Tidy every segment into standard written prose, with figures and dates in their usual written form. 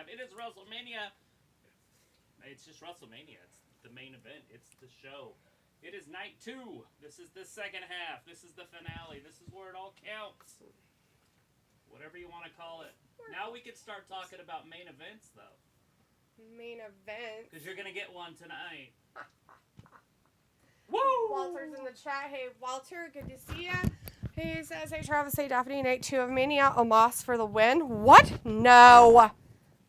It is WrestleMania. It's just WrestleMania. It's the main event. It's the show. It is night 2. This is the second half. This is the finale. This is where it all counts. Whatever you want to call it. Now we can start talking about main events, though. Main events? Because you're going to get one tonight. Woo! Walter's in the chat. Hey, Walter, good to see ya. He says, hey, Travis, hey, Daphne, night 2 of Mania. Omos for the win. What? No.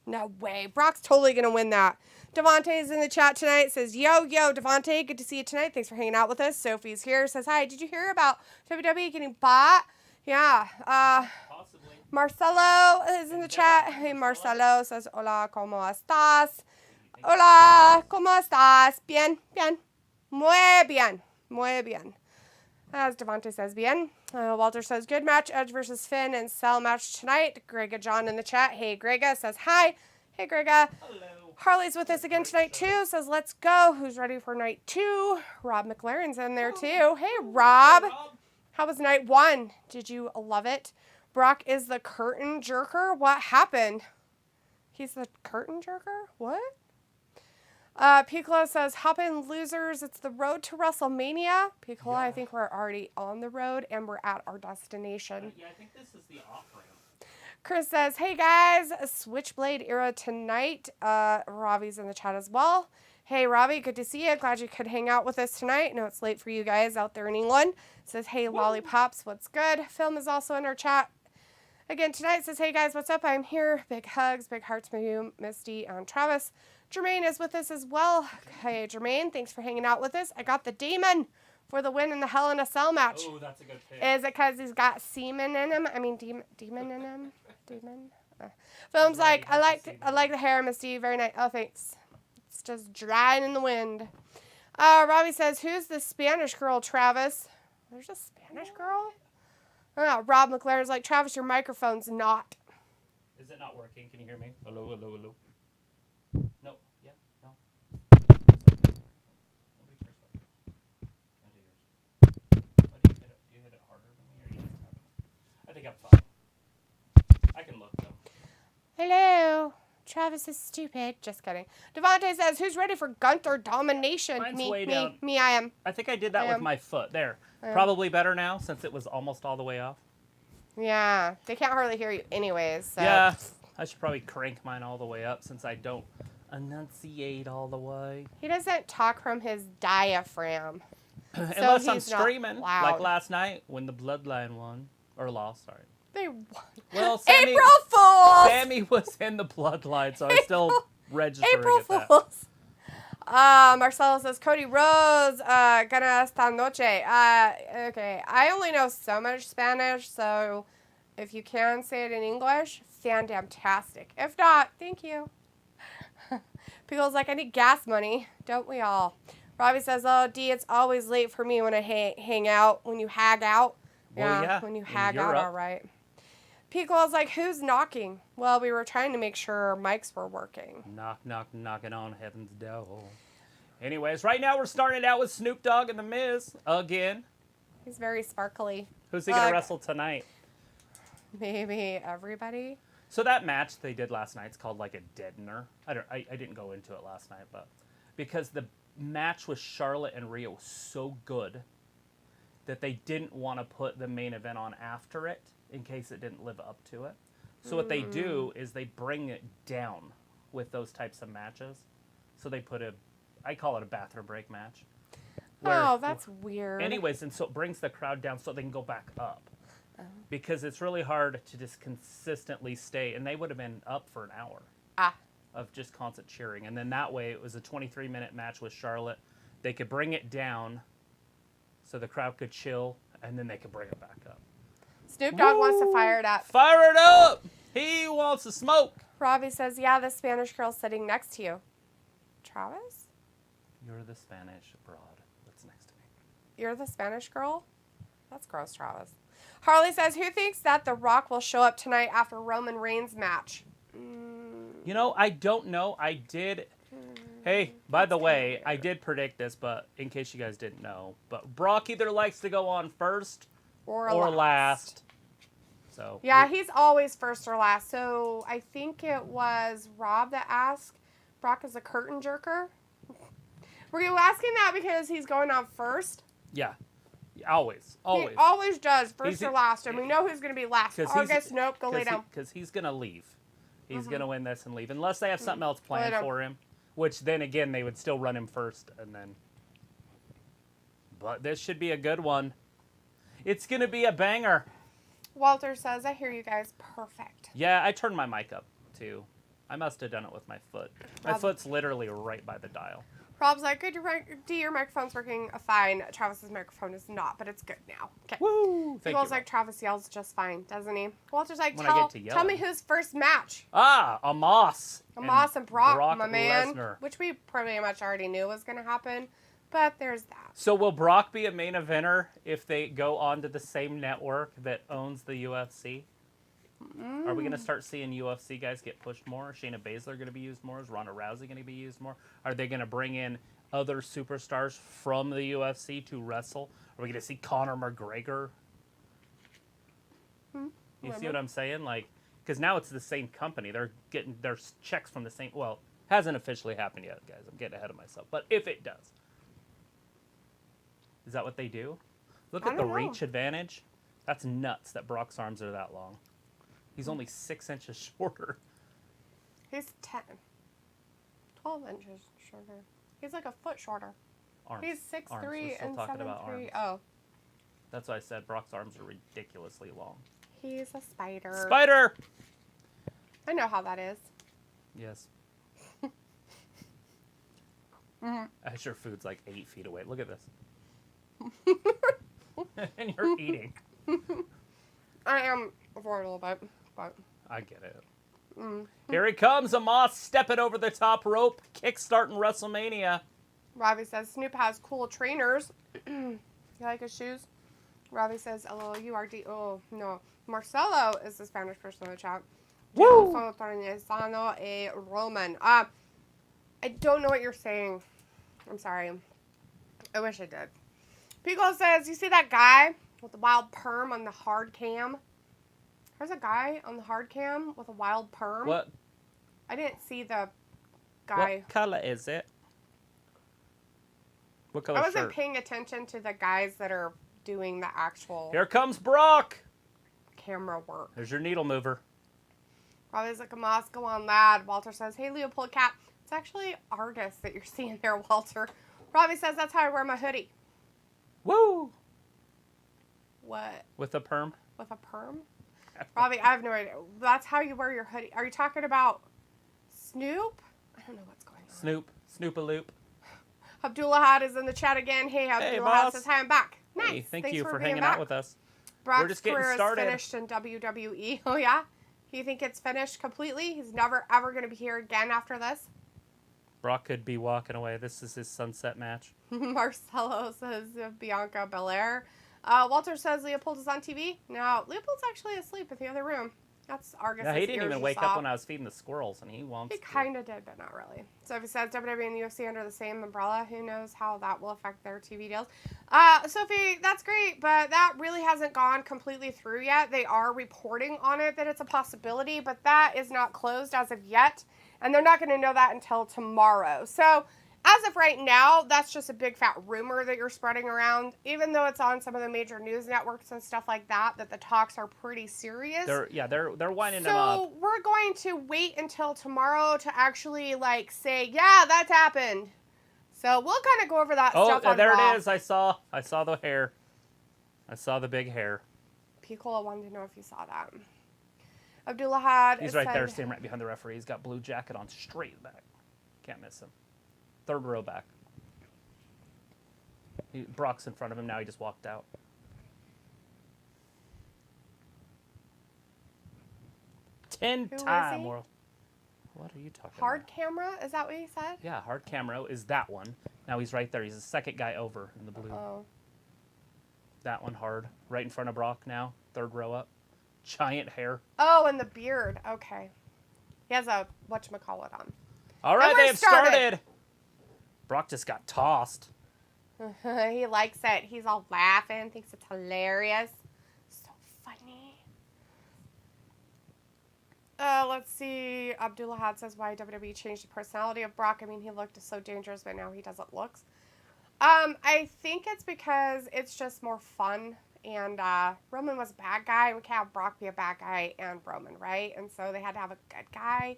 No way. Brock's totally going to win that. Devontae's in the chat tonight. Says, yo, Devontae, good to see you tonight. Thanks for hanging out with us. Sophie's here. Says, hi, did you hear about WWE getting bought? Yeah. Possibly. Marcelo is in the chat. Hey, Marcelo says, hola, ¿cómo estás? Hola, ¿cómo estás? Bien, bien. Muy bien. Muy bien. As Devontae says, bien. Walter says, good match. Edge versus Finn and Cell match tonight. Grega John in the chat. Hey, Grega says, hi. Hey, Grega. Hello. Harley's with us again tonight, too. Says, let's go. Who's ready for night 2? Rob McLaren's in there, too. Hey, Rob. How was night 1? Did you love it? Brock is the curtain jerker. What happened? He's the curtain jerker? What? Piccolo says, hop in, losers. It's the road to WrestleMania. Piccolo, yeah. I think we're already on the road, and we're at our destination. Yeah, I think this is the off-ramp. Chris says, hey, guys. Switchblade era tonight. Robbie's in the chat as well. Hey, Robbie, good to see you. Glad you could hang out with us tonight. I know it's late for you guys out there in England. Says, hey, Lollipops, what's good? Film is also in our chat. Again, tonight says, hey, guys, what's up? I'm here. Big hugs, big hearts for you, Misty, and Travis. Jermaine is with us as well. Hey, Jermaine, thanks for hanging out with us. I got the Demon for the win in the Hell in a Cell match. Oh, that's a good pick. Is it because he's got semen in him? I mean, demon in him? Demon? Film's like, I like the hair, Misty. Very nice. Oh, thanks. It's just drying in the wind. Robbie says, who's the Spanish girl, Travis? There's a Spanish girl? Oh, Rob McLaren's like, Travis, your microphone's not. Is it not working? Can you hear me? Hello, hello, hello. No. Yeah. No. You hit it harder than me, or I think I'm fine. I can look though. Hello. Travis is stupid. Just kidding. Devontae says, who's ready for Gunther domination? Mine's Me, way me, down. me, I am. I think I did that with my foot. There. Probably better now since it was almost all the way off. Yeah. They can't hardly hear you anyways. So. Yeah. I should probably crank mine all the way up since I don't enunciate all the way. He doesn't talk from his diaphragm. Unless I'm screaming, loud. like last night when the Bloodline won. Or lost, sorry. They won. Well, April Fools! Sammy was in the Bloodline, so I still registering April at Fools. Marcelo says, Cody Rhodes, gana esta noche. Okay, I only know so much Spanish, so if you can say it in English, fantastic. If not, thank you. Pickle's like, I need gas money. Don't we all? Robbie says, oh, D, it's always late for me when I hang out. When you hag out. Well, yeah. When you hag out, all right. Pickle's like, who's knocking? Well, we were trying to make sure our mics were working. Knock, knock, knocking on heaven's door. Anyways, right now we're starting out with Snoop Dogg and The Miz again. He's very sparkly. Who's he going to wrestle tonight? Maybe everybody. So that match they did last night, it's called like a deadener. I didn't go into it last night, but because the match with Charlotte and Rhea was so good that they didn't want to put the main event on after it in case it didn't live up to it. So what they do is they bring it down with those types of matches. So they put I call it a bathroom break match. Oh, that's weird. Anyways, and so it brings the crowd down so they can go back up. Because it's really hard to just consistently stay. And they would have been up for an hour of just constant cheering. And then that way it was a 23-minute match with Charlotte. They could bring it down so the crowd could chill, and then they could bring it back up. Snoop Dogg wants to fire it up. Fire it up! He wants to smoke. Robbie says, yeah, the Spanish girl's sitting next to you. Travis? You're the Spanish broad that's next to me. You're the Spanish girl? That's gross, Travis. Harley says, who thinks that The Rock will show up tonight after Roman Reigns' match? You know, I don't know. I did. Hey, by the way, I did predict this, but in case you guys didn't know. But Brock either likes to go on first or last. So yeah, he's always first or last. So I think it was Rob that asked, Brock is a curtain jerker. Were you asking that because he's going on first? Yeah, always. He always does, first or last, and we know who's going to be last. August, nope, go lay down. Because he's going to leave. He's going to win this and leave, unless they have something else planned for him, which then again, they would still run him first, and then... But this should be a good one. It's going to be a banger. Walter says, I hear you guys. Perfect. Yeah, I turned my mic up, too. I must have done it with my foot. My foot's literally right by the dial. Rob's like, good, your microphone's working fine. Travis's microphone is not, but it's good now. Okay. Woo! He goes like, Travis yells just fine, doesn't he? Walter's like, tell me whose first match. Omos. Omos and Brock, my man. Lesnar. Which we pretty much already knew was going to happen, but there's that. So will Brock be a main eventer if they go on to the same network that owns the UFC? Are we going to start seeing UFC guys get pushed more? Is Shayna Baszler going to be used more? Is Ronda Rousey going to be used more? Are they going to bring in other superstars from the UFC to wrestle? Are we going to see Conor McGregor? You see what I'm saying? Like, because now it's the same company. They're getting their checks from the same... Well, hasn't officially happened yet, guys. I'm getting ahead of myself. But if it does. Is that what they do? Look at the reach advantage. That's nuts that Brock's arms are that long. He's only 6 inches shorter. He's 12 inches shorter. He's like a foot shorter. Arms. He's 6'3" and 7'3". Oh. That's why I said Brock's arms are ridiculously long. He's a spider. Spider! I know how that is. Yes. As your food's like 8 feet away. Look at this. And you're eating. I am for a little bit, but... I get it. Here he comes, Omos stepping over the top rope, kick-starting WrestleMania. Robbie says, Snoop has cool trainers. You like his shoes? Robbie says, LOURD. Oh, no. Marcelo is the Spanish person in the chat. Woo! Roman. I don't know what you're saying. I'm sorry. I wish I did. Pico says, you see that guy with the wild perm on the hard cam? There's a guy on the hard cam with a wild perm. What? I didn't see the guy. What color is it? What color I wasn't shirt? paying attention to the guys that are doing the actual Here comes Brock. camera work. There's your needle mover. Robbie's like a moss, go on, lad. Walter says, hey, Leopold Cat. It's actually Argus that you're seeing there, Walter. Robbie says, that's how I wear my hoodie. Woo! What? With a perm? With a perm? Robbie, I have no idea. That's how you wear your hoodie. Are you talking about Snoop? I don't know what's going on. Snoop. Snoop-a-loop. Abdullah Had is in the chat again. Hey, Abdullah Had says, hi, I'm back. Nice. Hey, Thanks you for being hanging back. out with us. Brock's We're just getting career started. is finished in WWE. Oh, yeah? You think it's finished completely? He's never, ever going to be here again after this? Brock could be walking away. This is his sunset match. Marcelo says Bianca Belair. Walter says Leopold is on TV. No, Leopold's actually asleep in the other room. That's Argus. Yeah, he didn't even wake up when I was feeding the squirrels, and he wants He kind of did, but not really. So if he says WWE and UFC under the same umbrella, who knows how that will affect their TV deals. Sophie, that's great, but that really hasn't gone completely through yet. They are reporting on it that it's a possibility, but that is not closed as of yet, and they're not going to know that until tomorrow. So as of right now, that's just a big fat rumor that you're spreading around, even though it's on some of the major news networks and stuff like that, that the talks are pretty serious. They're winding them up. So we're going to wait until tomorrow to actually, say, yeah, that's happened. So we'll kind of go over that stuff on there Raw. it is. I saw the hair. I saw the big hair. Picola wanted to know if you saw that. Abdullah Had He's right there, standing right behind the referee. He's got blue jacket on straight back. Can't miss him. Third row back. Brock's in front of him now. He just walked out. Ten-time world. What are you talking Hard about? camera? Is that what you said? Yeah, hard camera is that one. Now he's right there. He's the second guy over in the blue. Oh. That one hard. Right in front of Brock now. Third row up. Giant hair. Oh, and the beard. Okay. He has a whatchamacallit on. All right, they have started. Brock just got tossed. He likes it. He's all laughing, thinks it's hilarious. So funny. Let's see. Abdullah Had says why WWE changed the personality of Brock. I mean, he looked so dangerous, but now he doesn't look. I think it's because it's just more fun. And Roman was a bad guy. We can't have Brock be a bad guy and Roman, right? And so they had to have a good guy.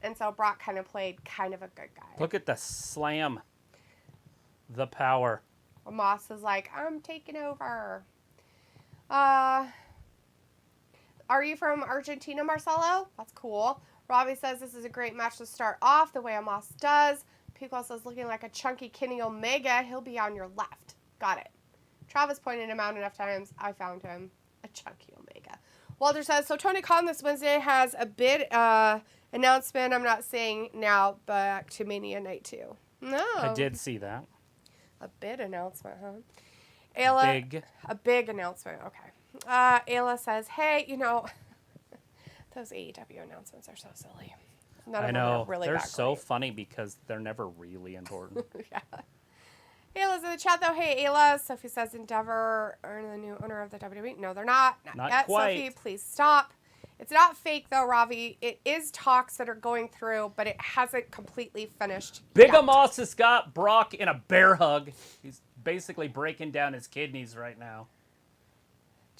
And so Brock kind of played kind of a good guy. Look at the slam. The power. Moss is like, I'm taking over. Are you from Argentina, Marcelo? That's cool. Robbie says this is a great match to start off the way Omos does. Pico says looking like a chunky Kenny Omega. He'll be on your left. Got it. Travis pointed him out enough times. I found him a chunky Omega. Walter says, so Tony Khan this Wednesday has a bid announcement. I'm not saying now, back to Mania Night 2. No. I did see that. A bid announcement, huh? Ayla, a big announcement. Okay. Ayla says, hey, you know, those AEW announcements are so silly. None of them are really they're that so great. funny because they're never really important. Yeah. Ayla's in the chat, though. Hey, Ayla. Sophie says Endeavor are the new owner of the WWE. No, they're not. Not yet, quite. Sophie. Please stop. It's not fake, though, Ravi. It is talks that are going through, but it hasn't completely finished Big yet. Omos has got Brock in a bear hug. He's basically breaking down his kidneys right now.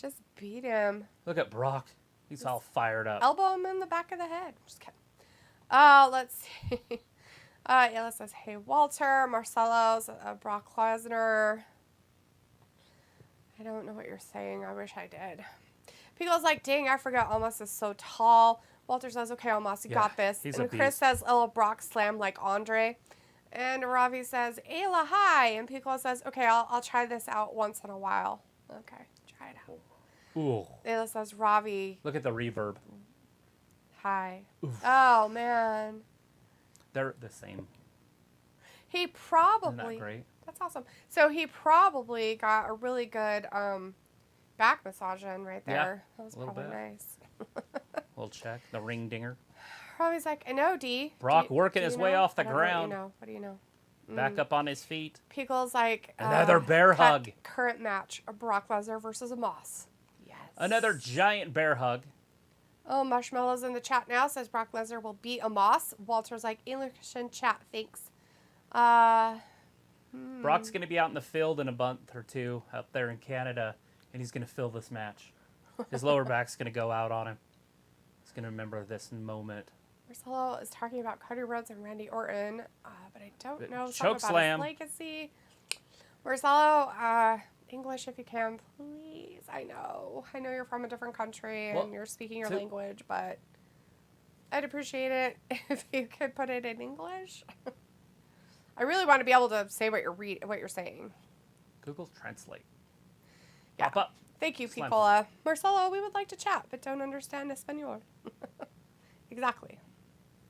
Just beat him. Look at Brock. He's all fired up. Elbow him in the back of the head. Just kidding. Let's see. Ayla says, hey, Walter. Marcelo's Brock Lesnar. I don't know what you're saying. I wish I did. Pico's like, dang, I forgot Omos is so tall. Walter says, okay, Omos, you got this. He's And a Chris beast. says, oh, Brock slammed like Andre. And Ravi says, Ayla, hi. And Pico says, okay, I'll try this out once in a while. Okay, try it out. Ooh. Ayla says, Ravi, Look at the reverb. hi. Oof. Oh, man. They're the same. He probably... Isn't that great? That's awesome. So he probably got a really good back massage in right there. Yeah, That was a little probably bit. nice. We'll check. The ring dinger. Robbie's like, I know, D. Brock Do working do his you way know? off the I don't know ground. What do you know? Back up on his feet. Pickle's like, Another bear hug. Current match, a Brock Lesnar versus a Moss. Yes. Another giant bear hug. Oh, Marshmallow's in the chat now. Says Brock Lesnar will beat a Moss. Walter's like, English in chat. Thanks. Brock's going to be out in the field in a month or two up there in Canada, and he's going to fill this match. His lower back's going to go out on him. He's going to remember this moment. Marcelo is talking about Cody Rhodes and Randy Orton, but I don't know Choke something slam. about his legacy. Marcelo, English if you can, please. I know you're from a different country and you're speaking your language, but I'd appreciate it if you could put it in English. I really want to be able to say what you're saying. Google Translate. Yeah. Pop up. Thank you, Slime people. Marcelo, we would like to chat, but don't understand Espanol. Exactly.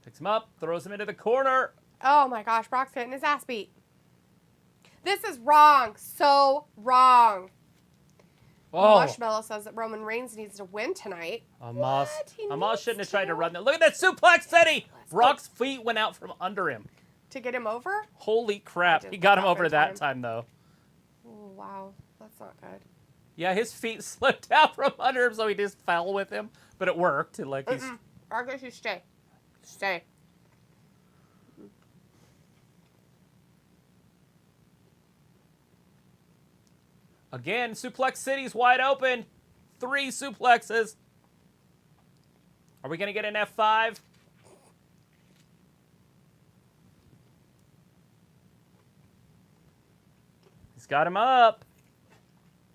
Picks him up, throws him into the corner. Oh my gosh, Brock's getting his ass beat. This is wrong. So wrong. Oh, Marshmallow says that Roman Reigns needs to win tonight. Omos. He Omos needs shouldn't have tried to to? run that. Look at that suplex, Eddie. Brock's feet went out from under him. To get him over? Holy crap. didn't He got look him up over in that time. time, though. Oh, wow. That's not good. Yeah, his feet slipped out from under him, so he just fell with him. But it worked. Like he's I guess you stay. Stay. Again, Suplex City's wide open. 3 suplexes. Are we going to get an F5? He's got him up.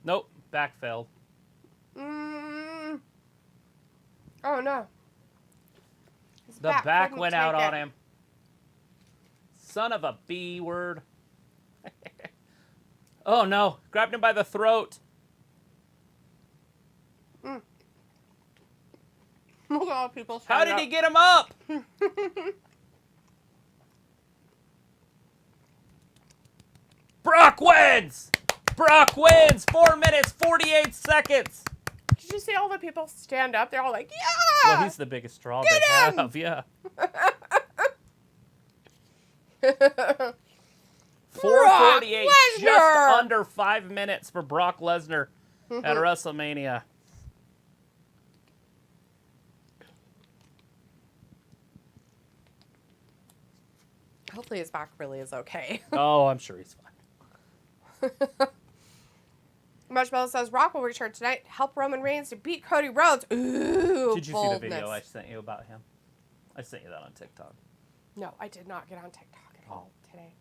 Nope, back fell. Oh, no. His The back couldn't went out take on it. him. Son of a B word. Oh, no. Grabbed him by the throat. Look at all the people How standing did he up. get him up? Brock wins! Brock wins! 4 minutes, 48 seconds. Did you see all the people stand up? They're all like, yeah! Well, he's the biggest draw Get they him! have, yeah. 4:48, Lesnar! just under 5 minutes for Brock Lesnar at WrestleMania. Hopefully his back really is okay. Oh, I'm sure he's fine. Marshmallow says, Rock will return tonight. Help Roman Reigns to beat Cody Rhodes. Ooh, Did you see the video I sent you about him? I sent you that on TikTok. No, I did not get on TikTok at all today.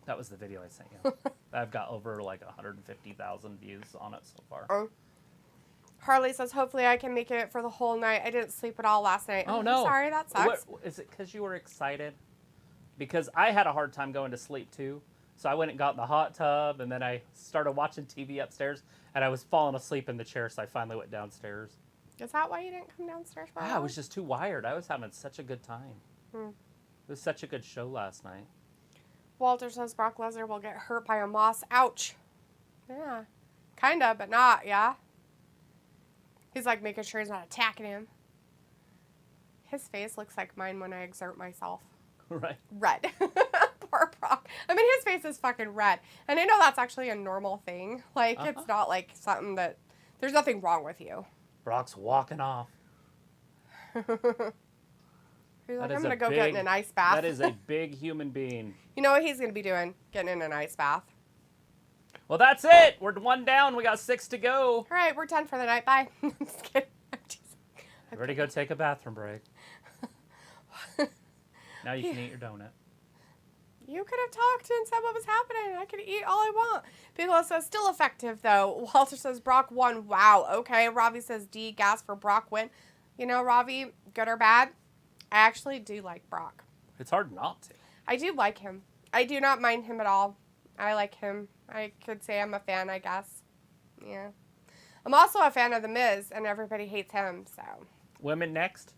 That was the video I sent you. I've got over like 150,000 views on it so far. Oh. Harley says, hopefully I can make it for the whole night. I didn't sleep at all last night. Oh, no. Sorry, that sucks. Is it because you were excited? Because I had a hard time going to sleep, too. So I went and got in the hot tub, and then I started watching TV upstairs, and I was falling asleep in the chair, so I finally went downstairs. Is that why you didn't come downstairs for a while? I was just too wired. I was having such a good time. It was such a good show last night. Walter says Brock Lesnar will get hurt by Omos. Ouch. Yeah. Kinda, but not, yeah. He's like making sure he's not attacking him. His face looks like mine when I exert myself. Right. Red. Poor Brock. I mean, his face is fucking red. And I know that's actually a normal thing. Like, it's not like something that... There's nothing wrong with you. Brock's walking off. He's like, I'm going to go get in an ice bath. That is a big human being. You know what he's going to be doing? Getting in an ice bath. Well, that's it. We're one down. We got 6 to go. All right, we're done for the night. Bye. Just kidding. Ready to go take a bathroom break. Now you can eat your donut. You could have talked and said what was happening. I could eat all I want. Bigelow says, still effective, though. Walter says, Brock won. Wow. Okay. Ravi says, D, gas for Brock win. You know, Ravi, good or bad, I actually do like Brock. It's hard not to. I do like him. I do not mind him at all. I like him. I could say I'm a fan, I guess. Yeah. I'm also a fan of The Miz, and everybody hates him, so. Women next?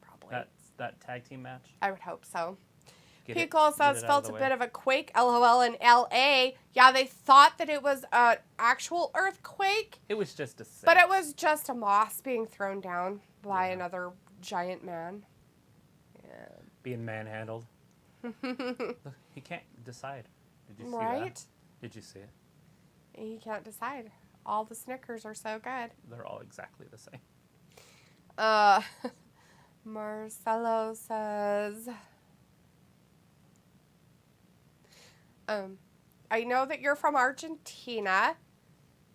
Probably. That tag team match? I would hope so. Pico says, felt a bit of a quake, LOL, in L.A. Yeah, they thought that it was an actual earthquake. It was just a sick. But it was just a moss being thrown down by another giant man. Yeah. Being manhandled. He can't decide. Did you see right? that? Did you see it? He can't decide. All the Snickers are so good. They're all exactly the same. Marcelo says... I know that you're from Argentina,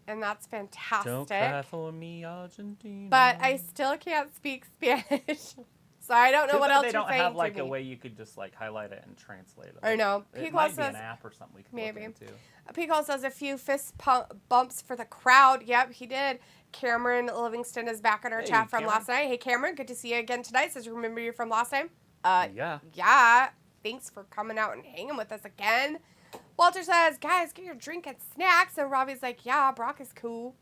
and that's fantastic. Don't cry for me, Argentina. But I still can't speak Spanish, so I don't know what else you're saying. They don't have like a way you could just like highlight it and translate it. I know. It might be an app or something we could look into. Pico says a few fist bumps for the crowd. Yep, he did. Cameron Livingston is back in our chat from last night. Hey, Cameron, good to see you again tonight. Says, remember you from last time? Yeah. Yeah. Thanks for coming out and hanging with us again. Walter says, guys, get your drink and snacks. And Robbie's like, yeah, Brock is cool.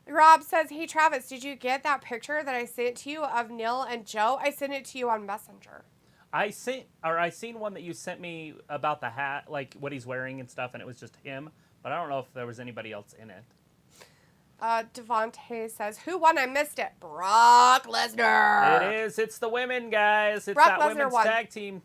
Rob says, hey, Travis, did you get that picture that I sent to you of Neil and Joe? I sent it to you on Messenger. I seen one that you sent me about the hat, like what he's wearing and stuff, and it was just him. But I don't know if there was anybody else in it. Devontae says, who won? I missed it. Brock Lesnar. It is. It's the women, guys. It's Brock that Lesnar women's won. tag team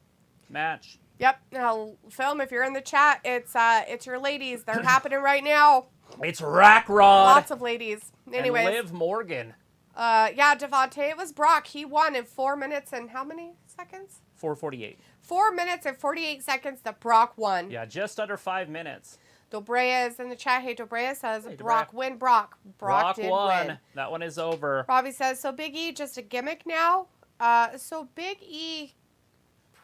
match. Yep. Now, Film, if you're in the chat, it's your ladies. They're happening right now. It's Rack Rod. Lots of ladies. Anyways. And Liv Morgan. Yeah, Devontae, it was Brock. He won in 4 minutes and how many seconds? 4:48. 4 minutes and 48 seconds that Brock won. Yeah, just under 5 minutes. Dobrea is in the chat. Hey, Dobrea says, hey, Brock win, Brock. Brock did won. Win. That one is over. Robbie says, so Big E just a gimmick now? So Big E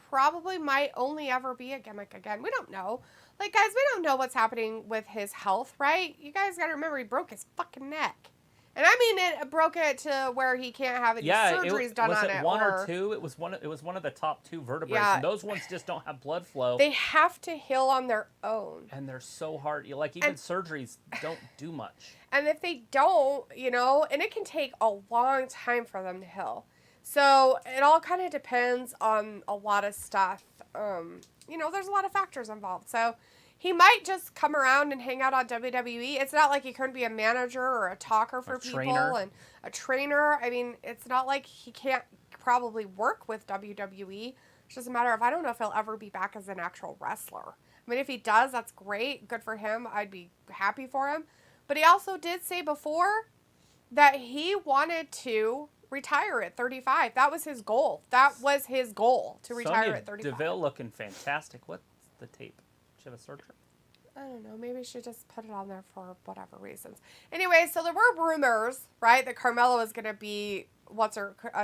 probably might only ever be a gimmick again. We don't know. Like, guys, we don't know what's happening with his health, right? You guys got to remember he broke his fucking neck. And I mean, it broke it to where he can't have any surgeries done on it. Was it one or two? It was one of the top 2 vertebrae. Yeah. And those ones just don't have blood flow. They have to heal on their own. And they're so hard. Like, even surgeries don't do much. And if they don't, and it can take a long time for them to heal. So it all kind of depends on a lot of stuff. There's a lot of factors involved. So he might just come around and hang out on WWE. It's not like he couldn't be a manager or a talker for people and a trainer. I mean, it's not like he can't probably work with WWE. It's just a matter of, I don't know if he'll ever be back as an actual wrestler. I mean, if he does, that's great. Good for him. I'd be happy for him. But he also did say before that he wanted to retire at 35. That was his goal. That was his goal, to retire Sonya at 35. Deville looking fantastic. What's the tape? Should have a surgery? I don't know. Maybe she just put it on there for whatever reasons. Anyway, so there were rumors, right, that Carmella was going to be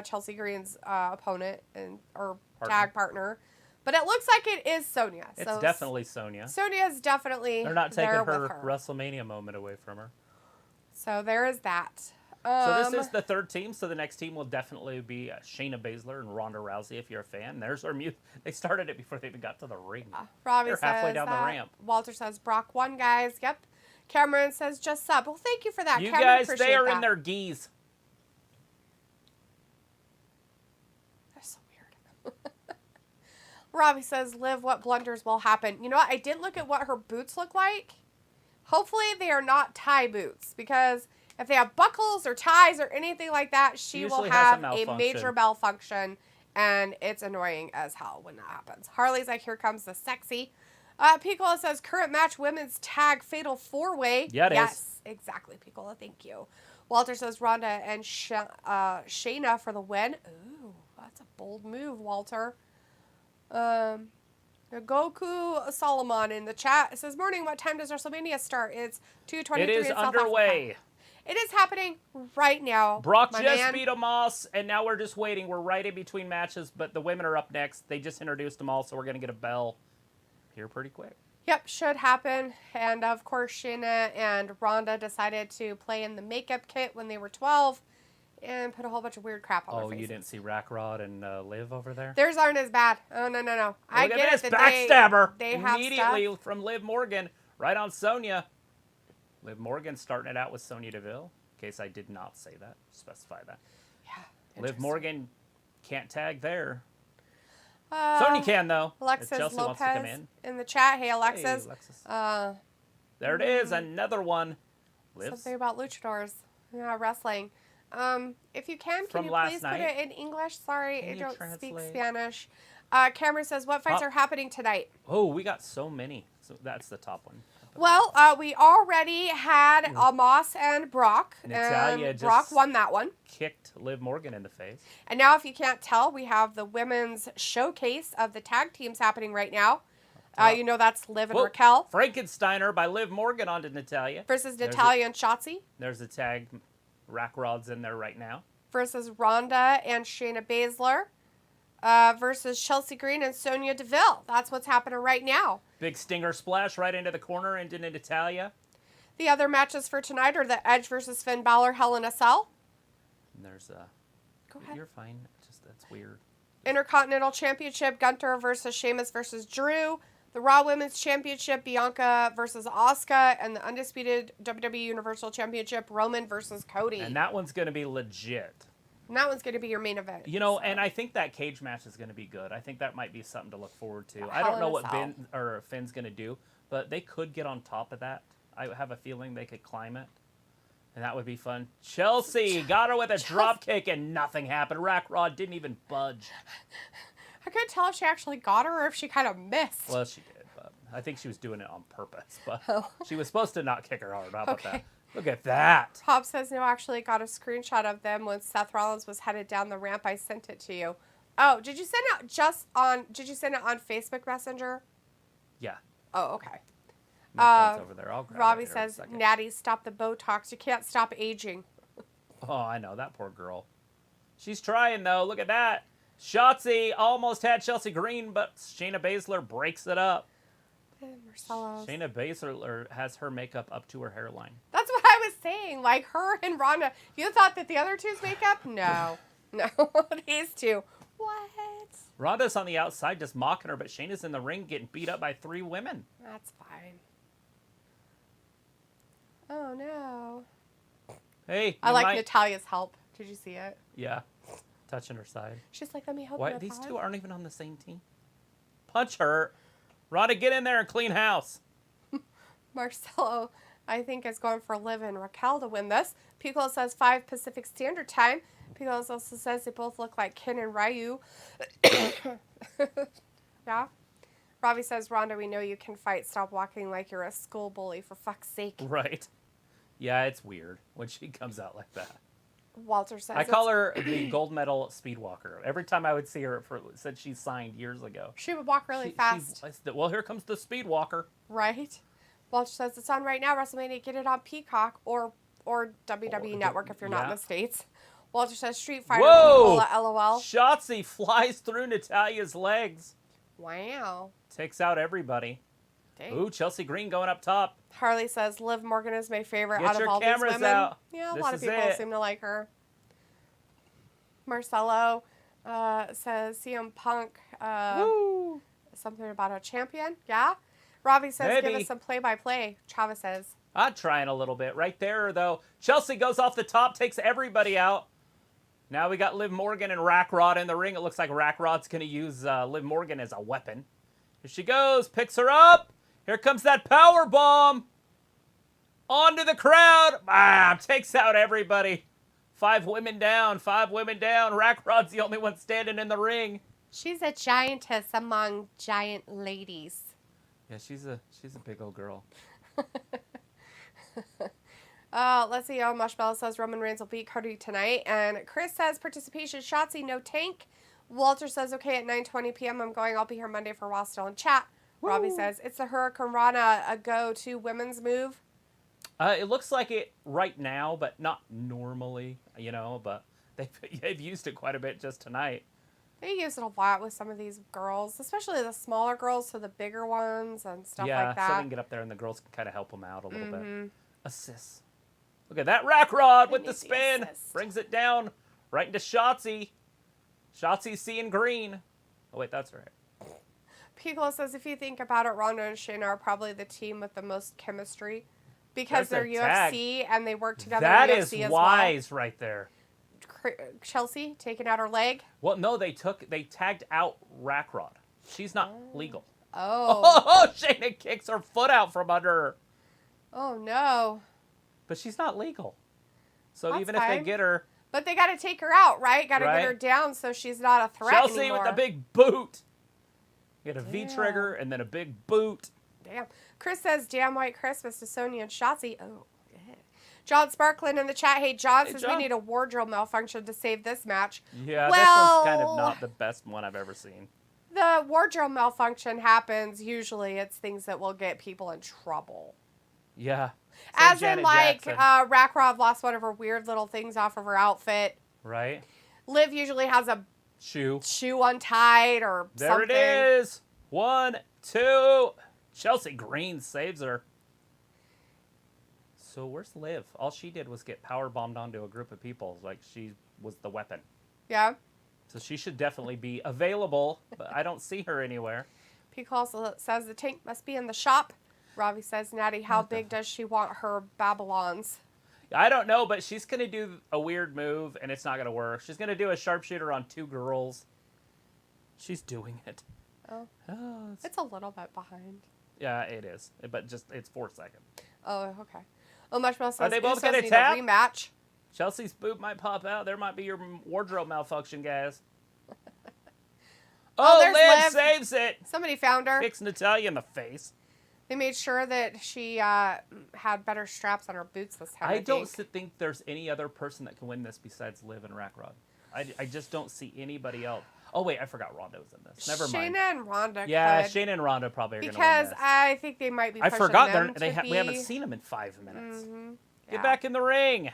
Chelsea Green's opponent or tag partner. But it looks like it is Sonya. It's definitely Sonya. Sonya is definitely They're not taking there her, with her WrestleMania moment away from her. So there is that. So this is the third team. So the next team will definitely be Shayna Baszler and Ronda Rousey. If you're a fan, there's our music. They started it before they even got to the ring. Robbie They're says halfway down the that. ramp. Walter says Brock won, guys. Yep. Cameron says just sub. Well, thank you for that. You Cameron, guys, appreciate they are that. in their geese. That's so weird. Robbie says, Liv, what blunders will happen? You know what? I did look at what her boots look like. Hopefully they are not tie boots, because if they have buckles or ties or anything like that, she will have a major malfunction, and it's annoying as hell when that happens. Harley's like, here comes the sexy. Piccola says, current match women's tag fatal 4-way. Yeah, it is. Yes, exactly, Piccola. Thank you. Walter says, Ronda and Shayna for the win. Ooh, that's a bold move, Walter. Goku Solomon in the chat says, morning, what time does WrestleMania start? It's 2:23 It is in South underway. Africa. It is happening right now. Brock just beat Omos, and now we're just waiting. We're right in between matches, but the women are up next. They just introduced them all, so we're going to get a bell here pretty quick. Yep, should happen. And, of course, Shayna and Ronda decided to play in the makeup kit when they were 12 and put a whole bunch of weird crap on their faces. Oh, you didn't see Rackrod and Liv over there? Theirs aren't as bad. Oh, no. I Look get at this it. backstabber. They have immediately stuff. From Liv Morgan right on Sonya. Liv Morgan starting it out with Sonya Deville. In case I did not say that, specify that. Yeah. Liv Morgan can't tag there. Sonya can, though. Alexis Chelsea Lopez wants to come in. the chat. Hey, Alexis. Hey, Alexis. There it is, another one. Something about luchadors. Yeah, wrestling. If you can From you last please night. put it in English? Sorry, I you don't translate? speak Spanish. Cameron says, what fights are happening tonight? Oh, we got so many. So that's the top one. Well, we already had Omos and Brock. Natalya and Brock just won that one. Kicked Liv Morgan in the face. And now, if you can't tell, we have the women's showcase of the tag teams happening right now. You know that's Liv and Raquel. Frankensteiner by Liv Morgan onto Natalya. Versus Natalya and Shotzi. There's a tag. Rackrod's in there right now. Versus Ronda and Shayna Baszler. Versus Chelsea Green and Sonya Deville. That's what's happening right now. Big stinger splash right into the corner into Natalya. The other matches for tonight are the Edge versus Finn Balor Hell in a Cell. And there's Go ahead. You're fine. Just that's weird. Intercontinental Championship Gunther versus Sheamus versus Drew. The Raw Women's Championship Bianca versus Asuka, and the Undisputed WWE Universal Championship Roman versus Cody. And that one's going to be legit. And that one's going to be your main event. You know, and I think that cage match is going to be good. I think that might be something to look forward to. I Hell don't know in a what Cell. Finn's going to do, but they could get on top of that. I have a feeling they could climb it, and that would be fun. Chelsea got her with a drop kick, and nothing happened. Rackrod didn't even budge. I couldn't tell if she actually got her or if she kind of missed. Well, she did, but I think she was doing it on purpose. But she was supposed to not kick her hard. How about that? Look at that. Pop says, no, actually got a screenshot of them when Seth Rollins was headed down the ramp. I sent it to you. Oh, did you send it did you send it on Facebook Messenger? Yeah. Oh, okay. My phone's over there. I'll grab Robbie it here in a says, second. Natty, stop the Botox. You can't stop aging. Oh, I know. That poor girl. She's trying, though. Look at that. Shotzi almost had Chelsea Green, but Shayna Baszler breaks it up. Marcelo's. Shayna Baszler has her makeup up to her hairline. That's what I was saying. Like her and Ronda. You thought that the other two's makeup? No. No. These two. What? Ronda's on the outside just mocking her, but Shayna's in the ring getting beat up by 3 women. That's fine. Oh, no. Hey, I like Natalya's help. Did you see it? Yeah. Touching her side. She's like, let me help Why? you. These two aren't even on the same team. Punch her. Ronda, get in there and clean house. Marcelo, I think, is going for Liv and Raquel to win this. Piccolo says 5 Pacific Standard Time. Piccolo also says they both look like Ken and Ryu. Yeah. Robbie says, Ronda, we know you can fight. Stop walking like you're a school bully, for fuck's sake. Right. Yeah, it's weird when she comes out like that. Walter says I call her the gold medal speedwalker. Every time I would see her, since she signed years ago. she would walk really fast. Well, here comes the speedwalker. Right? Walter says it's on right now. WrestleMania, get it on Peacock or WWE Network if you're not in the States. Walter says Street Fighter. Whoa! LOL. Shotzi flies through Natalia's legs. Wow. Takes out everybody. Dang. Ooh, Chelsea Green going up top. Harley says Liv Morgan is my favorite Get out of your all these cameras women. out. Yeah, a This lot of is people it. seem to like her. Marcelo says CM Punk Woo! something about a champion. Yeah. Robbie says give Maybe. us some play-by-play. Travis says. I'm trying a little bit. Right there, though. Chelsea goes off the top, takes everybody out. Now we got Liv Morgan and Rack Rod in the ring. It looks like Rack Rod's going to use Liv Morgan as a weapon. Here she goes. Picks her up. Here comes that power bomb. Onto the crowd. Bam! Takes out everybody. 5 women down. 5 women down. Rack Rod's the only one standing in the ring. She's a giantess among giant ladies. Yeah, she's a big old girl. Let's see. Mushbell says Roman Reigns will beat Cody tonight. And Chris says participation. Shotzi, no tank. Walter says, okay, at 9:20 p.m. I'm going. I'll be here Monday for Raw still in chat. Woo. Robbie says, it's the Hurricane Rana, a go-to women's move. It looks like it right now, but not normally, but they've used it quite a bit just tonight. They use it a lot with some of these girls, especially the smaller girls, so the bigger ones and stuff like that. Yeah, so they can get up there and the girls can kind of help them out a little bit. Assists. Look at that Rack Rod with the spin. Brings it down right into Shotzi. Shotzi's seeing green. Oh, wait, that's right. Piccolo says, if you think about it, Ronda and Shayna are probably the team with the most chemistry because they're UFC and they work together in UFC That as is wise right there. Chelsea taking out her leg. Well, no, they tagged out Rack Rod. She's not legal. Oh. Shayna kicks her foot out from under her. Oh, no. But she's not legal. So That's even fine. if they get her... But they got to take her out, right? Got to get her down so she's not a threat Chelsea anymore. with the big boot. Get a V-trigger and then a big boot. Damn. Chris says, damn White Christmas to Sonya and Shotzi. Oh, yeah. John Sparkland in the chat. Hey, John says we need a wardrobe malfunction to save this match. Yeah, this one's kind of not the best one I've ever seen. The wardrobe malfunction happens. Usually it's things that will get people in trouble. Yeah. As in, like, Rack Rod lost one of her weird little things off of her outfit. Right. Liv usually has a shoe untied or something. There it is. 1, 2. Chelsea Green saves her. So where's Liv? All she did was get power bombed onto a group of people. Like she was the weapon. Yeah. So she should definitely be available, but I don't see her anywhere. Peak also says the tank must be in the shop. Robbie says, Natty, how big does she want her Babylons? I don't know, but she's going to do a weird move, and it's not going to work. She's going to do a sharpshooter on 2 girls. She's doing it. Oh. It's a little bit behind. Yeah, it is. But it's 4 seconds. Oh, okay. Oh, Mushmouth says, are they both going to tap? rematch. Chelsea's boot might pop out. There might be your wardrobe malfunction, guys. Liv saves it. Somebody found her. Kicks Natalya in the face. They made sure that she had better straps on her boots this time. I don't think there's any other person that can win this besides Liv and Rack Rod. I just don't see anybody else. Oh, wait, I forgot Ronda was in this. Never mind. Shayna and Ronda Yeah, could. Shayna and Ronda probably are going to win Because this. I think they might be pushing I forgot them we haven't seen them in 5 minutes. Mm-hmm. Get back in the ring.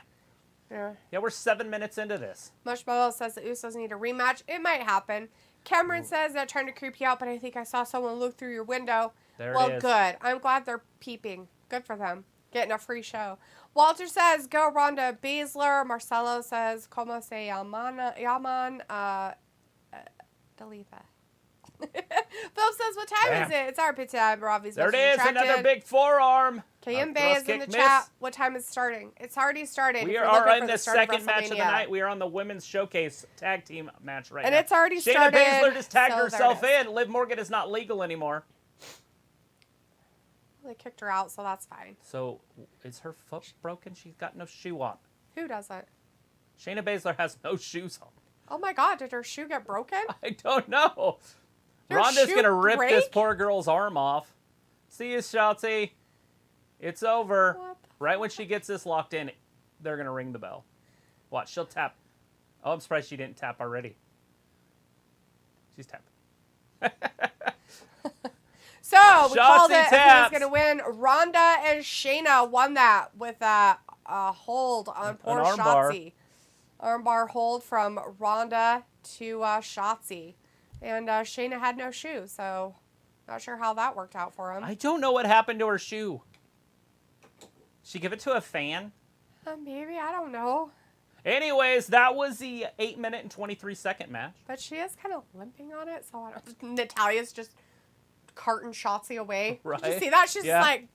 Yeah, we're 7 minutes into this. Mushbubble says the Usos need a rematch. It might happen. Cameron says they're trying to creep you out, but I think I saw someone look through your window. There well, it is. Good. I'm glad they're peeping. Good for them. Getting a free show. Walter says, go Ronda Baszler. Marcelo says, como se llaman, Delita. Phil says, what time is it? It's our pit time. Robbie's there it is. Another big forearm. Kayembe is in the chat. What time is starting? It's already started. We are in the second match of the night. We are on the Women's Showcase Tag Team match right now. And it's already started. Shayna Baszler just tagged herself in. Liv Morgan is not legal anymore. They kicked her out, so that's fine. So, is her foot broken? She's got no shoe on. Who doesn't? Shayna Baszler has no shoes on. Oh my God, did her shoe get broken? I don't know. Ronda's going to rip this poor girl's arm off. See you, Shotzi. It's over. Right when she gets this locked in, they're going to ring the bell. Watch, she'll tap. Oh, I'm surprised she didn't tap already. She's tapping. So, we called it. Taps. Who's going to win? Ronda and Shayna won that with a hold on poor Shotzi. Armbar hold from Ronda to Shotzi. And Shayna had no shoe, so not sure how that worked out for him. I don't know what happened to her shoe. She give it to a fan? Maybe, I don't know. Anyways, that was the 8-minute and 23-second match. But she is kind of limping on it, so I don't. Natalia's just carting Shotzi away. Right. Did you see that? She's like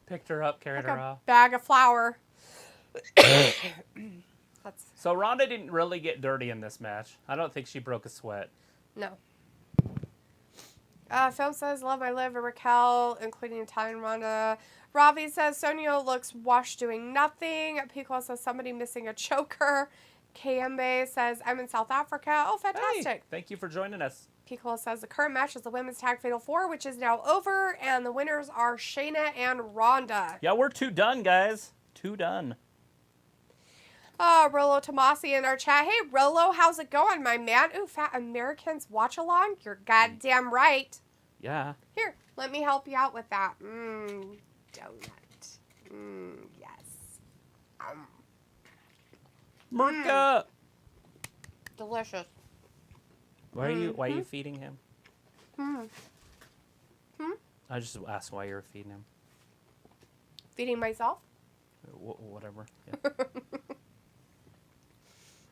picked her up, carried her off. Bag of flour. So Ronda didn't really get dirty in this match. I don't think she broke a sweat. No. Film says, love my live, Raquel, including Italian Ronda. Ravi says, Sonia looks washed doing nothing. Pico says, somebody missing a choker. Kayembe says, I'm in South Africa. Oh, fantastic. Hey, thank you for joining us. Pico says, the current match is the Women's Tag Fatal 4, which is now over, and the winners are Shayna and Ronda. Yeah, we're 2 done, guys. 2 done. Rolo Tomasi in our chat. Hey, Rolo, how's it going, my man? Ooh, Fat Americans watch along? You're goddamn right. Yeah. Here, let me help you out with that. Donut. Yes. Merca. Delicious. Why are you feeding him? I just asked why you're feeding him. Feeding myself? Whatever. Yeah.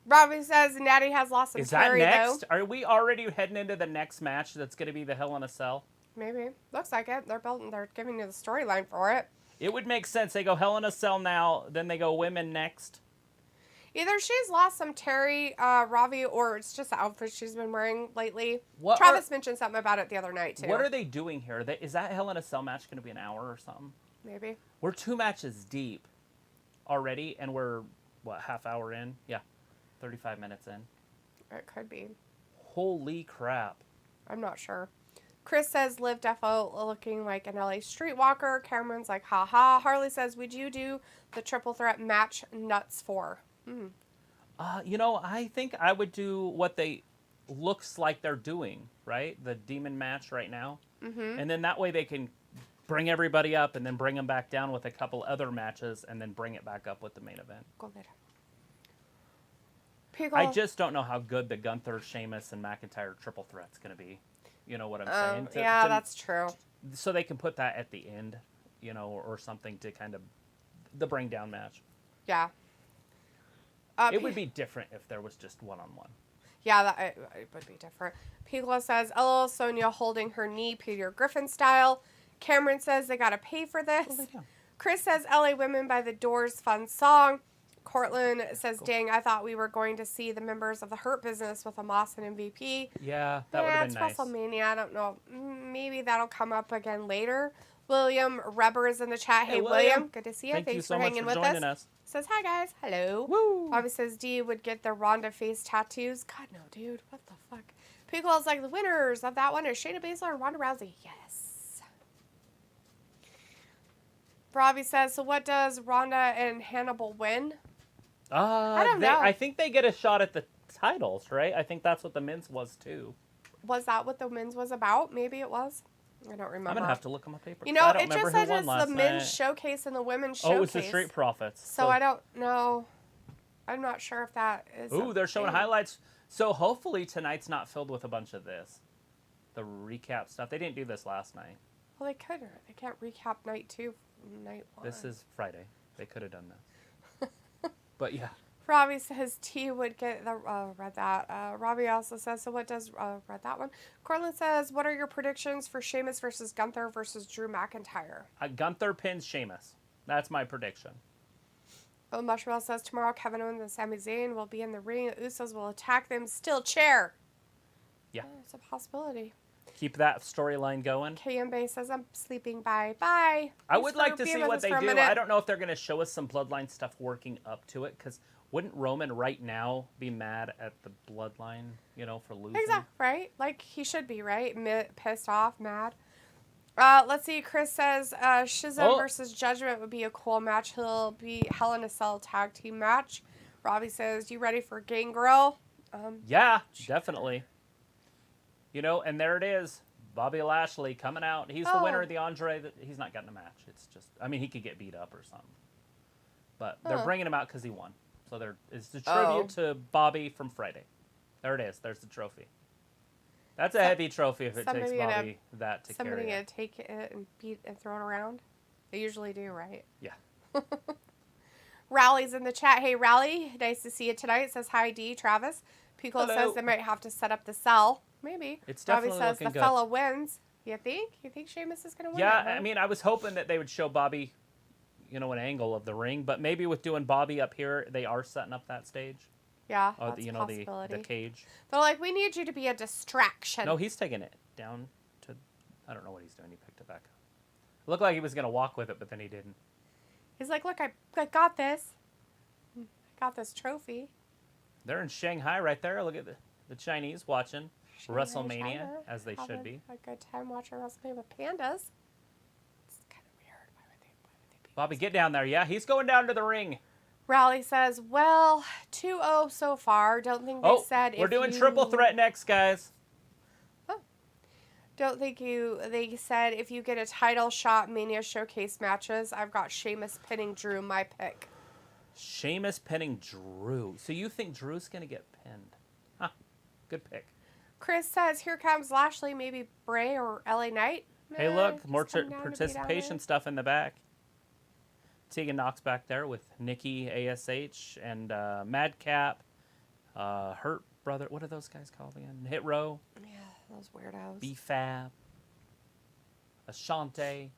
Robbie says Natty has lost some carry, next? though. Are we already heading into the next match that's going to be the Hell in a Cell? Maybe. Looks like it. They're giving you the storyline for it. It would make sense. They go Hell in a Cell now, then they go Women next. Either she's lost some Terry, Ravi, or it's just the outfit she's been wearing lately. What Travis mentioned something about it the other night, too. What are they doing here? Is that Hell in a Cell match going to be an hour or something? Maybe. We're 2 matches deep already, and we're, half hour in? Yeah, 35 minutes in. It could be. Holy crap. I'm not sure. Chris says, Liv Defo looking like an LA streetwalker. Cameron's like, haha. Harley says, would you do the triple threat match nuts for? I think I would do what they looks like they're doing, right? The demon match right now. Mm-hmm. And then that way they can bring everybody up and then bring them back down with a couple other matches and then bring it back up with the main event. Go later. I just don't know how good the Gunther, Sheamus, and McIntyre triple threat's going to be. You know what I'm saying? That's true. So they can put that at the end, or something to kind of the bring down match. Yeah. It would be different if there was just one-on-one. Yeah, it would be different. Pigla says, LL Sonia holding her knee, Peter Griffin style. Cameron says they got to pay for this. Chris says, LA Women by the Doors, fun song. Cortland says, dang, I thought we were going to see the members of the Hurt Business with Omos and MVP. Yeah, that would have been nice. It's WrestleMania. I don't know. Maybe that'll come up again later. William Reber is in the chat. Hey, William. Good to see you. Thanks for hanging with us. Says, hi, guys. Hello. Woo. Bobby says, D would get the Ronda face tattoos. God, no, dude. What the fuck? Pickle's like, the winners of that one are Shayna Baszler and Ronda Rousey. Yes. Bobby says, so what does Ronda and Hannibal win? I don't know. I think they get a shot at the titles, right? I think that's what the men's was, too. Was that what the men's was about? Maybe it was. I don't remember. I'm going to have to look on my paper. It just says it's the men's showcase and the women's showcase. Oh, it was the Street Profits. So I don't know. I'm not sure if that is. Ooh, they're showing highlights. So hopefully tonight's not filled with a bunch of this. The recap stuff. They didn't do this last night. Well, they could. They can't recap night 2 from night 1. This is Friday. They could have done this. But yeah. Robbie says T would get the read that. Robbie also says, so what does read that one? Cortland says, what are your predictions for Sheamus versus Gunther versus Drew McIntyre? Gunther pins Sheamus. That's my prediction. Oh, Mushroom says tomorrow Kevin Owens and Sami Zayn will be in the ring. The Usos will attack them. Still chair. Yeah. It's a possibility. Keep that storyline going. KMB says, I'm sleeping. Bye. Bye. I would like to see what they do. I don't know if they're going to show us some Bloodline stuff working up to it, because wouldn't Roman right now be mad at the Bloodline, for losing? Exactly, right? Like, he should be, right? Pissed off, mad. Let's see. Chris says Shizam versus Judgment would be a cool match. He'll be Hell in a Cell tag team match. Robbie says, you ready for Gangrel? Yeah, definitely. You know, and there it is. Bobby Lashley coming out. He's the winner of the Andre. He's not getting a match. It's just, I mean, he could get beat up or something. But they're bringing him out because he won. So there is the tribute to Bobby from Friday. There it is. There's the trophy. That's a heavy trophy if it takes Bobby that to carry it. Somebody gonna take it and beat and throw it around? They usually do, right? Yeah. Rally's in the chat. Hey, Rally. Nice to see you tonight. It says, hi, D. Travis. Pico says they might have to set up the cell. Maybe. It's definitely Robbie says looking the fella wins. You think? You think Sheamus is going to win? Yeah, I mean, I was hoping that they would show Bobby, you know, an angle of the ring. But maybe with doing Bobby up here, they are setting up that stage. Yeah, Oh, that's you a know, possibility. the cage. They're like, we need you to be a distraction. No, he's taking it down to, I don't know what he's doing. He picked it back up. It looked like he was going to walk with it, but then he didn't. He's like, look, I got this. I got this trophy. They're in Shanghai right there. Look at the Chinese watching WrestleMania, China, as they should be. A good time watching WrestleMania with pandas. It's kind of weird. Why would they be Bobby, get down there. Yeah, he's going down to the ring. Rally says, well, 2-0 so far. Don't think they said we're doing triple threat next, guys. Don't think they said if you get a title shot Mania Showcase matches, I've got Sheamus pinning Drew, my pick. Sheamus pinning Drew. So you think Drew's going to get pinned? Huh. Good pick. Chris says, here comes Lashley, maybe Bray or LA Knight. Hey, look, more participation stuff in the back. Tegan Knox back there with Nikki, ASH, and Madcap, Hurt Brother. What are those guys called again? Hit Row. Yeah, those weirdos. B-Fab. Ashante.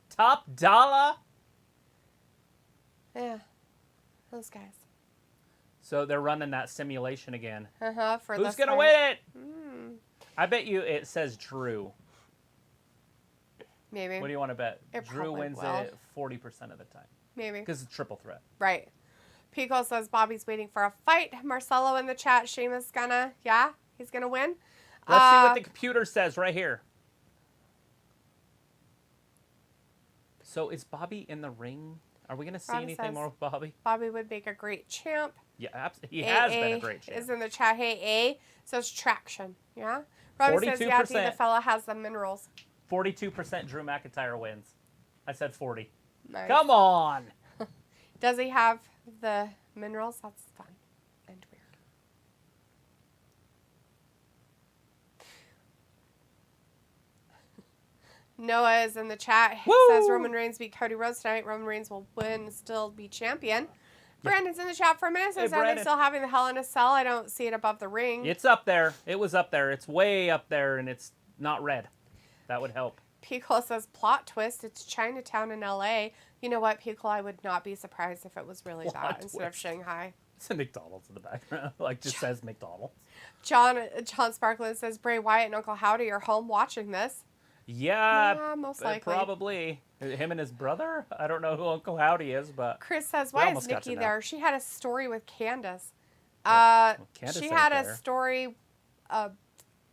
Top Dollar. Yeah, those guys. So they're running that simulation again. For Who's going to win it? I bet you it says Drew. Maybe. What do you want to bet? It Drew wins it 40% of the time. Maybe. Because it's triple threat. Right. Pico says Bobby's waiting for a fight. Marcelo in the chat. Sheamus gonna, he's gonna win. Let's see what the computer says right here. So is Bobby in the ring? Are we going to see anything more with Bobby? Bobby would make a great champ. Yeah, absolutely. He has been a great champ. Is in the chat. Hey, A says traction. Yeah. Robbie says, yeah, I think the fella has the minerals. 42% Drew McIntyre wins. I said 40. Nice. Come on. Does he have the minerals? That's fun and weird. Noah is in the chat. He says Roman Reigns beat Cody Rhodes tonight. Roman Reigns will win and still be champion. Brandon's in the chat for a minute. Says, are they still having the Hell in a Cell? I don't see it above the ring. It's up there. It was up there. It's way up there, and it's not red. That would help. Pico says, plot twist. It's Chinatown in L.A. You know what, Pico? I would not be surprised if it was really that instead of Shanghai. It's a McDonald's in the background. Just says McDonald's. John Sparkland says, Bray Wyatt and Uncle Howdy are home watching this. Yeah, most likely. Probably. Him and his brother? I don't know who Uncle Howdy is, but... Chris says, why is Nikki there? She had a story with Candace. Candace she had a story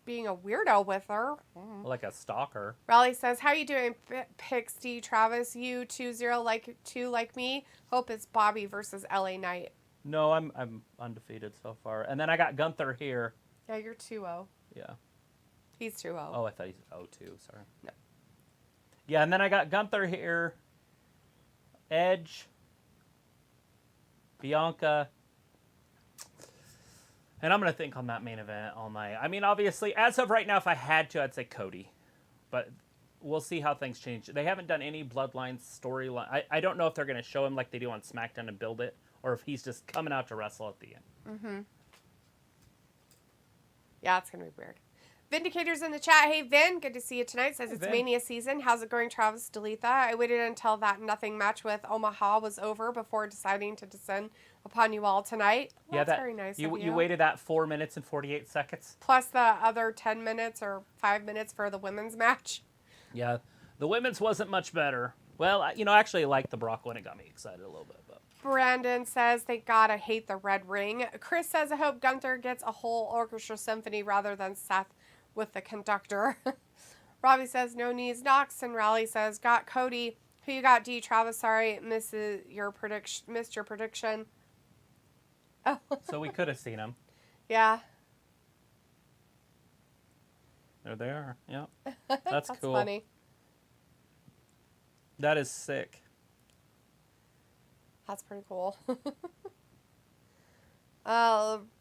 being a weirdo with her. Like a stalker. Raleigh says, how you doing, Pixie Travis? You 2-0 like me? Hope it's Bobby versus LA Knight. No, I'm undefeated so far. And then I got Gunther here. Yeah, you're 2-0. Yeah. He's 2-0. Oh, I thought he said 0-2. Sorry. No. Yeah, and then I got Gunther here. Edge. Bianca. And I'm going to think on that main event all night. I mean, obviously, as of right now, if I had to, I'd say Cody. But we'll see how things change. They haven't done any Bloodline storyline. I don't know if they're going to show him like they do on SmackDown and build it, or if he's just coming out to wrestle at the end. Mm-hmm. Yeah, it's going to be weird. Vindicator's in the chat. Hey, Vin, good to see you tonight. Says it's Mania season. How's it going, Travis? Delete that. I waited until that nothing match with Omaha was over before deciding to descend upon you all tonight. Well, that's very nice of you. You waited that 4 minutes and 48 seconds. Plus the other 10 minutes or 5 minutes for the women's match. Yeah, the women's wasn't much better. Well, actually, I liked the Brock one. It got me excited a little bit. But Brandon says, thank God I hate the red ring. Chris says, I hope Gunther gets a whole orchestra symphony rather than Seth with the conductor. Robbie says, no knees knocks. And Raleigh says, got Cody. Who you got, D? Travis, sorry, missed your prediction. Oh. So we could have seen them. Yeah. There they are. Yep. That's cool. Funny. That is sick. That's pretty cool.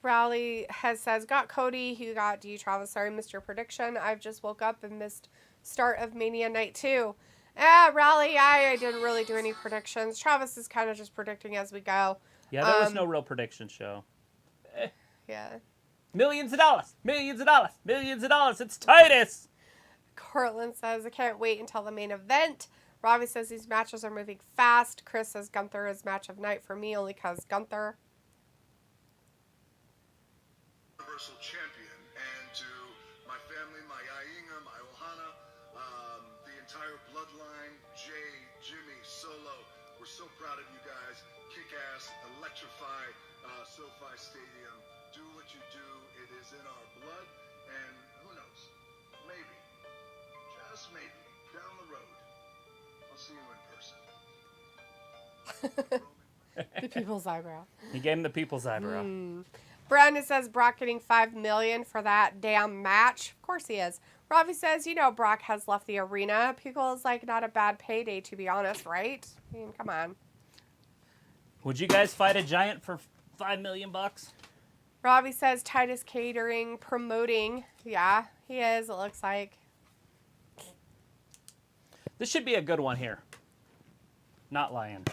Rowley says, got Cody, you got D. Travis. Sorry, missed your prediction. I've just woke up and missed start of Mania Night 2. Rowley, I didn't really do any predictions. Travis is kind of just predicting as we go. Yeah, there was no real prediction show. Yeah. Millions of dollars. Millions of dollars. Millions of dollars. It's Titus. Cortland says, I can't wait until the main event. Robbie says these matches are moving fast. Chris says Gunther is match of night for me only because Gunther. Universal champion, and to my family, my Ainga, my Ohana, the entire bloodline, Jay, Jimmy, Solo, we're so proud of you guys. Kick ass, electrify SoFi Stadium. Do what you do. It is in our blood, and who knows? Maybe, just maybe, down the road, I'll see you in person. The people's eyebrow. He gave him the people's eyebrow. Brandon says Brock getting $5 million for that damn match. Of course he is. Robbie says, you know, Brock has left the arena. People's like not a bad payday, to be honest, right? I mean, come on. Would you guys fight a giant for $5 million? Robbie says Titus Catering promoting. Yeah, he is, it looks like. This should be a good one here. Not lying.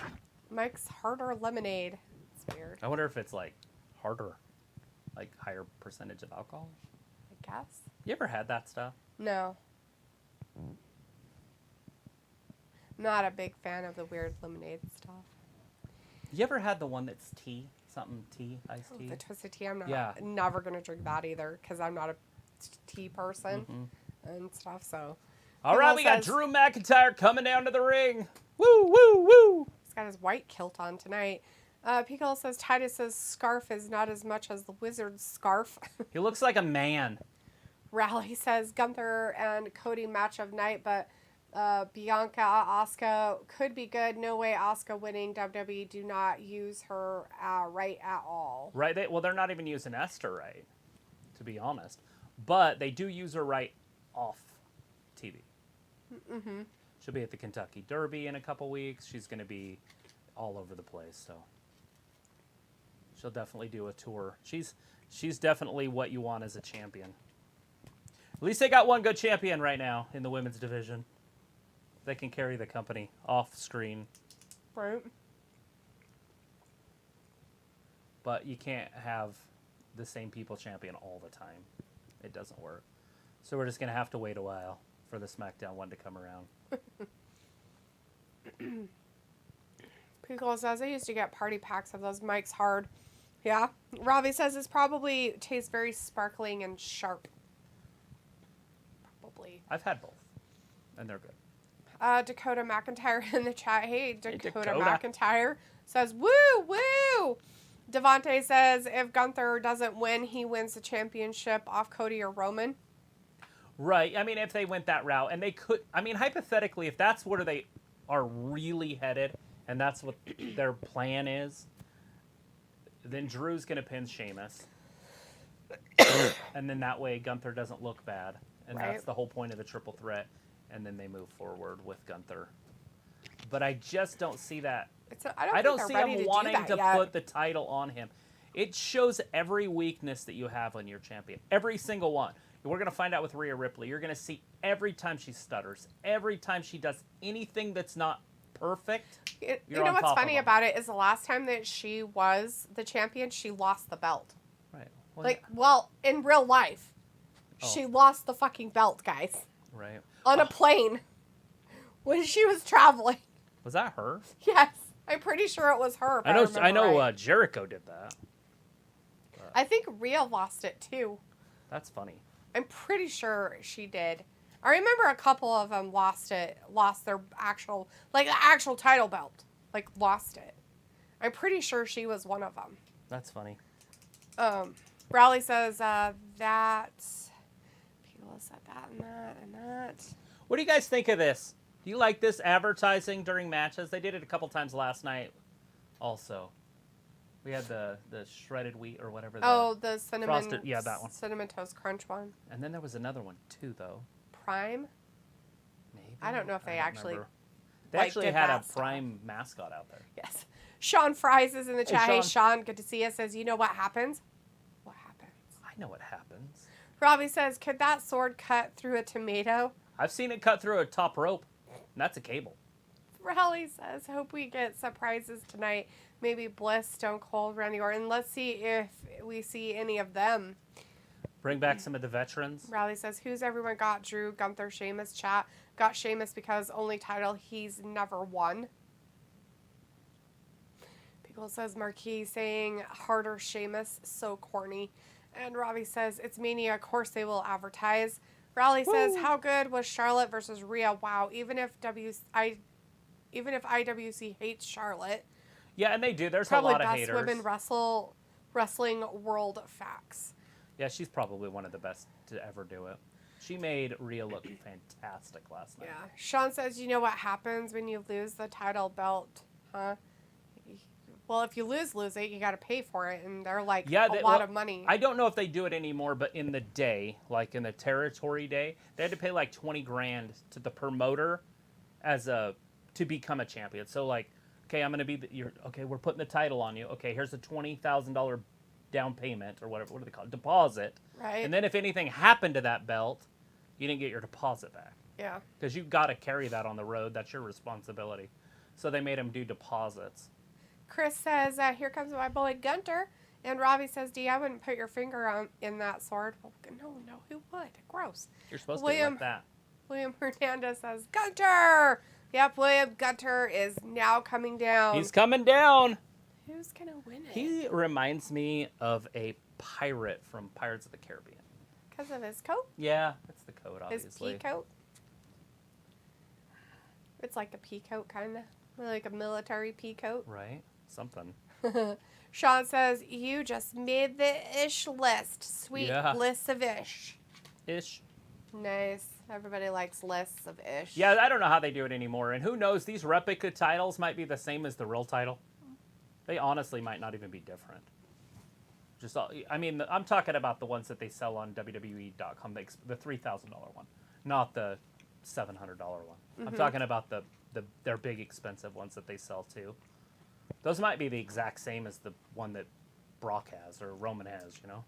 Mike's Harder Lemonade. It's weird. I wonder if it's like harder, like higher percentage of alcohol. I guess. You ever had that stuff? No. Not a big fan of the weird lemonade stuff. You ever had the one that's tea? Something tea, iced tea? The twisted tea, I'm Yeah. never going to drink that either because I'm not a tea person and stuff, so. All right, we got Drew McIntyre coming down to the ring. Woo, woo, woo. He's got his white kilt on tonight. Pickle says Titus's scarf is not as much as the wizard's scarf. He looks like a man. Rally says Gunther and Cody match of night, but Bianca, Asuka could be good. No way Asuka winning. WWE do not use her right at all. Right? They're not even using Esther right, to be honest. But they do use her right off TV. Mm-hmm. She'll be at the Kentucky Derby in a couple weeks. She's going to be all over the place, so she'll definitely do a tour. She's definitely what you want as a champion. At least they got one good champion right now in the women's division. They can carry the company off screen. Right. But you can't have the same people champion all the time. It doesn't work. So we're just going to have to wait a while for the SmackDown one to come around. Pickle says I used to get party packs of those Mike's Hard. Yeah. Robbie says this probably tastes very sparkling and sharp. Probably. I've had both, and they're good. Dakota McIntyre in the chat. Hey, Dakota Dakota. McIntyre says, woo, woo. Devontae says if Gunther doesn't win, he wins the championship off Cody or Roman. Right. I mean, if they went that route, and they could, I mean, hypothetically, if that's where they are really headed, and that's what their plan is, then Drew's going to pin Sheamus. And then that way Gunther doesn't look bad. And Right. that's the whole point of the triple threat. And then they move forward with Gunther. But I just don't see that. I don't see him wanting to put the title on him. It shows every weakness that you have on your champion. Every single one. We're going to find out with Rhea Ripley. You're going to see every time she stutters, every time she does anything that's not perfect. You know what's funny about it is the last time that she was the champion, she lost the belt. Right. In real life, she lost the fucking belt, guys. Right. On a plane when she was traveling. Was that her? Yes. I'm pretty sure it was her. I know right. Jericho did that. I think Rhea lost it too. That's funny. I'm pretty sure she did. I remember a couple of them lost their actual title belt. Lost it. I'm pretty sure she was one of them. That's funny. Rowley says that people have said that and that. What do you guys think of this? Do you like this advertising during matches? They did it a couple times last night also. We had the shredded wheat or whatever. The cinnamon. Frosted, yeah, that one. Cinnamon Toast Crunch one. And then there was another one too, though. Prime? Maybe. I don't know if they actually. Remember. They like, actually did had a that stuff. Prime mascot out there. Yes. Sean Fries is in the chat. Hey, Sean. Sean, good to see you. Says, you know what happens? What happens? I know what happens. Robbie says, could that sword cut through a tomato? I've seen it cut through a top rope. And that's a cable. Raleigh says, hope we get surprises tonight. Maybe Bliss, Stone Cold, Randy Orton. Let's see if we see any of them. Bring back some of the veterans. Raleigh says, who's everyone got? Drew, Gunther, Sheamus, chat. Got Sheamus because only title he's never won. People says, Marquis saying, harder Sheamus, so corny. And Robbie says, it's Mania, of course they will advertise. Raleigh says, how good was Charlotte versus Rhea? Wow, even if IWC hates Charlotte. Yeah, and they do. There's Probably a lot of best haters. women wrestling world facts. Yeah, she's probably one of the best to ever do it. She made Rhea look fantastic last night. Yeah. Sean says, you know what happens when you lose the title belt, huh? Well, if you lose it, you got to pay for it, and they're like a lot of money. I don't know if they do it anymore, but in the day, like in the territory day, they had to pay like $20,000 to the promoter to become a champion. So like, okay, I'm gonna be we're putting the title on you. Okay, here's a $20,000 down payment or whatever. What do they call it? Deposit. Right. And then if anything happened to that belt, you didn't get your deposit back. Yeah. Because you've got to carry that on the road. That's your responsibility. So they made them do deposits. Chris says, here comes my boy Gunther. And Robbie says, D, I wouldn't put your finger in that sword. Well, no, who would? Gross. You're supposed to like that. William Hernandez says, Gunther! Yep, William Gunther is now coming down. He's coming down. Who's going to win it? He reminds me of a pirate from Pirates of the Caribbean. Because of his coat? Yeah, it's the coat, obviously. His pea coat? It's like a pea coat, kind of. Like a military pea coat. Right. Something. Sean says, you just made the ish list. Sweet list of ish. Ish. Nice. Everybody likes lists of ish. Yeah, I don't know how they do it anymore. And who knows, these replica titles might be the same as the real title. They honestly might not even be different. I'm talking about the ones that they sell on WWE.com, the $3,000 one, not the $700 one. Mm-hmm. I'm talking about their big expensive ones that they sell too. Those might be the exact same as the one that Brock has or Roman has, you know?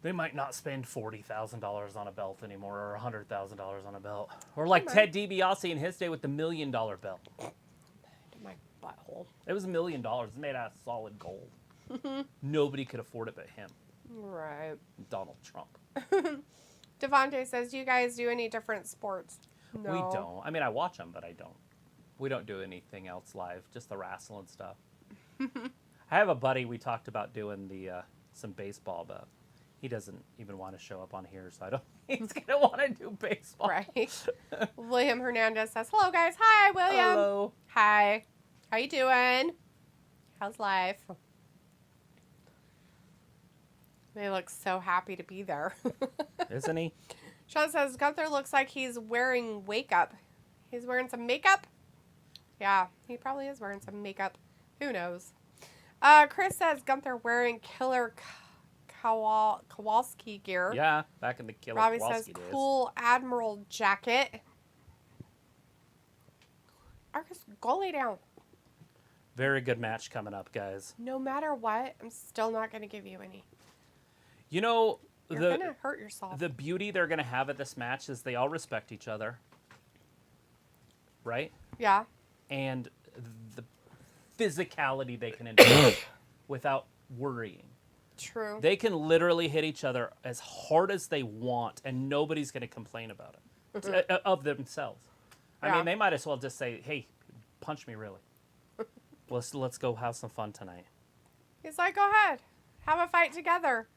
They might not spend $40,000 on a belt anymore or $100,000 on a belt. Or like Ted DiBiase in his day with the $1 million belt. My butthole. It was $1 million. It's made out of solid gold. Nobody could afford it but him. Right. Donald Trump. Devontae says, do you guys do any different sports? No. We don't. I mean, I watch them, but I don't. We don't do anything else live, just the wrestling stuff. I have a buddy we talked about doing some baseball, but he doesn't even want to show up on here, so I don't think he's going to want to do baseball. Right. William Hernandez says, hello, guys. Hi, William. Hello. Hi. How you doing? How's life? They look so happy to be there. Isn't he? Sean says, Gunther looks like he's wearing wake-up. He's wearing some makeup? Yeah, he probably is wearing some makeup. Who knows? Chris says, Gunther wearing Killer Kowalski gear. Yeah, back in the Killer Robbie Kowalski says, days. cool Admiral jacket. Arcus, go lay down. Very good match coming up, guys. No matter what, I'm still not going to give you any. You know, You're going to hurt yourself. The beauty they're going to have at this match is they all respect each other. Right? Yeah. And the physicality they can endure without worrying. True. They can literally hit each other as hard as they want, and nobody's going to complain about it of themselves. I mean, they might as well just say, hey, punch me, really. Let's go have some fun tonight. He's like, go ahead. Have a fight together.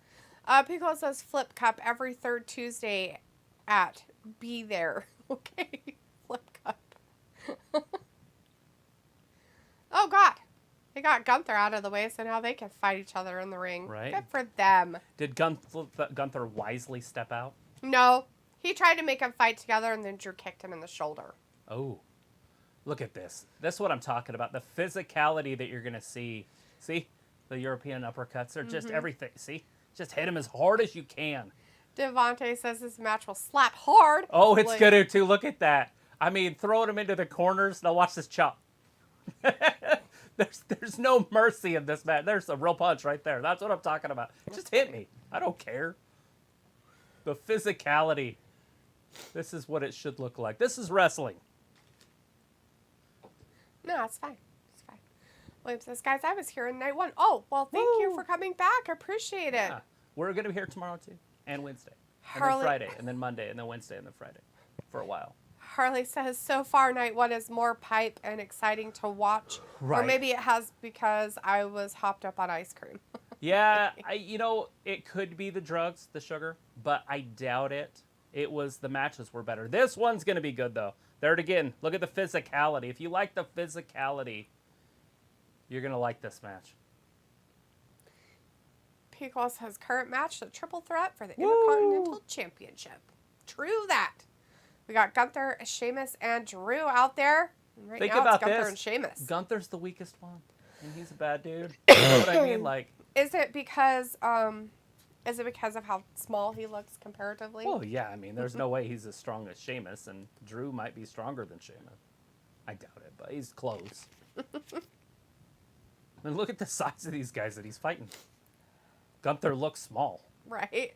Piccolo says Flip Cup every third Tuesday at Be There. Okay. Flip Cup. Oh, God. They got Gunther out of the way, so now they can fight each other in the ring. Right. Good for them. Did Gunther wisely step out? No. He tried to make them fight together, and then Drew kicked him in the shoulder. Oh. Look at this. This is what I'm talking about. The physicality that you're going to see. See? The European uppercuts are just everything. See? Just hit him as hard as you can. Devontae says this match will slap hard. Oh, it's going to, too. Look at that. I mean, throwing him into the corners. Now watch this chop. There's no mercy in this match. There's a real punch right there. That's what I'm talking about. Just hit me. I don't care. The physicality. This is what it should look like. This is wrestling. No, it's fine. It's fine. William says, guys, I was here in night 1. Oh, well, thank you for coming back. I appreciate it. Yeah. We're going to be here tomorrow, too. And Wednesday. And Harley- then Friday. And then Monday. And then Wednesday. And then Friday. For a while. Harley says, so far, night 1 is more pipe and exciting to watch. Right. Or maybe it has because I was hopped up on ice cream. Yeah, it could be the drugs, the sugar, but I doubt it. It was the matches were better. This one's going to be good, though. There it again. Look at the physicality. If you like the physicality, you're going to like this match. Pico says, current match, the triple threat for the Intercontinental Championship. True that. We got Gunther, Sheamus, and Drew out there. And right Think now about it's Gunther this. and Sheamus. Gunther's the weakest one, and he's a bad dude. You know what I mean? Like, Is it because of how small he looks comparatively? well, yeah. I mean, there's no way he's as strong as Sheamus, and Drew might be stronger than Sheamus. I doubt it, but he's close. And look at the size of these guys that he's fighting. Gunther looks small. Right.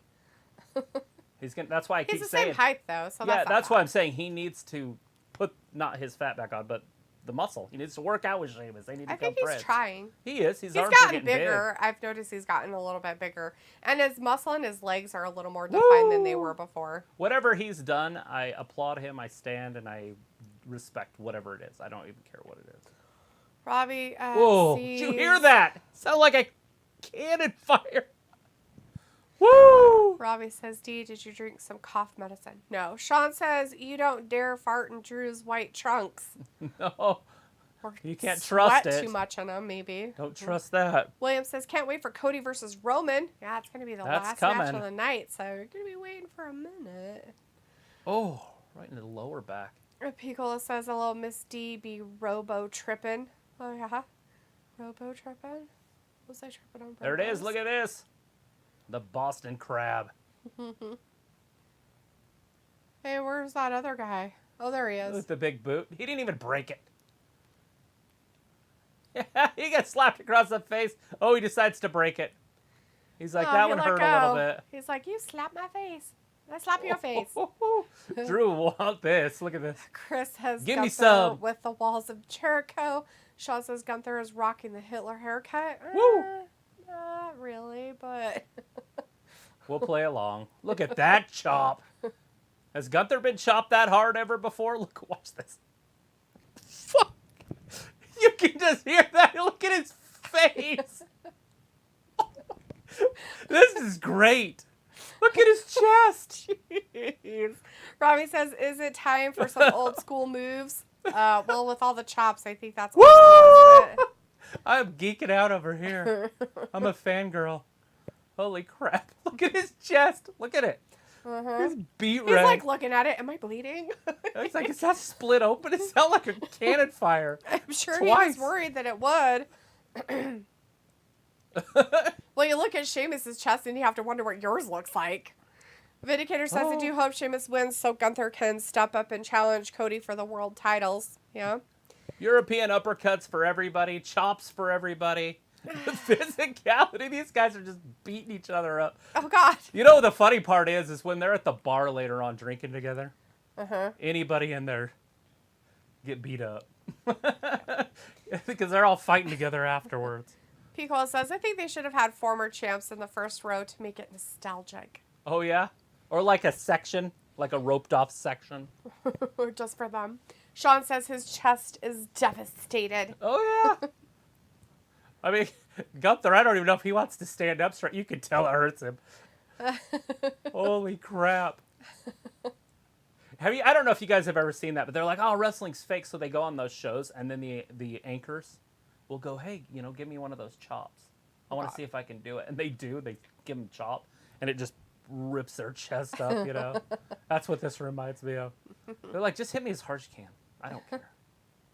That's why I keep He's the saying. same height, though. So Yeah, that's that's why I'm saying he needs to put not his fat back on, but the muscle. He needs to work out with Sheamus. They need to I come think he's friends. trying. He is. His He's arms are gotten getting bigger. I've noticed he's gotten a little bit bigger. And his muscle and his legs are a little more defined than they were before. Whatever he's done, I applaud him. I stand and I respect whatever it is. I don't even care what it is. Robbie Whoa! sees... Did you hear that? Sound like a cannon fire. Woo! Robbie says, D, did you drink some cough medicine? No. Sean says, you don't dare fart in Drew's white trunks. No. Or You can't trust sweat it. too much on them, maybe. Don't trust that. William says, can't wait for Cody versus Roman. Yeah, it's going to be the That's last match coming. of the night, so you're going to be waiting for a minute. Oh, right in the lower back. Picola says, a little Miss D be robo-tripping. Oh, yeah? Robo-tripping? Was I tripping on purpose? There it is. Look at this. The Boston Crab. Hey, where's that other guy? Oh, there he is. With the big boot. He didn't even break it. Yeah, he got slapped across the face. Oh, he decides to break it. He's like, that he one let hurt a little go. bit. He's like, you slapped my face. I slap your face. Drew want this. Look at this. Chris has Give me Gunther some. with the walls of Jericho. Sean says Gunther is rocking the Hitler haircut. Woo! Not really, but... We'll play along. Look at that chop. Has Gunther been chopped that hard ever before? Look, watch this. Fuck. You can just hear that. Look at his face. This is great. Look at his chest. Jeez. Robbie says, is it time for some old school moves? Well, with all the chops, I think that's Woo! old school, isn't I'm geeking out over here. I'm a fangirl. Holy crap. Look at his chest. Look at it. He's beat He's red. like looking at it. Am I bleeding? It's like, is that split open? It sounded like a cannon fire. I'm sure Twice. he was worried that it would. Well, you look at Sheamus' chest and you have to wonder what yours looks like. Vindicator says, I do hope Sheamus wins so Gunther can step up and challenge Cody for the world titles. Yeah. European uppercuts for everybody. Chops for everybody. The physicality. These guys are just beating each other up. Oh, God. You know what the funny part is when they're at the bar later on drinking together. Anybody in there get beat up. Because they're all fighting together afterwards. Pico says, I think they should have had former champs in the first row to make it nostalgic. Oh, yeah? Or like a section, like a roped off section. Just for them. Sean says his chest is devastated. Oh, yeah. I mean, Gunther, I don't even know if he wants to stand up straight. You can tell it hurts him. Holy crap. I don't know if you guys have ever seen that, but they're like, oh, wrestling's fake, so they go on those shows, and then the anchors will go, hey, give me one of those chops. I want to see if I can do it. And they do. They give them a chop, and it just rips their chest up, That's what this reminds me of. They're like, just hit me as hard as you can. I don't care.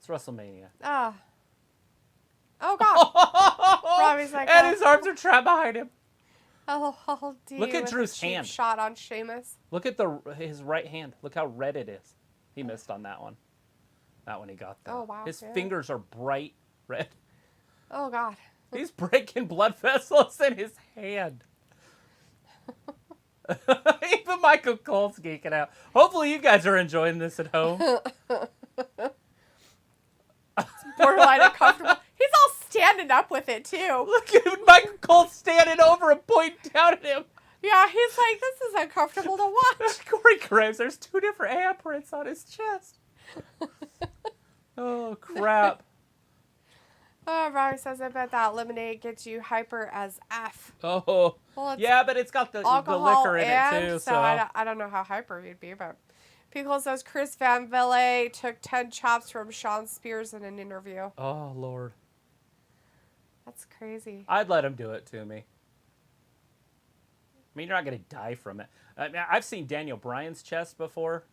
It's WrestleMania. Oh, God. Robbie's like, and his arms are trapped behind him. Oh, dear. Look at with Drew's a cheap hand. shot on Sheamus. Look at his right hand. Look how red it is. He missed on that one. That one he got there. Oh, wow. His Yeah. fingers are bright red. Oh, God. He's breaking blood vessels in his hand. Even Michael Cole's geeking out. Hopefully you guys are enjoying this at home. Borderline uncomfortable. He's all standing up with it, too. Look at Michael Cole standing over and pointing down at him. Yeah, he's like, this is uncomfortable to watch. Corey Graves, there's 2 different handprints on his chest. Oh, crap. Robbie says, I bet that lemonade gets you hyper as F. Oh, Well, it's yeah, but it's got the alcohol liquor in and, it, too. So I don't know how hyper you'd be, but... Pickle says Chris Van Vliet took 10 chops from Sean Spears in an interview. Oh, Lord. That's crazy. I'd let him do it to me. I mean, you're not going to die from it. I mean, I've seen Daniel Bryan's chest before.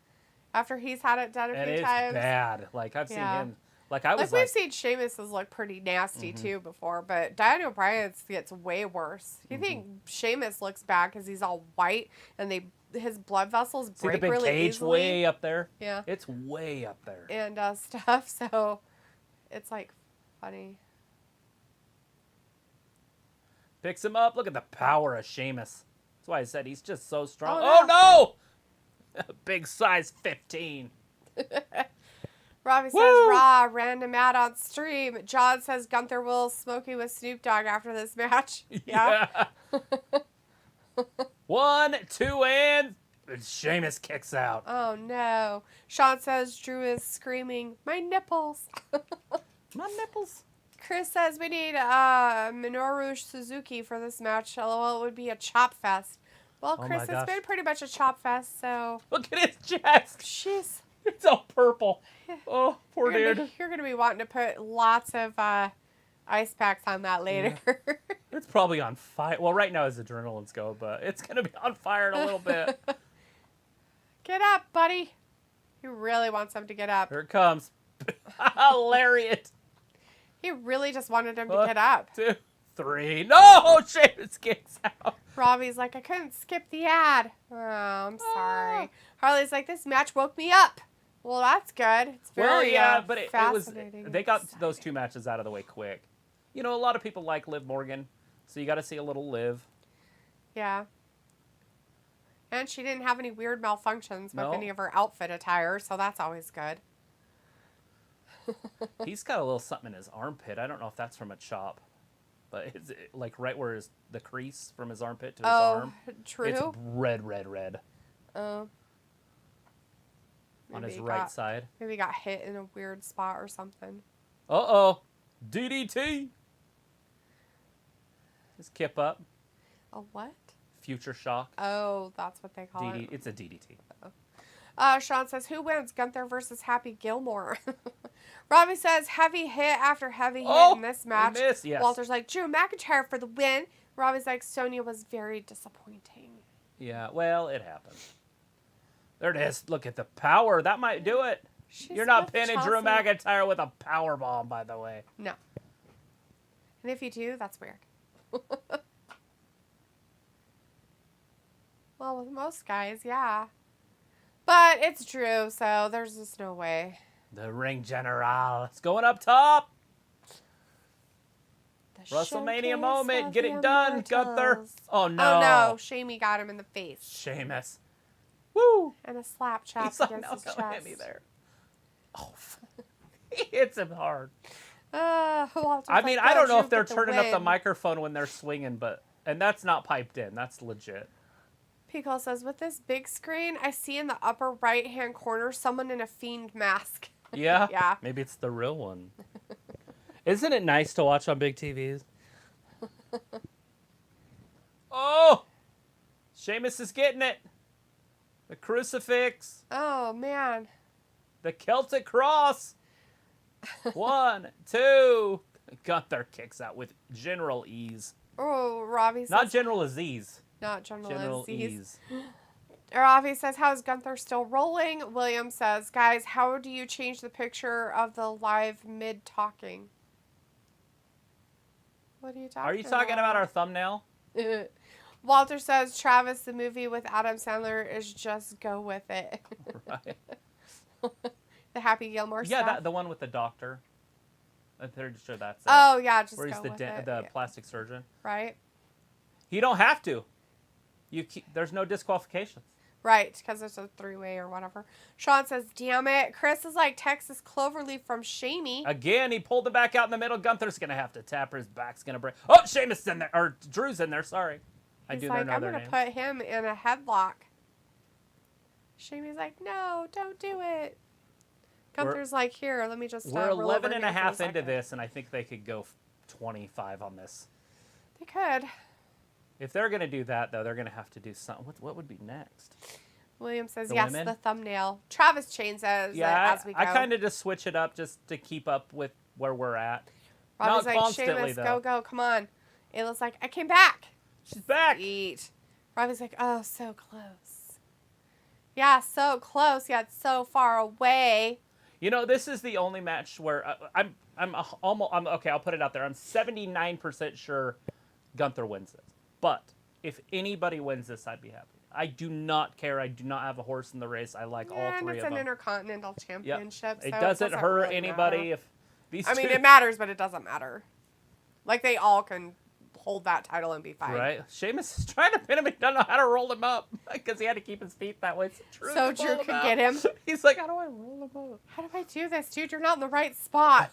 After he's had it done a And few it's times. bad. Like, I've seen him. Like, I was we've seen Sheamus's look pretty nasty, too, before. But Daniel Bryan's gets way worse. You think Sheamus looks bad because he's all white and his blood vessels see break the big really cage easily. way up there? Yeah. It's way up there. And stuff. So it's, like, funny. Picks him up. Look at the power of Sheamus. That's why I said he's just so strong. Oh, Oh, no! Big size 15. Robbie says, Woo! raw, random ad on stream. John says Gunther will smoky with Snoop Dogg after this match. Yeah. 1, 2, and Sheamus kicks out. Oh, no. Sean says Drew is screaming, my nipples. My nipples. Chris says we need Minoru Suzuki for this match. LOL, it would be a chop fest. Well, Oh Chris, my it's gosh. been pretty much a chop fest, so... Look at his chest. Jeez. It's all purple. Oh, poor dude. You're going to be wanting to put lots of ice packs on that later. Yeah. It's probably on fire. Well, right now his adrenaline's go, but it's going to be on fire in a little bit. Get up, buddy. He really wants him to get up. Here it comes. Hilarious. He really just wanted him to get up. 2, 3. No! Sheamus kicks out. Robbie's like, I couldn't skip the ad. Oh, I'm sorry. Harley's like, this match woke me up. Well, that's good. It's very but it was. fascinating. They got those 2 matches out of the way quick. You know, a lot of people like Liv Morgan, so you got to see a little Liv. Yeah. And she didn't have any weird malfunctions No. with any of her outfit attire, so that's always good. He's got a little something in his armpit. I don't know if that's from a chop, but it's like right where the crease from his armpit to his arm. True. It's red. Oh. On his he right side. Maybe he got hit in a weird spot or something. Uh-oh. DDT. Just kip up. A what? Future shock. Oh, that's what they call it. It's a DDT. Sean says, who wins, Gunther versus Happy Gilmore? Robbie says, heavy hit after heavy hit in this match. Yes. Walter's like, Drew McIntyre for the win. Robbie's like, Sonya was very disappointing. Yeah, well, it happened. There it is. Look at the power. That might do it. You're not with pinning Drew Chelsea. McIntyre with a power bomb, by the way. No. And if you do, that's weird. Well, with most guys, yeah. But it's Drew, so there's just no way. The ring general. It's going up top. The WrestleMania showcase moment. of Get the it done, Gunther. Immortals. Oh, no. Oh, no. Shamey got him in the face. Sheamus. Woo. And a slap chop He's like, against no, his don't chest. hit me there. Oh, he hits him hard. Walter's I mean, like, I don't know Drew if they're get the turning up the win. microphone when they're swinging, and that's not piped in. That's legit. Pico says, with this big screen, I see in the upper right-hand corner someone in a Fiend mask. Yeah? Yeah. Maybe it's the real one. Isn't it nice to watch on big TVs? Oh! Sheamus is getting it. The crucifix. Oh, man. The Celtic cross. 1, 2. Gunther kicks out with general ease. Oh, Robbie says... Not General Aziz. Not General General Aziz. ease. Ravi says, how is Gunther still rolling? William says, guys, how do you change the picture of the live mid-talking? What are you talking about? Are you talking about our thumbnail? Walter says, Travis, the movie with Adam Sandler is Just Go With It. Right. The Happy Gilmore stuff. Yeah, the one with the doctor. I'm pretty sure that's it. Oh, yeah, Just where he's Go the With It. the Yeah. plastic surgeon. Right. You don't have to. There's no disqualifications. Right, because it's a three-way or whatever. Sean says, damn it. Chris is like Texas Cloverleaf from Shamey. Again, he pulled it back out in the middle. Gunther's going to have to tap her. His back's going to break. Oh, Sheamus in there. Or Drew's in there. Sorry. I He's do like, know I'm their going to names. put him in a headlock. Shamey's like, no, don't do it. Gunther's like, here, let me just We're roll 11 over and a here for half into second." this, and I think they could go 25 on this. They could. If they're going to do that, though, they're going to have to do something. What would be next? William says, The yes, women? the thumbnail. Travis changes it Yeah, as we go. I kind of just switch it up just to keep up with where we're at. Robbie's Not like, constantly, Sheamus, though. go, come on. Ayla's like, I came back. She's back. Eat. Robbie's like, oh, so close. Yeah, so close, yet so far away. You know, this is the only match where I'm okay. I'll put it out there. I'm 79% sure Gunther wins this. But if anybody wins this, I'd be happy. I do not care. I do not have a horse in the race. I like all And three it's of an them. Intercontinental Championship. It So doesn't hurt really anybody matter. if these I mean, two, it matters, but it doesn't matter. Like, they all can hold that title and be fine. right? Sheamus is trying to pin him. He doesn't know how to roll him up because he had to keep his feet that way. So Drew could get him. He's like, how do I roll him up? How do I do this, dude? You're not in the right spot.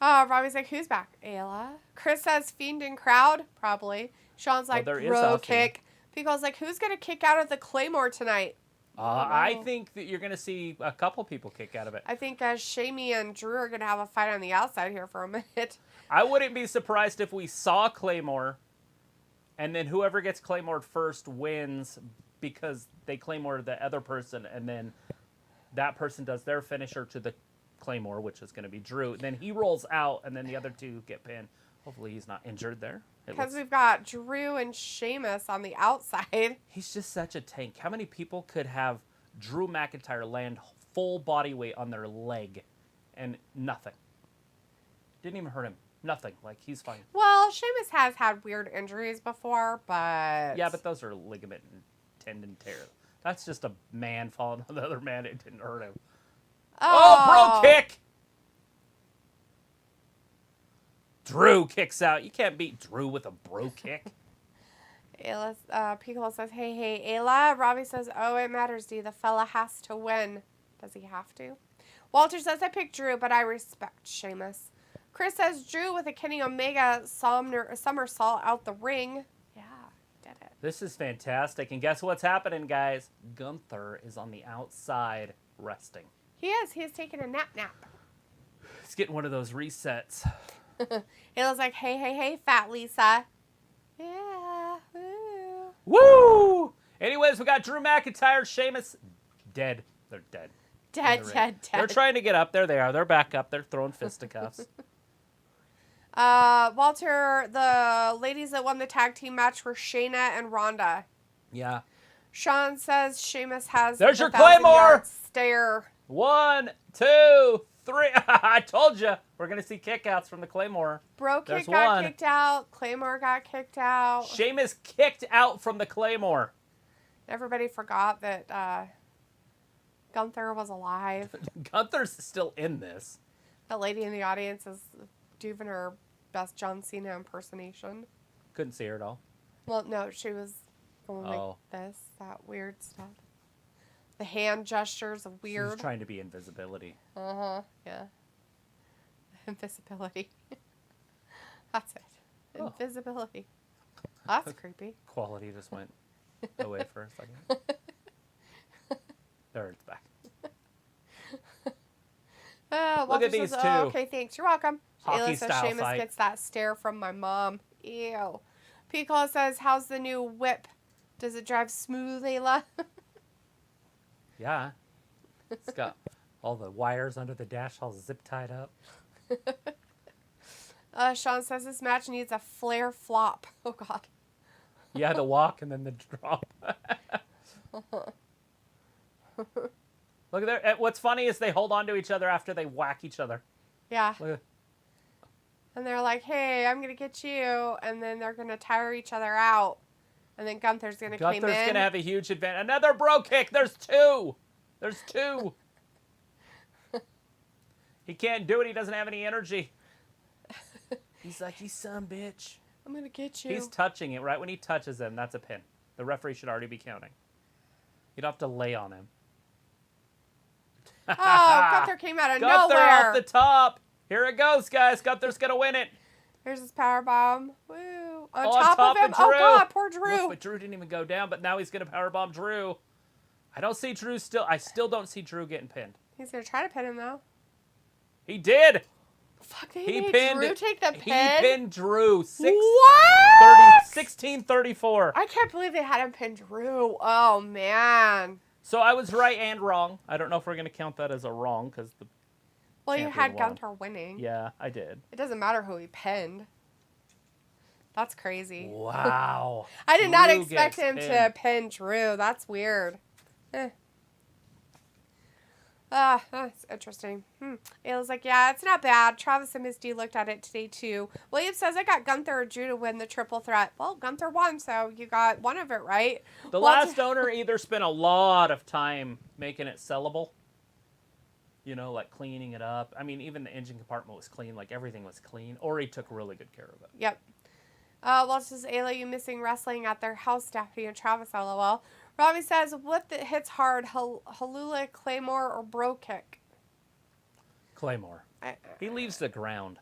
Robbie's like, who's back? Ayla. Chris says, Fiend in crowd? Probably. Sean's like, there is bro a kick. Pico's like, who's going to kick out of the Claymore tonight? I think that you're going to see a couple people kick out of it. I think Shamey and Drew are going to have a fight on the outside here for a minute. I wouldn't be surprised if we saw Claymore, and then whoever gets Claymored first wins because they Claymore the other person, and then that person does their finisher to the Claymore, which is going to be Drew. Then he rolls out, and then the other two get pinned. Hopefully he's not injured there. Because we've got Drew and Sheamus on the outside. He's just such a tank. How many people could have Drew McIntyre land full body weight on their leg and nothing? Didn't even hurt him. Nothing. Like, he's fine. Well, Sheamus has had weird injuries before, but... Yeah, but those are ligament and tendon tear. That's just a man falling on the other man. It didn't hurt him. Oh, bro kick! Drew kicks out. You can't beat Drew with a bro kick. Piccolo says, hey, Ayla. Robbie says, oh, it matters, D. The fella has to win. Does he have to? Walter says, I picked Drew, but I respect Sheamus. Chris says, Drew with a Kenny Omega somersault out the ring. Yeah, did it. This is fantastic. And guess what's happening, guys? Gunther is on the outside resting. He is. He is taking a nap. He's getting one of those resets. Ayla's like, hey, fat Lisa. Yeah. Woo. Woo! Anyways, we got Drew McIntyre, Sheamus, dead. They're dead. Dead. They're trying to get up. There they are. They're back up. They're throwing fisticuffs. Walter, the ladies that won the tag team match were Shayna and Ronda. Yeah. Sean says Sheamus has There's the your 1,000 Claymore! yard stare. 1, 2, 3. I told you. We're going to see kickouts from the Claymore. Bro There's kick got one. kicked out. Claymore got kicked out. Sheamus kicked out from the Claymore. Everybody forgot that Gunther was alive. Gunther's still in this. The lady in the audience is doing her best John Cena impersonation. Couldn't see her at all. Well, no, she was going Oh. like this, that weird stuff. The hand gestures of weird. She's trying to be invisibility. Yeah. Invisibility. That's it. Oh. Invisibility. That's creepy. Quality just went away for a second. There, it's back. Look Walter at these says, two. "Oh, okay, thanks. You're welcome." Hockey Ayla says style Sheamus fight. gets that stare from my mom. Ew. Piccolo says, how's the new whip? Does it drive smooth, Ayla? Yeah. It's got all the wires under the dash all zip tied up. Sean says this match needs a Flair flop. Oh, God. Yeah, the walk and then the drop. Look at there. What's funny is they hold on to each other after they whack each other. Yeah. Look at, And they're like, hey, I'm going to get you. And then they're going to tire each other out. And then Gunther's going to come in. Gunther's going to have a huge advantage. Another bro kick. There's two. There's two. He can't do it. He doesn't have any energy. He's like, you son bitch. I'm going to get you. He's touching it. Right when he touches him, that's a pin. The referee should already be counting. You don't have to lay on him. Oh, Gunther came out of Gunther nowhere. off the top. Here it goes, guys. Gunther's going to win it. Here's his powerbomb. Woo. On Oh, top of him. Drew. Oh, God, poor Drew. Look, but Drew didn't even go down, but now he's going to powerbomb Drew. I don't see Drew still. I still don't see Drew getting pinned. He's going to try to pin him, though. He did. Fuck, he made Drew take the pin? He pinned Drew. What? 16-34. I can't believe they had him pin Drew. Oh, man. So I was right and wrong. I don't know if we're going to count that as a wrong because the Well, you champion had won. Gunther winning. Yeah, I did. It doesn't matter who he pinned. That's crazy. Wow. I did not Drew expect gets him to pinned. pin Drew. That's weird. That's interesting. It was like, yeah, it's not bad. Travis and Misty looked at it today, too. William says, I got Gunther or Drew to win the triple threat. Well, Gunther won, so you got one of it, right? The last owner either spent a lot of time making it sellable, you know, like cleaning it up. I mean, even the engine compartment was clean. Like, everything was clean. Or he took really good care of it. Yep. Well, says, Ayla, you missing wrestling at their house, Daphne and Travis, LOL. Robbie says, what hits hard, Halula, Claymore, or Bro Kick? Claymore. He leaves the ground.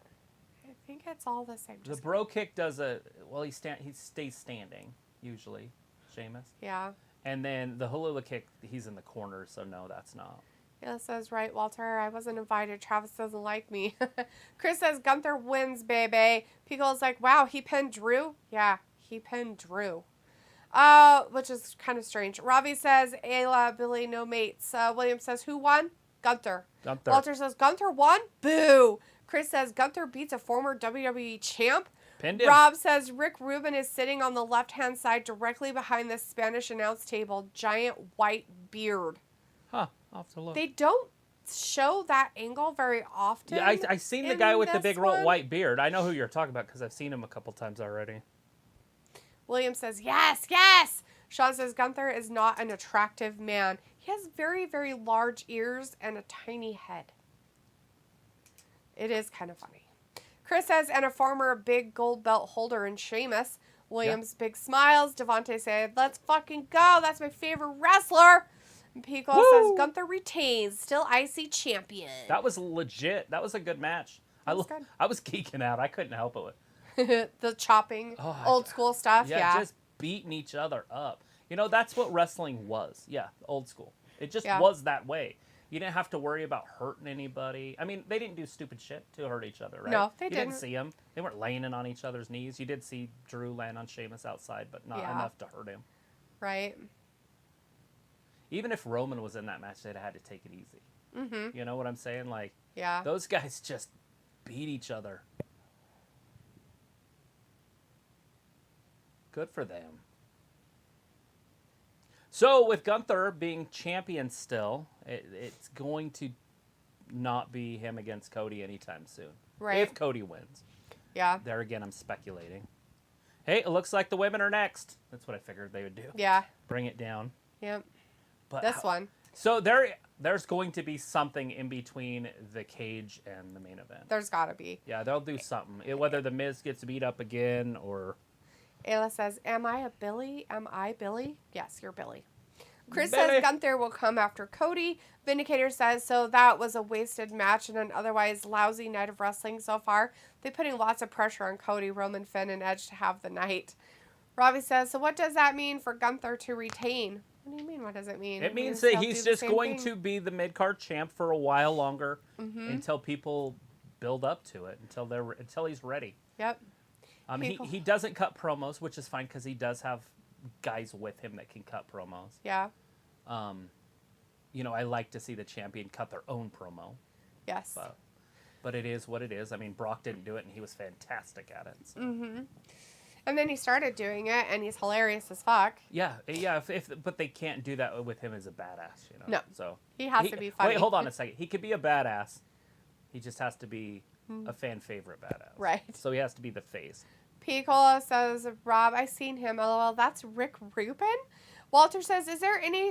I think it's all the same. The Bro Kick does he stays standing, usually, Sheamus. Yeah. And then the Halula Kick, he's in the corner, so no, that's not. Ayla says, right, Walter, I wasn't invited. Travis doesn't like me. Chris says, Gunther wins, baby. Pico's like, wow, he pinned Drew? Yeah, he pinned Drew. Which is kind of strange. Robbie says, Ayla, Billy, no mates. William says, who won? Gunther. Walter says, Gunther won? Boo. Chris says, Gunther beats a former WWE champ. Pinned him. Rob says, Rick Rubin is sitting on the left-hand side directly behind the Spanish announce table. Giant white beard. Huh. I'll have to look. They don't show that angle very often. Yeah, I seen the guy with the this big one. white beard. I know who you're talking about because I've seen him a couple times already. William says, yes, yes. Sean says, Gunther is not an attractive man. He has very, very large ears and a tiny head. It is kind of funny. Chris says, and a former big gold belt holder in Sheamus. Williams big smiles. Devontae said, let's fucking go. That's my favorite wrestler. And Pico says, Gunther retains. Still IC champion. That was legit. That was a good match. I was geeking out. I couldn't help it. The chopping, old school stuff. Yeah. Just beating each other up. You know, that's what wrestling was. Yeah, old school. It just was that way. You didn't have to worry about hurting anybody. I mean, they didn't do stupid shit to hurt each other, right? No, they didn't see them. They weren't laying it on each other's knees. You did see Drew land on Sheamus outside, but not enough to hurt him. Right. Even if Roman was in that match, they'd have had to take it easy. Mm-hmm. You know what I'm saying? Like, those guys just beat each other. Good for them. So, with Gunther being champion still, it's going to not be him against Cody anytime soon. Right. If Cody wins. Yeah. There again, I'm speculating. Hey, it looks like the women are next. That's what I figured they would do. Yeah. Bring it down. Yep. But this one. So, there's going to be something in between the cage and the main event. There's got to be. Yeah, they'll do something. Whether the Miz gets beat up again or... Ayla says, am I a Billy? Am I Billy? Yes, you're Billy. Chris Billy. says Gunther will come after Cody. Vindicator says, so that was a wasted match and an otherwise lousy night of wrestling so far. They're putting lots of pressure on Cody, Roman, Finn, and Edge to have the night. Robbie says, so what does that mean for Gunther to retain? What do you mean? What does it mean? It means that he's just going to be the mid-card champ for a while longer until people build up to it, until he's ready. Yep. He doesn't cut promos, which is fine because he does have guys with him that can cut promos. Yeah. You know, I like to see the champion cut their own promo. Yes. But it is what it is. I mean, Brock didn't do it, and he was fantastic at it. So. And then he started doing it, and he's hilarious as fuck. Yeah. But they can't do that with him as a badass, you know. No. So He has to be funny. Wait, hold on a second. He could be a badass. He just has to be a fan favorite badass. Right. So he has to be the face. Picola says, Rob, I seen him. LOL, that's Rick Rubin? Walter says, is there any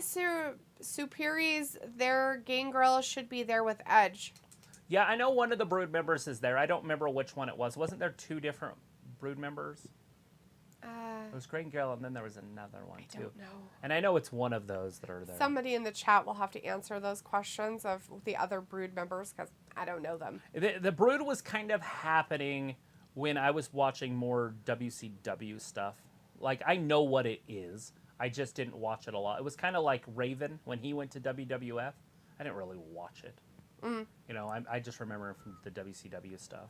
superiors their gang girl should be there with Edge? Yeah, I know one of the Brood members is there. I don't remember which one it was. Wasn't there 2 different Brood members? It was Green Girl, and then there was another one, too. I don't know. And I know it's one of those that are there. Somebody in the chat will have to answer those questions of the other Brood members, because I don't know them. The Brood was kind of happening when I was watching more WCW stuff. Like, I know what it is. I just didn't watch it a lot. It was kind of like Raven when he went to WWF. I didn't really watch it. You know, I just remember from the WCW stuff.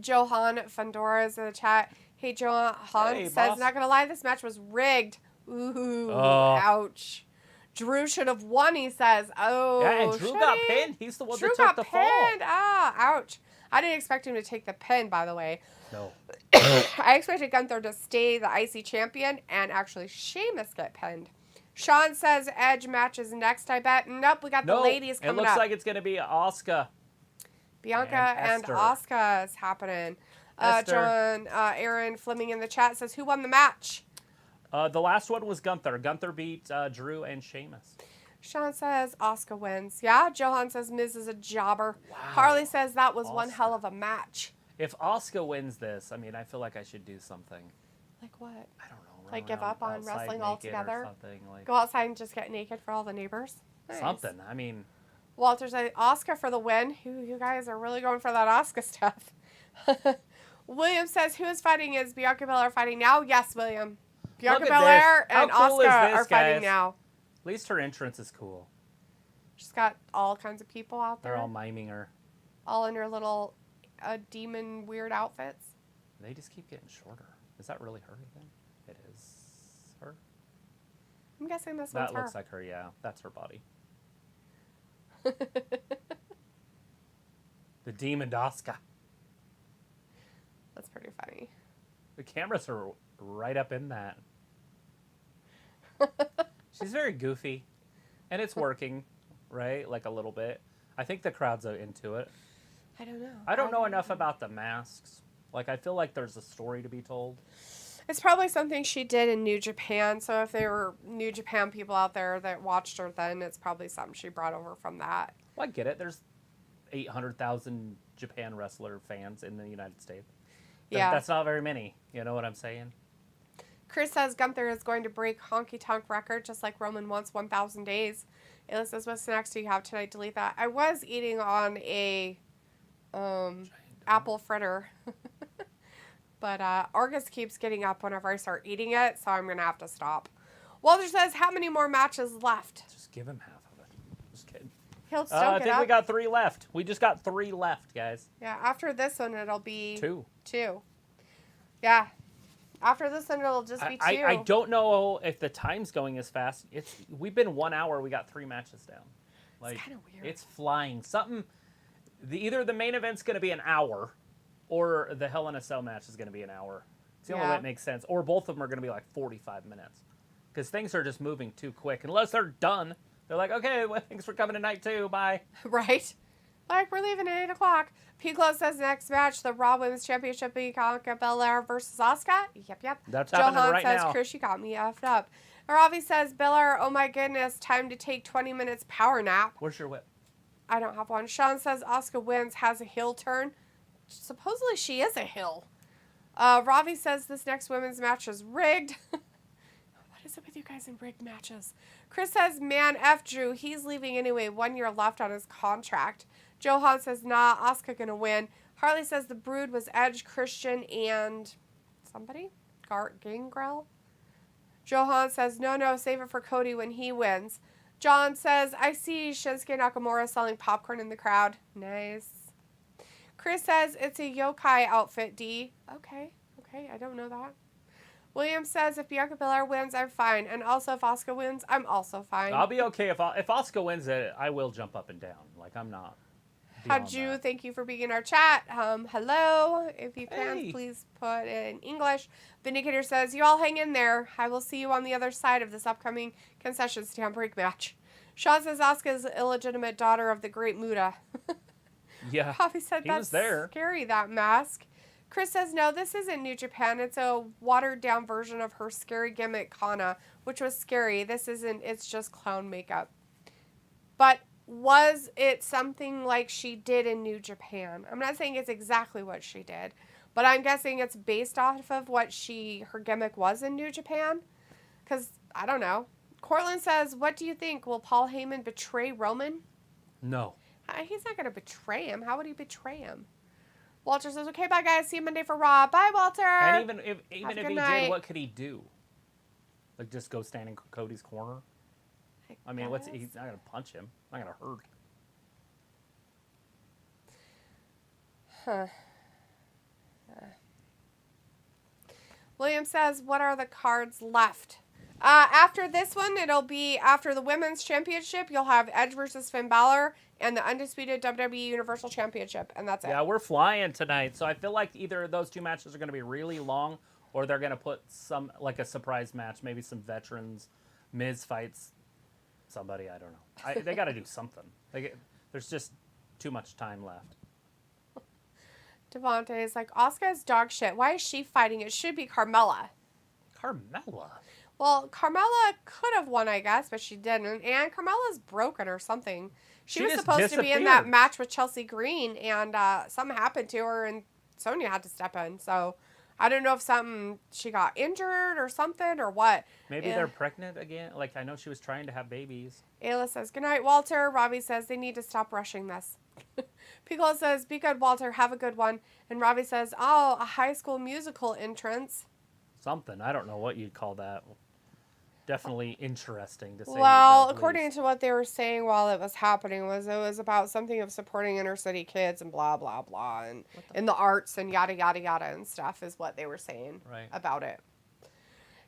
Johan Fandora is in the chat. Hey, Johan says, boss. not going to lie, this match was rigged. Ooh, ouch. Drew should have won, he says. Oh, yeah, and Drew got pinned. He's the one Drew that took got the pinned. fall. Ah, ouch. I didn't expect him to take the pin, by the way. No. I expected Gunther to stay the IC champion and actually Sheamus get pinned. Sean says Edge match is next, I bet. Nope, we got the ladies coming up. It looks like it's going to be Asuka. Bianca and Asuka is happening. John, Aaron Fleming in the chat says, who won the match? The last one was Gunther. Gunther beat Drew and Sheamus. Sean says Asuka wins. Yeah, Johan says Miz is a jobber. Wow. Harley says that was one hell of a match. If Asuka wins this, I mean, I feel like I should do something. Like what? I don't know. Like give up on wrestling altogether? Like Go outside and just get naked for all the neighbors? Nice. something. I mean, Walter says Asuka for the win. You guys are really going for that Asuka stuff. William says, who is fighting? Is Bianca Belair fighting now? Yes, William. Bianca Belair and Asuka are fighting now. At least her entrance is cool. She's got all kinds of people out there. They're all miming her. All in her little demon weird outfits. They just keep getting shorter. Is that really her again? It is her? I'm guessing this one's That her. looks like her, yeah. That's her body. The Demon Asuka. That's pretty funny. The cameras are right up in that. She's very goofy. And it's working, right? Like a little bit. I think the crowd's into it. I don't know. I don't know enough about the masks. Like, I feel like there's a story to be told. It's probably something she did in New Japan. So if there were New Japan people out there that watched her then, it's probably something she brought over from that. Well, I get it. There's 800,000 Japan wrestler fans in the United States. Yeah. That's not very many. You know what I'm saying? Chris says Gunther is going to break Honky Tonk record just like Roman wants 1,000 days. Ayla says, what snacks do you have tonight? Delete that. I was eating on a apple fritter. But Argus keeps getting up whenever I start eating it, so I'm going to have to stop. Walter says, how many more matches left? Just give him half of it. Just kidding. He'll still I get think up. we got 3 left. We just got 3 left, guys. Yeah, after this one, it'll be... 2. 2. Yeah. After this one, it'll just be 2. I don't know if the time's going as fast. We've been 1 hour. We got 3 matches down. Like, it's kind of weird. It's flying. Either the main event's going to be an hour, or the Hell in a Cell match is going to be an hour. It's the only way it makes sense. Or both of them are going to be like 45 minutes. Because things are just moving too quick. Unless they're done. They're like, okay, well, thanks for coming tonight too. Bye. Right? Like, we're leaving at 8 o'clock. P-Close says next match, the Raw Women's Championship, Bianca Belair versus Asuka. Yep. That's happening Johan right says, now. Chris, you got me effed up. Ravi says, Belair, oh my goodness, time to take 20 minutes power nap. Where's your whip? I don't have one. Sean says Asuka wins, has a heel turn. Supposedly she is a heel. Ravi says this next women's match is rigged. What is it with you guys in rigged matches? Chris says, man, F Drew. He's leaving anyway. 1 year left on his contract. Johan says, nah, Asuka gonna win. Harley says the Brood was Edge, Christian, and somebody? Gangrel? Johan says, no, save it for Cody when he wins. John says, I see Shinsuke Nakamura selling popcorn in the crowd. Nice. Chris says, it's a yokai outfit, D. Okay, I don't know that. William says, if Bianca Belair wins, I'm fine. And also, if Asuka wins, I'm also fine. I'll be okay. If Asuka wins it, I will jump up and down. Like, I'm not. beyond Haju, that. thank you for being in our chat. Hello. If you can, Hey. please put it in English. Vindicator says, you all hang in there. I will see you on the other side of this upcoming concession stand break match. Sean says Asuka is the illegitimate daughter of the great Muda. Yeah, Poppy said he that's was there. scary, that mask. Chris says, no, this isn't New Japan. It's a watered-down version of her scary gimmick, Kana, which was scary. This isn't, it's just clown makeup. But was it something like she did in New Japan? I'm not saying it's exactly what she did, but I'm guessing it's based off of what her gimmick was in New Japan. Because, I don't know. Cortland says, what do you think? Will Paul Heyman betray Roman? No. He's not going to betray him. How would he betray him? Walter says, okay, bye, guys. See you Monday for Raw. Bye, Walter. And even if Have a he good night. did, what could he do? Like, just go stand in Cody's corner? I mean, he's not going to punch him. Not going to hurt. Huh. William says, what are the cards left? After this one, it'll be after the Women's Championship. You'll have Edge versus Finn Balor and the Undisputed WWE Universal Championship, and that's it. Yeah, we're flying tonight, so I feel like either of those two matches are going to be really long, or they're going to put some, like a surprise match, maybe some veterans, Miz fights somebody, I don't know. They got to do something. There's just too much time left. Devontae is like, Asuka's dog shit. Why is she fighting? It should be Carmella. Carmella? Well, Carmella could have won, I guess, but she didn't. And Carmella's broken or something. She was just supposed to be in that disappeared. match with Chelsea Green, and something happened to her, and Sonya had to step in. So I don't know if she got injured or something or what. Maybe they're pregnant again. Like, I know she was trying to have babies. Ayla says, good night, Walter. Robbie says, they need to stop rushing this. Piccolo says, be good, Walter. Have a good one. And Robbie says, oh, a High School Musical entrance. Something. I don't know what you'd call that. Definitely interesting to say. Well, according to what they were saying while it was happening, it was about something of supporting inner city kids and blah, blah, blah, and in the arts and yada, yada, yada and stuff is what they were saying about it.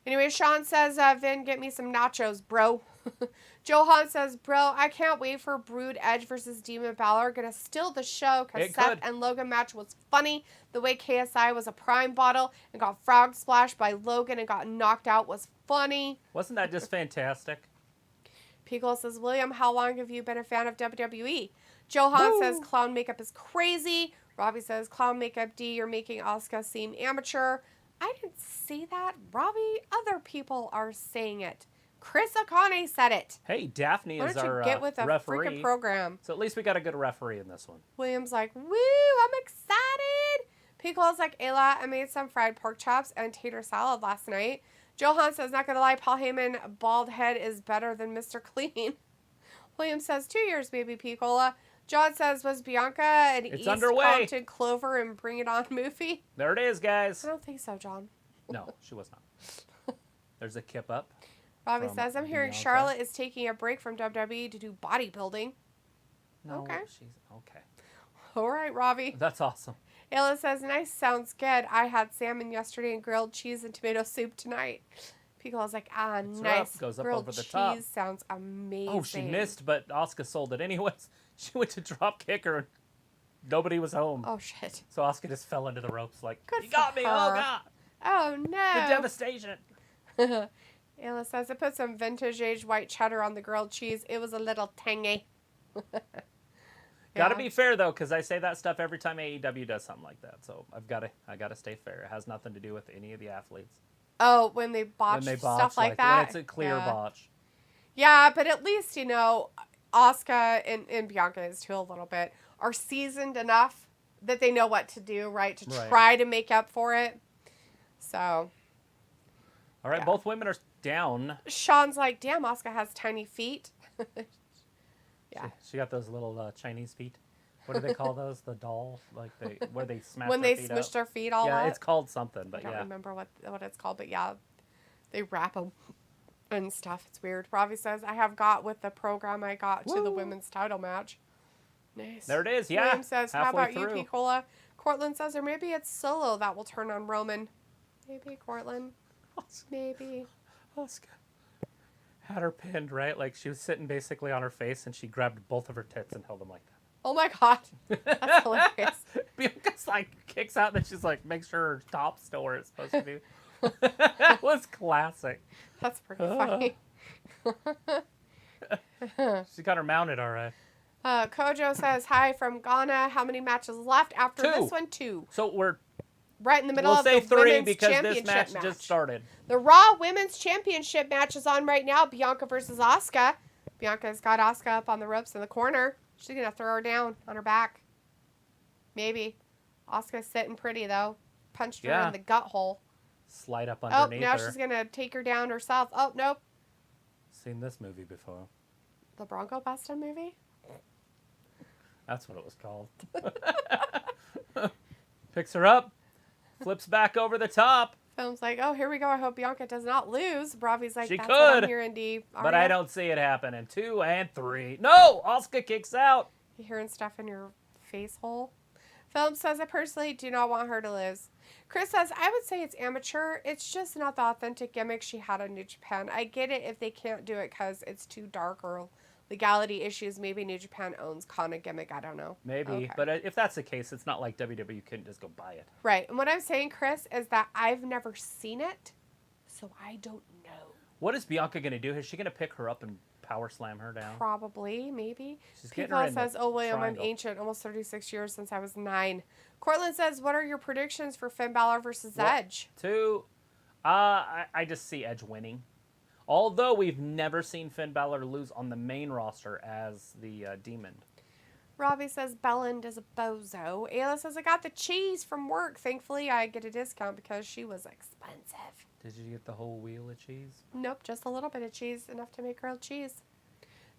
Anyway, Sean says, Vin, get me some nachos, bro. Johan says, bro, I can't wait for Brood Edge versus Demon Balor. Gonna steal the show because Seth and Logan match was funny. The way KSI was a prime bottle and got frog splashed by Logan and got knocked out was funny. Wasn't that just fantastic? Pickle says, William, how long have you been a fan of WWE? Johan says, clown makeup is crazy. Robbie says, clown makeup D, you're making Asuka seem amateur. I didn't say that. Robbie, other people are saying it. Chris Akane said it. Hey, Daphne is our get with a referee. freaking program? So at least we got a good referee in this one. William's like, woo, I'm excited. Pickle's like, Ayla, I made some fried pork chops and tater salad last night. Johan says, not gonna lie, Paul Heyman bald head is better than Mr. Clean. William says, 2 years, baby Piccola. John says, was Bianca an East Compton Clover and Bring It On movie? There it is, guys. I don't think so, John. No, she was not. There's a kip up. Robbie says, I'm hearing Bianca. Charlotte is taking a break from WWE to do bodybuilding. No, okay. She's okay. All right, Robbie. That's awesome. Ayla says, nice, sounds good. I had salmon yesterday and grilled cheese and tomato soup tonight. Piccolo's like, It's nice. rough. Goes up grilled over the cheese top. Sounds amazing. Oh, she missed, but Asuka sold it anyways. She went to drop kick her and nobody was home. Oh, shit. So Asuka just fell into the ropes like, Good you got me, her. oh God. Oh, no. The devastation. Ayla says, I put some vintage aged white cheddar on the grilled cheese. It was a little tangy. Gotta be fair though, because I say that stuff every time AEW does something like that. So I gotta stay fair. It has nothing to do with any of the athletes. Oh, when they botch stuff like that? When it's a clear botch. Yeah, but at least, Asuka and Bianca is too a little bit, are seasoned enough that they know what to do, right? To try to make up for it. So. All right, both women are down. Sean's like, damn, Asuka has tiny feet. Yeah. She got those little Chinese feet. What do they call those? The doll? Where they smash when their they feet smush up? their feet all up? Yeah, it's called something, but I don't remember what it's called, but yeah, they wrap them and stuff. It's weird. Ravi says, I have got with the program I got to the women's title match. Nice. There it is, yeah. William says, how about through. you, Piccola? Cortland says, or maybe it's Solo that will turn on Roman. Maybe, Cortland. Maybe. Asuka had her pinned, right? Like she was sitting basically on her face and she grabbed both of her tits and held them like that. Oh my god. That's hilarious. Bianca's like kicks out, and then she's like, make sure her top's still where it's supposed to be. That was classic. That's pretty funny. She got her mounted all right. Kojo says, hi from Ghana. How many matches left after 2. this one? 2. So we're Right in the middle we'll of say the 3 women's because championship this match match. just started. The Raw Women's Championship match is on right now. Bianca versus Asuka. Bianca's got Asuka up on the ropes in the corner. She's going to throw her down on her back. Maybe. Asuka's sitting pretty, though. Punched her in the gut hole. Slide up Oh, underneath now her. she's going to take her down herself. Oh, nope. Seen this movie before. The Bronco Buster movie? That's what it was called. Picks her up. Flips back over the top. Film's like, oh, here we go. I hope Bianca does not lose. Bravi's like, She that's could, what I'm hearing, D. But I don't see it happening. 2 and 3. No! Asuka kicks out. You hearing stuff in your face hole? Film says, I personally do not want her to lose. Chris says, I would say it's amateur. It's just not the authentic gimmick she had on New Japan. I get it if they can't do it because it's too dark or legality issues. Maybe New Japan owns Kana gimmick. I don't know. Maybe. Okay. But if that's the case, it's not like WWE couldn't just go buy it. Right. And what I'm saying, Chris, is that I've never seen it, so I don't know. What is Bianca going to do? Is she going to pick her up and power slam her down? Probably, maybe. She's getting People her in says, the oh, William, triangle. I'm ancient. Almost 36 years since I was 9. Cortland says, what are your predictions for Finn Balor versus Edge? 2. I just see Edge winning. Although we've never seen Finn Balor lose on the main roster as the Demon. Robbie says, Belland is a bozo. Ayla says, I got the cheese from work. Thankfully, I get a discount because she was expensive. Did you get the whole wheel of cheese? Nope, just a little bit of cheese. Enough to make grilled cheese.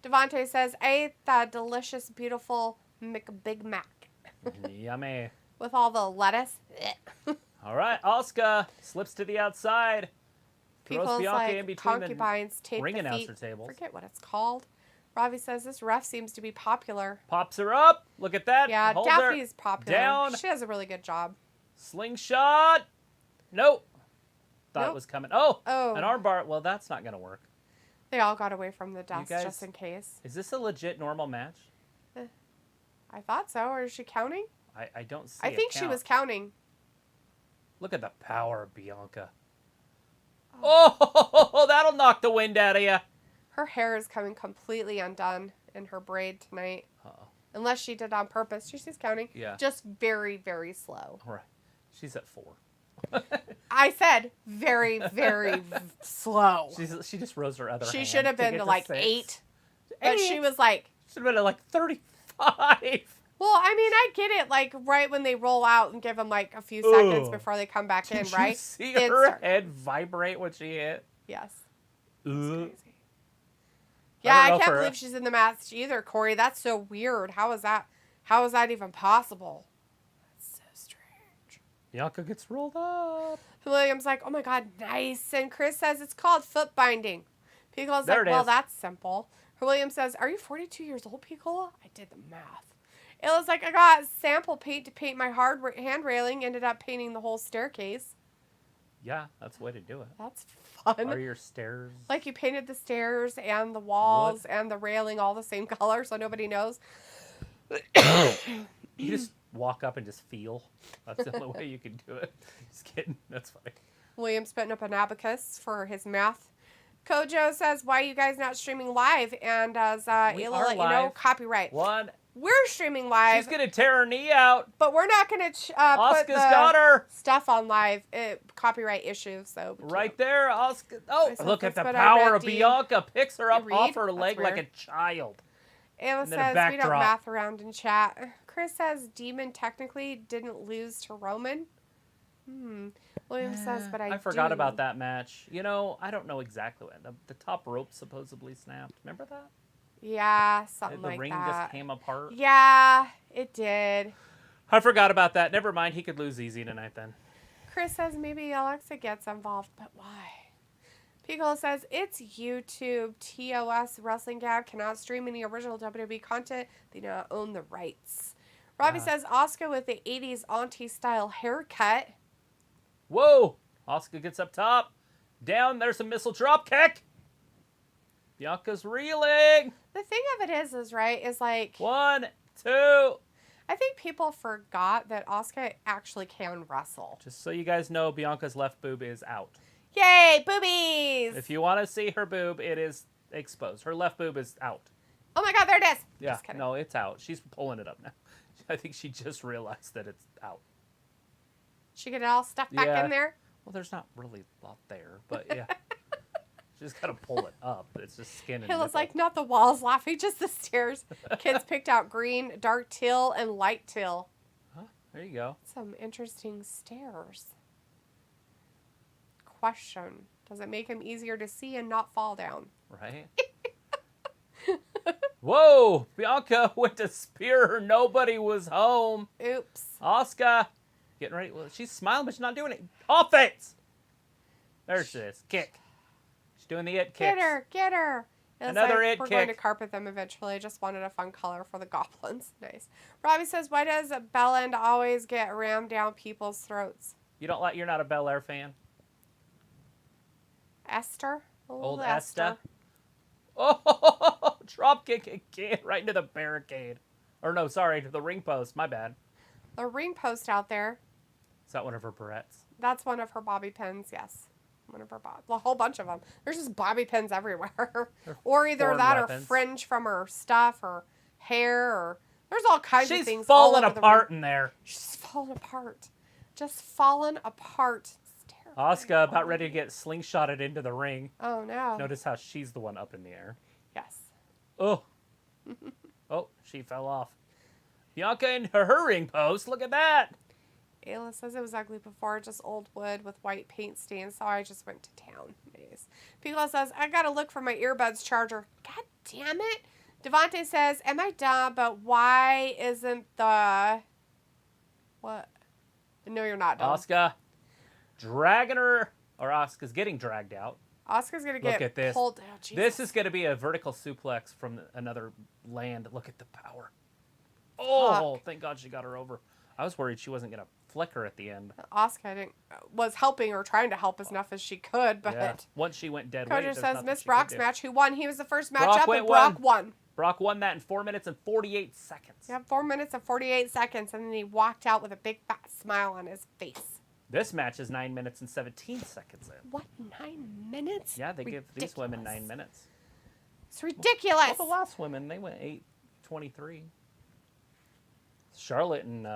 Devontae says, I ate that delicious, beautiful Big Mac. Yummy. With all the lettuce. All right, Asuka slips to the outside. Throws People's Bianca like in between concubines the tape ring the announcer feet. tables. Forget what it's called. Ravi says this ref seems to be popular. Pops her up. Look at that. Yeah, Holds her Daphne's popular. down. She does a really good job. Slingshot. Nope. Thought Nope. it was coming. Oh, Oh. an armbar. Well, that's not going to work. They all got away from the desk guys- just in case. Is this a legit normal match? I thought so. Or is she counting? I don't see I think she was counting. Look at the power of Bianca. Oh, that'll knock the wind out of you. Her hair is coming completely undone in her braid tonight. Uh-oh. Unless she did on purpose. She's counting. Yeah. Just very, very slow. All right. She's at 4. I said very, very slow. She just rose her other hand. She should have to been get to to like 6. 8. But she was like, Should have been at like 35. well, I mean, I get it. Like, right when they roll out and give them like a few seconds Ugh. before they come back in, Did right? you see Then her start- head vibrate when she hit? Yes. Ugh. Crazy. I Yeah, don't I know can't for- believe she's in the match either, Corey. That's so weird. How is that even possible? That's so strange. Bianca gets rolled up. William's like, oh my god, nice. And Chris says it's called foot binding. Piccolo's There like, it well, is. that's simple. William says, are you 42 years old, Piccolo? I did the math. Illa's like, I got sample paint to paint my hand railing. Ended up painting the whole staircase. Yeah, that's the way to do it. That's fun. Are your stairs? Like you painted the stairs and the walls and the railing all the same color so nobody knows. You just walk up and just feel. That's the only way you can do it. Just kidding. That's funny. William's putting up an abacus for his math. Kojo says, why are you guys not streaming live? And as We Illa are let you know, live. copyright. One. We're streaming live, She's going to tear her knee out. but we're not going to put Asuka's the got her. stuff on live. Copyright issues, so. we Right can't. there. Asuka. Oh, Myself, look at that's the what I power read, of do you- Bianca. Picks her up you off read? her That's leg like a weird. child. Ayla And then a says, we don't backdrop. math around in chat. Chris says, Demon technically didn't lose to Roman. William says, but I forgot do. about that match. You know, I don't know exactly when. The top rope supposedly snapped. Remember that? Yeah, something The like ring that. just came apart. Yeah, it did. I forgot about that. Never mind. He could lose easy tonight then. Chris says maybe Alexa gets involved, but why? Piccolo says it's YouTube. TOS Wrestling Gab cannot stream any original WWE content. They do not own the rights. Robbie says Asuka with the 80s auntie style haircut. Whoa! Asuka gets up top. Down. There's a missile drop kick. Bianca's reeling. The thing of it is right, is like, 1, 2. I think people forgot that Asuka actually can wrestle. Just so you guys know, Bianca's left boob is out. Yay, boobies! If you want to see her boob, it is exposed. Her left boob is out. Oh my god, there it is! Yeah, Just kidding. no, it's out. She's pulling it up now. I think she just realized that it's out. She get it all stuffed back in there? Well, there's not really a lot there, but yeah. She's got to pull it up. It's just skin and It was nipple. like not the walls laughing, just the stairs. Kids picked out green, dark teal, and light teal. Huh? There you go. Some interesting stairs. Question. Does it make him easier to see and not fall down? Right? Whoa! Bianca went to spear her. Nobody was home. Oops. Asuka getting ready. Well, she's smiling, but she's not doing it. Offense! There she is. Kick. She's doing the it kicks. Get her. It's Another like, it we're going to kick. carpet them eventually. I just wanted a fun color for the goblins. Nice. Robbie says, why does Bella always get rammed down people's throats? You're not a Belair fan? Esther? Old Esther. Oh, drop kick again right into the barricade. Or no, sorry, to the ring post. My bad. The ring post out there. Is that one of her barrettes? That's one of her bobby pins, yes. One of her a whole bunch of them. There's just bobby pins everywhere. Or either foreign that weapons. or fringe from her stuff or hair or there's all kinds of She's things. falling all over apart the ring. in there. She's falling apart. Just falling apart. It's terrifying. Asuka about ready to get slingshotted into the ring. Oh no. Notice how she's the one up in the air. Yes. Oh. Oh, she fell off. Bianca in her ring post. Look at that. Ayla says it was ugly before, just old wood with white paint stains, so I just went to town. Nice. Piccolo says, I gotta look for my earbuds charger. God damn it. Devontae says, am I dumb, but why isn't the... What? No, you're not dumb. Asuka dragging her, or Asuka's getting dragged out. Asuka's gonna get Look at this. pulled out. Jesus. This is going to be a vertical suplex from another land. Look at the power. Oh, Fuck. thank God she got her over. I was worried she wasn't going to flicker at the end. Asuka was helping or trying to help as enough as she could, but... Yeah. Once she went dead weight, Coder there's says, nothing Miss she could Brock's do. match, who won? He was the first match Brock up, went and Brock won. Brock won that in 4 minutes and 48 seconds. Yeah, 4 minutes and 48 seconds, and then he walked out with a big fat smile on his face. This match is 9 minutes and 17 seconds in. What, 9 minutes? Yeah, they give these women Ridiculous. 9 minutes. It's ridiculous. Well, the last women, they went 8:23. Charlotte and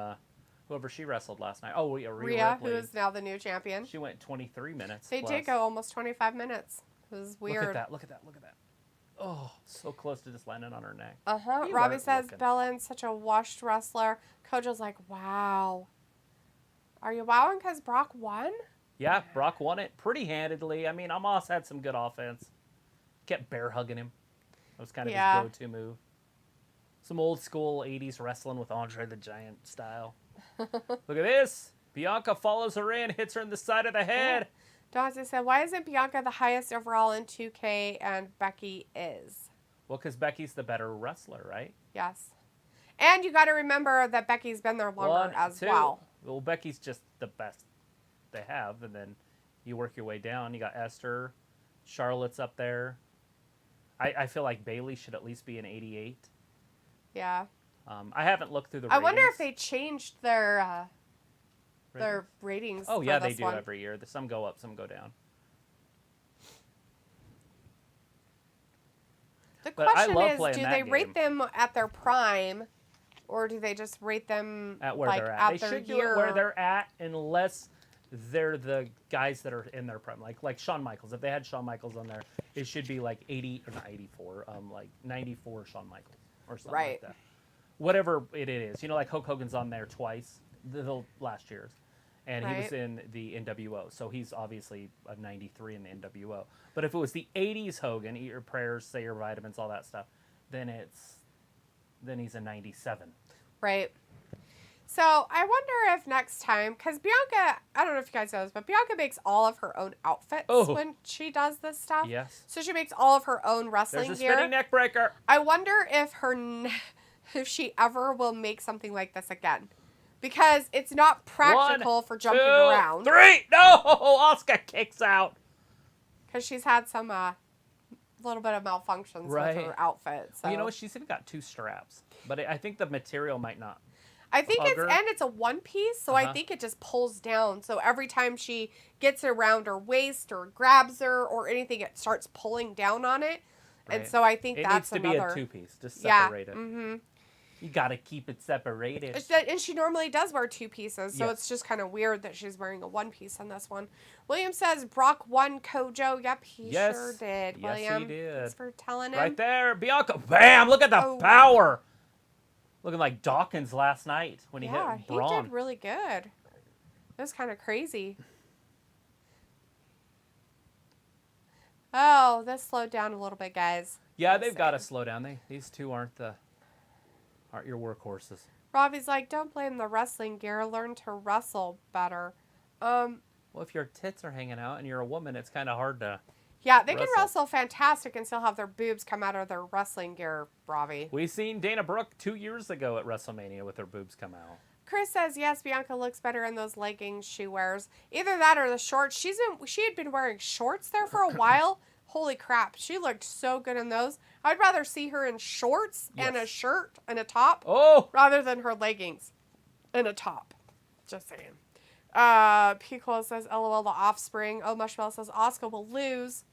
whoever she wrestled last night. Oh, yeah, Rhea, Ripley. who is now the new champion. She went 23 minutes. They plus. did go almost 25 minutes. It was weird. Look at that, look at that, look at that. Oh, so close to just landing on her neck. Uh-huh. You Robbie weren't says, looking. Bella's such a washed wrestler. Kojo's like, wow. Are you wowing because Brock won? Yeah, Brock won it pretty handedly. I mean, Omos had some good offense. Kept bear hugging him. That was kind of Yeah. his go-to move. Some old school 80s wrestling with Andre the Giant style. Look at this. Bianca follows her in, hits her in the side of the head. Dante said, why isn't Bianca the highest overall in 2K and Becky is? Well, because Becky's the better wrestler, right? Yes. And you got to remember that Becky's been there longer One, as two. well. Well, Becky's just the best they have, and then you work your way down. You got Esther, Charlotte's up there. I feel like Bayley should at least be an 88. Yeah. I haven't looked through the I ratings. wonder if they changed their ratings. Oh, for yeah, they this do one. every year. Some go up, some go down. The But I question love is, playing do that they game. rate them at their prime, or do they just rate them At where like they're at. They their should year? do it where they're at unless they're the guys that are in their prime. Like Shawn Michaels. If they had Shawn Michaels on there, it should be like 80, or not 84, like 94 Shawn Michaels or something Right. like that. Whatever it is. You know, like Hulk Hogan's on there twice, the last year's. And he was Right. in the NWO. So he's obviously a 93 in the NWO. But if it was the 80s Hogan, eat your prayers, say your vitamins, all that stuff, then he's a 97. Right. So I wonder if next time, because Bianca, I don't know if you guys know this, but Bianca makes all of her own outfits when she does this stuff. Yes. So she makes all of her own wrestling There's a gear. spinning neck breaker. I wonder if if she ever will make something like this again. Because it's not practical 1, for jumping 2, around. 3. No! Asuka kicks out. Because she's had some little bit of malfunctions Right. with her outfit. So. Well, you know what? She's even got 2 straps, but I think the material might not. I think Hugger. it's a one piece, so I think it just pulls down. So every time she gets around her waist or grabs her or anything, it starts pulling down on it. And Right. so I think It that's needs to another. be a 2-piece. Just separate it. Mm-hmm. You got to keep it separated. And she normally does wear 2 pieces, so Yes. it's just kind of weird that she's wearing a 1 piece on this one. William says Brock won Kojo. Yep, he Yes. sure did. Yes, William, he did. thanks for telling him. Right there. Bianca. Bam! Look at the Oh. power. Looking like Dawkins last night when he Yeah, hit he Braun. did really good. It was kind of crazy. Oh, this slowed down a little bit, guys. Yeah, Just they've got to saying. slow down. These two aren't your workhorses. Robbie's like, don't blame the wrestling gear. Learn to wrestle better. Well, if your tits are hanging out and you're a woman, it's kind of hard to. Yeah, they can Wrestle. wrestle fantastic and still have their boobs come out of their wrestling gear, Robbie. We seen Dana Brooke 2 years ago at WrestleMania with her boobs come out. Chris says, yes, Bianca looks better in those leggings she wears. Either that or the shorts. She had been wearing shorts there for a while. Holy crap. She looked so good in those. I'd rather see her in shorts and a Yes. shirt and a top Oh! rather than her leggings and a top. Just saying. Pico says, LOL, the offspring. Oh, Mushmel says, Asuka will lose.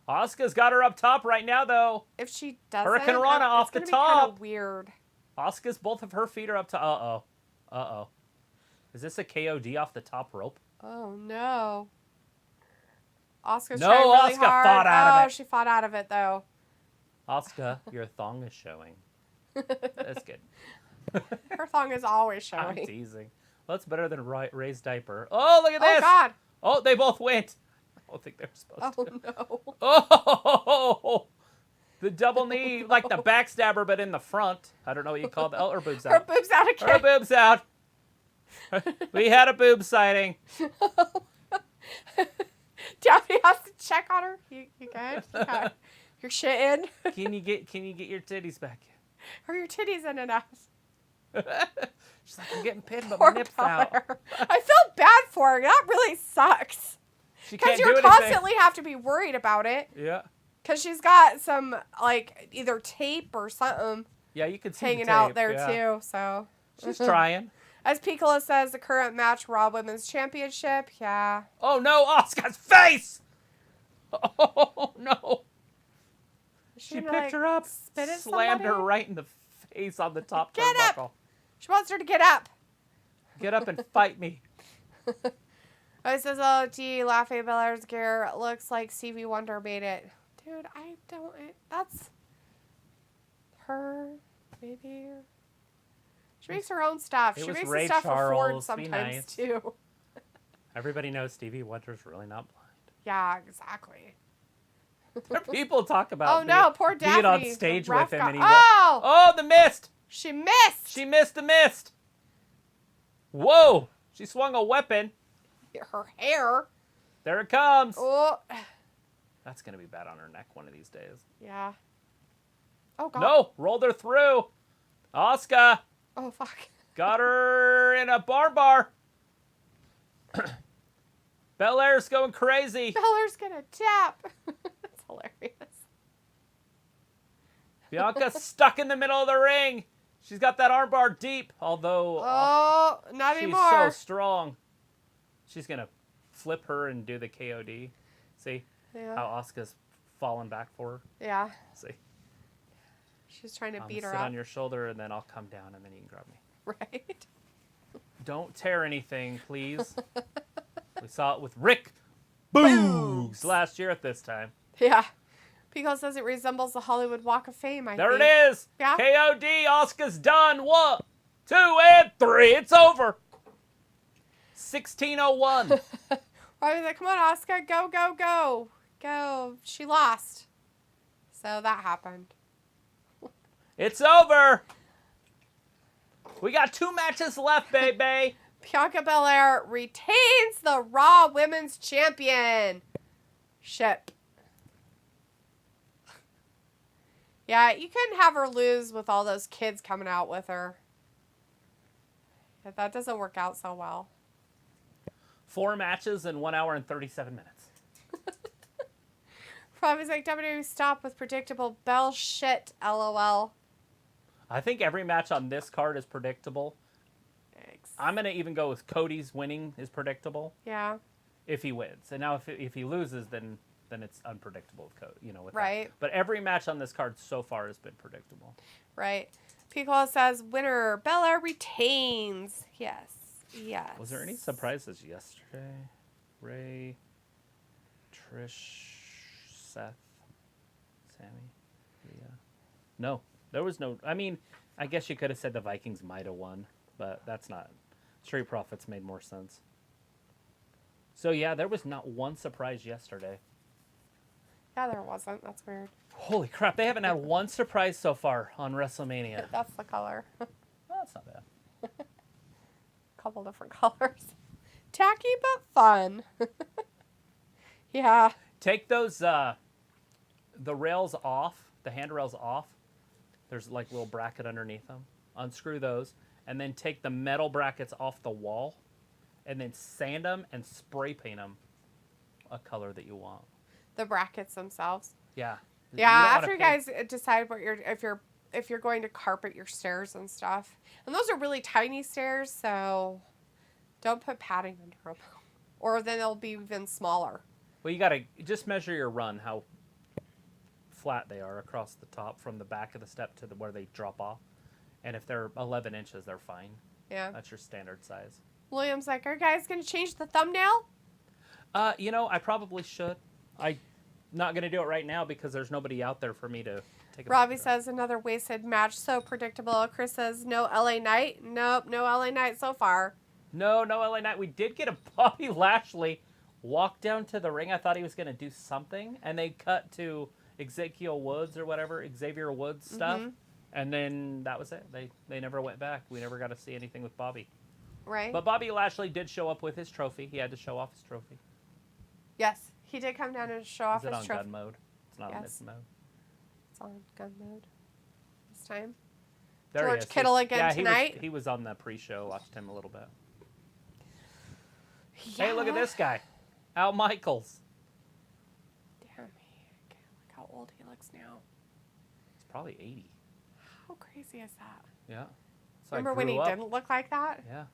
Asuka's got her up top right now, though. If she doesn't, Hurricane Rana off the it's gonna be kind top. of weird. Asuka's, both of her feet are up to. Uh-oh. Is this a KOD off the top rope? Oh no. Asuka's No, trying really Asuka hard. fought out of Oh, it. she fought out of it though. Asuka, your thong is showing. That's good. Her thong is always I'm showing. teasing. Well, that's better than Ray's diaper. Oh, look at Oh this. God. Oh, they both went. I don't think they were supposed Oh to. no. Oh, the double knee, like the backstabber, but in the front. I don't know what you call that. Oh, her boobs Her out. boobs out Her again. boobs out. We had a boob sighting. Daphne has to check on her. You good? You got your shit in? Can you get your titties back Are your titties in enough? in? She's like, I'm getting pinned, but Poor my nips out. Belair. I felt bad for her. That really sucks. She Because can't do you anything. constantly have to be worried about it. Yeah. Because she's got some, like, either tape or something Yeah, you could see hanging the out tape, there, yeah. too. So, She's trying. as Piccola says, the current match, Raw Women's Championship. Yeah. Oh no, Asuka's face! Oh no. She gonna, picked like, her up, spit at slammed her somebody? right in the face on the top Get up! turnbuckle. She wants her to get up. Get up and fight me. Oh, it says, oh, gee, laughing at Belair's gear. It looks like Stevie Wonder made it. Dude, I don't. That's her, maybe. She makes her own stuff. It She was makes Ray the stuff for Ford Charles. Be sometimes, nice. too. Everybody knows Stevie Wonder's really not blind. Yeah, exactly. People talk about Oh, no, poor Daphne. being on the stage ref with him got- and he Oh! Oh, the mist! She missed! She missed the mist! Whoa! She swung a weapon. Her hair. There it comes. Oh, That's going to be bad on her neck one of these days. yeah. Oh, God. No! Rolled her through. Asuka Oh, fuck. got her in a bar. Belair's going crazy. Beller's gonna tap. That's hilarious. Bianca's stuck in the middle of the ring. She's got that armbar deep, although Oh, not she's anymore. so strong. She's going to flip her and do the KOD. See Yeah. how Asuka's falling back for her? Yeah. See? She's trying to I'm beat gonna her sit up. on your shoulder and then I'll come down and then you can grab me. Right. Don't tear anything, please. We saw it with Rick Boogs last year at this time. Yeah. Pico says it resembles the Hollywood Walk of Fame, I There think. it is. Yeah. KOD. Asuka's done. 1, 2, and 3. It's over. 16:01. I was like, come on, Asuka, go, go, go. Go. She lost. So that happened. It's over. We got 2 matches left, baby. Bianca Belair retains the Raw Women's Championship. Yeah, you couldn't have her lose with all those kids coming out with her. Yeah, that doesn't work out so well. 4 matches in 1 hour and 37 minutes. Robbie's like, WWE stop with predictable bell shit, LOL. I think every match on this card is predictable. Thanks. I'm going to even go with Cody's winning is predictable. Yeah. If he wins. And now if he loses, then it's unpredictable with Cody, with right. that. But every match on this card so far has been predictable. Right. Piccolo says, winner, Belair retains. Yes. Yes. Was there any surprises yesterday? Ray, Trish, Seth, Sammy, Rhea. No, there was no. I mean, I guess you could have said the Vikings might have won, but that's not. Street Profits made more sense. So yeah, there was not one surprise yesterday. Yeah, there wasn't. That's weird. Holy crap, they haven't had one surprise so far on WrestleMania. That's the color. Well, that's not bad. Couple different colors. Tacky but fun. Yeah. Take those the rails off, the handrails off. There's like a little bracket underneath them. Unscrew those, and then take the metal brackets off the wall, and then sand them and spray paint them a color that you want. The brackets themselves. Yeah. Yeah. After you guys decide what if you're going to carpet your stairs and stuff, and those are really tiny stairs, so don't put padding under them, or then they'll be even smaller. Well, you gotta just measure your run, how flat they are across the top from the back of the step to where they drop off, and if they're 11 inches, they're fine. Yeah. That's your standard size. William's like, are you guys gonna change the thumbnail? I probably should. I'm not going to do it right now because there's nobody out there for me to take a Robbie picture of. says another wasted match, so predictable. Chris says no LA Knight. Nope, no LA Knight so far. No LA Knight. We did get a Bobby Lashley walk down to the ring. I thought he was going to do something, and they cut to Xavier Woods or whatever, Xavier Woods stuff, and then that was it. They never went back. We never got to see anything with Bobby. Right. But Bobby Lashley did show up with his trophy. He had to show off his trophy. Yes, he did come down and show off Is it his on trophy. gun mode? It's not on mid mode. It's on gun mode this time. There George Kittle again tonight. He was on the pre-show. Watched him a little bit. Yeah. Hey, look at this guy. Al Michaels. Damn, look how old he looks now. He's probably 80. How crazy is that? Yeah. So Remember when he didn't look like that? Yeah.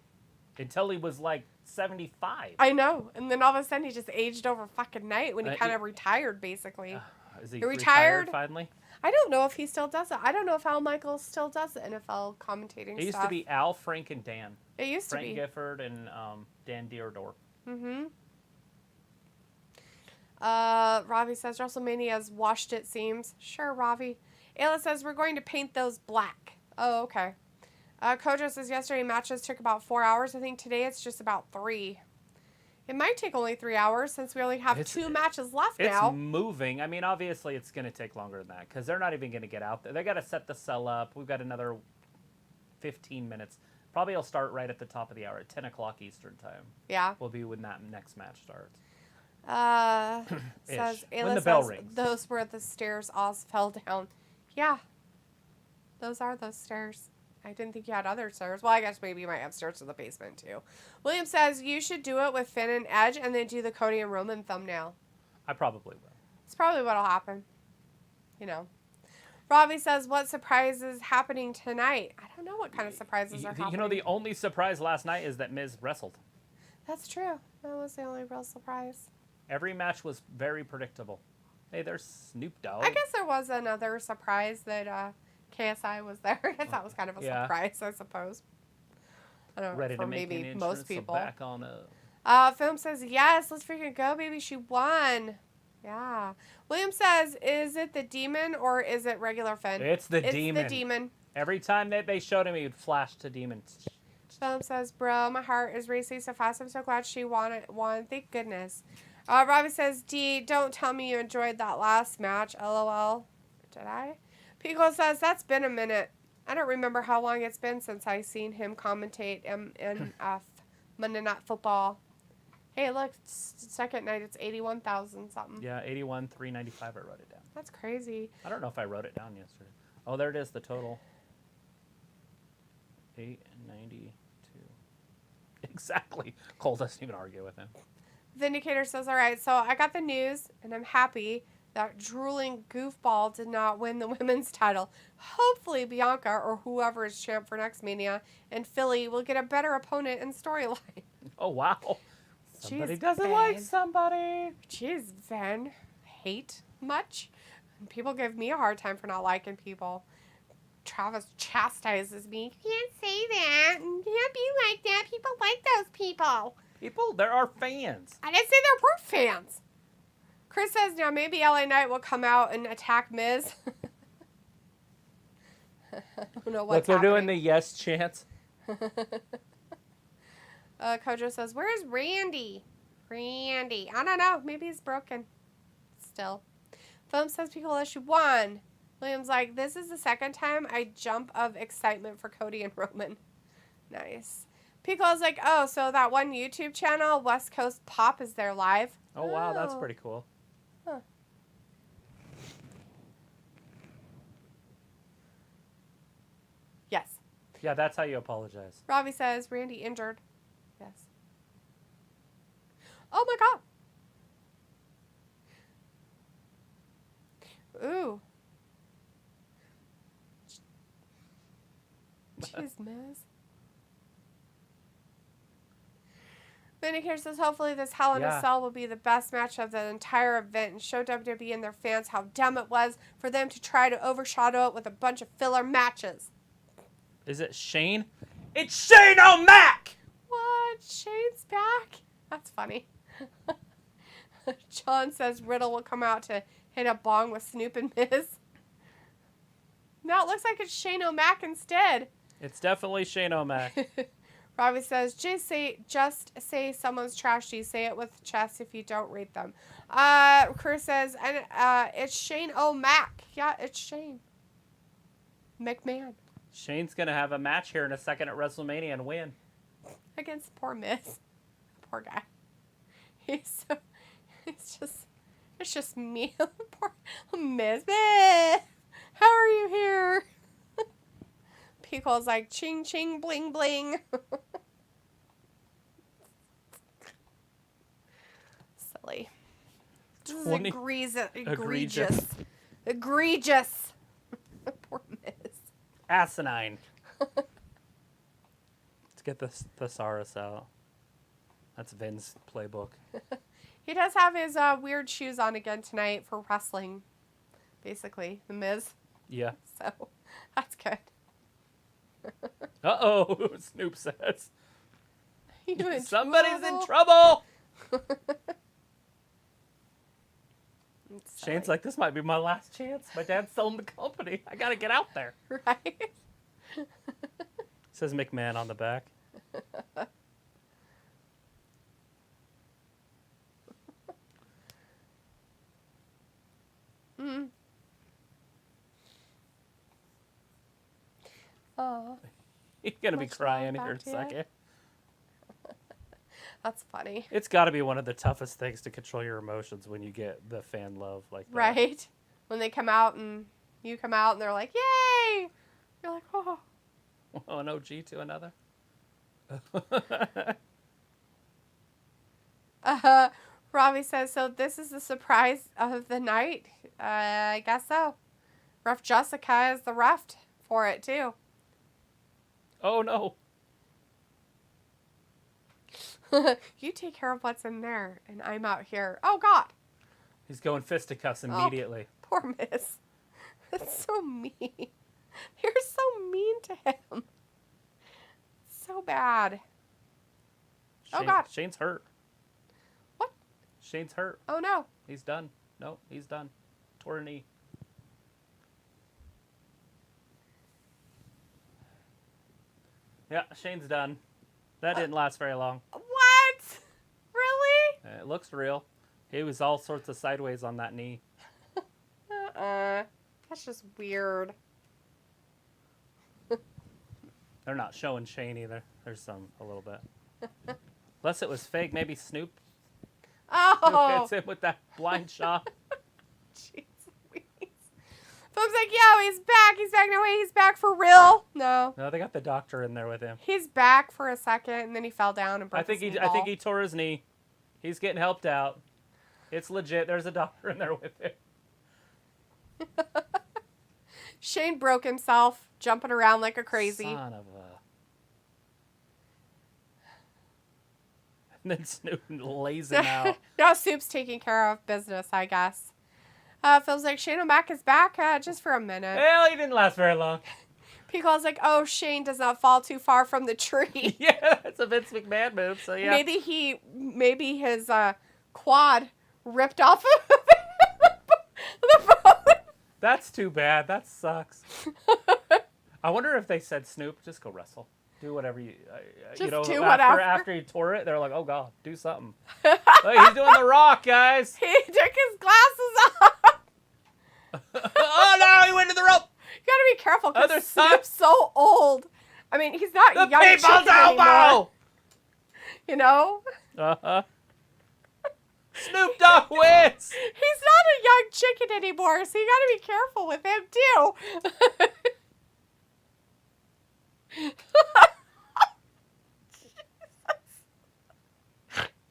Until he was like 75. I know. And then all of a sudden he just aged over fucking night when he kind of retired, basically. Is he retired finally? I don't know if he still does it. I don't know if Al Michaels still does the NFL commentating stuff. It used to be Al, Frank, and Dan. It used Frank to be. Gifford and Dan Dierdorf. Mm-hmm. Ravi says WrestleMania's washed, it seems. Sure, Ravi. Ayla says we're going to paint those black. Oh, okay. Kojo says yesterday matches took about 4 hours. I think today it's just about 3. It might take only 3 hours since we only have 2 matches left now. It's moving. I mean, obviously it's going to take longer than that because they're not even going to get out there. They got to set the cell up. We've got another 15 minutes. Probably it'll start right at the top of the hour at 10 o'clock Eastern time. Yeah. Will be when that next match starts. Says when Ayla the bell says rings. those were the stairs Oz fell down. Yeah. Those are those stairs. I didn't think you had other stairs. Well, I guess maybe you might have stairs in the basement, too. William says you should do it with Finn and Edge and then do the Cody and Roman thumbnail. I probably will. It's probably what'll happen. You know. Robbie says, what surprise is happening tonight? I don't know what kind of surprises are happening. You know, the only surprise last night is that Miz wrestled. That's true. That was the only real surprise. Every match was very predictable. Hey, there's Snoop Dogg. I guess there was another surprise that KSI was there. I guess that was kind of a surprise, I suppose. I don't know, Ready for to make maybe an most entrance, people. So back on a... Film says, yes, let's freaking go, baby. She won. Yeah. William says, is it the demon or is it regular Finn? It's the demon. It's the demon. Every time that they showed him, he would flash to demon. Film says, bro, my heart is racing so fast. I'm so glad she won. Thank goodness. Robbie says, D, don't tell me you enjoyed that last match. LOL. Did I? Pico says, that's been a minute. I don't remember how long it's been since I seen him commentate MNF, Monday Night Football. Hey, look, second night, it's 81,000 something. Yeah, 81,395. I wrote it down. That's crazy. I don't know if I wrote it down yesterday. Oh, there it is, the total. 892. Exactly. Cole doesn't even argue with him. Vindicator says, all right, so I got the news, and I'm happy That drooling goofball did not win the women's title. Hopefully Bianca or whoever is champ for next Mania and Philly will get a better opponent in storyline. Oh, wow. Somebody Jeez, doesn't Ben. like somebody. Jeez, Ven. Hate much? People give me a hard time for not liking people. Travis chastises me. You can't say that. You can't be like that. People like those people. People, there are fans. I didn't say there were fans. Chris says now maybe LA Knight will come out and attack Miz. I don't know what's Look, they're doing happening. the yes chants. Kojo says, where's Randy? Randy. I don't know. Maybe he's broken. Still. Foam says people issue 1. William's like, this is the second time I jump of excitement for Cody and Roman. Nice. Pico's like, oh, so that one YouTube channel, West Coast Pop, is there live? Oh, wow, that's pretty cool. Huh. Yes. Yeah, that's how you apologize. Robbie says, Randy injured. Yes. Oh my god. Ooh. Jeez, Miz. Vindicator says, hopefully this Hell in a Cell will be the best match of the entire event and show WWE and their fans how dumb it was for them to try to overshadow it with a bunch of filler matches. Is it Shane? It's Shane O'Mac! What? Shane's back? That's funny. John says Riddle will come out to hit a bong with Snoop and Miz. Now it looks like it's Shane O'Mac instead. It's definitely Shane O'Mac. Robbie says, just say someone's trashy. Say it with chest if you don't rate them. Chris says, it's Shane O'Mac. Yeah, it's Shane McMahon. Shane's going to have a match here in a second at WrestleMania and win. Against poor Miz. Poor guy. It's just me. Poor Miz. How are you here? Pico's like, ching, ching, bling, bling. Silly. This is egregious. Egregious. Poor Miz. Asinine. Let's get the thesaurus out. That's Vin's playbook. He does have his weird shoes on again tonight for wrestling, basically. The Miz. Yeah. So, that's good. Uh-oh, Snoop says. Somebody's in trouble. Shane's like, this might be my last chance. My dad's selling the company. I got to get out there. Right? Says McMahon on the back. Oh. He's going to be Much crying love here in a back to second. That's funny. It's got to be one of the toughest things to control your emotions when you get the fan love like that. Right? When they come out and you come out and they're like, yay! You're like, oh. Oh, an OG to another. Robbie says, so this is the surprise of the night? I guess so. Ref Jessica is the ref for it, too. Oh, no. You take care of what's in there, and I'm out here. Oh, God. He's going fisticuffs immediately. Oh, poor Miz. That's so mean. You're so mean to him. So bad. Oh, God. Shane's hurt. What? Shane's hurt. Oh, no. He's done. No, he's done. Tore a knee. Yeah, Shane's done. That didn't last very long. What? Really? It looks real. He was all sorts of sideways on that knee. That's just weird. They're not showing Shane either. There's a little bit. Unless it was fake. Maybe Snoop Oh. hits him with that blind shot. Jeez Louise. Folks like, yo, he's back. He's back. No way, he's back for real. No. No, they got the doctor in there with him. He's back for a second, and then he fell down and broke his knee I think ball. he tore his knee. He's getting helped out. It's legit. There's a doctor in there with him. Shane broke himself, jumping around like a crazy. Son of a... And then Snoop lays him out. Now Soup's taking care of business, I guess. Feels like Shane O'Mac is back just for a minute. Well, he didn't last very long. People's like, oh, Shane does not fall too far from the tree. Yeah, that's a Vince McMahon move, so yeah. Maybe his quad ripped off of the bone. That's too bad. That sucks. I wonder if they said, Snoop, just go wrestle. Do whatever you Just know, do after, whatever. after he tore it, they're like, oh, God, do something. Look, he's doing the Rock, guys. He took his glasses off. Oh, no, he went to the rope. You gotta be careful Other because side. Snoop's so old. I mean, he's not The young people's chicken anymore. elbow. You know? Uh-huh. Snoop Dogg wins. He's not a young chicken anymore, so you gotta be careful with him, too.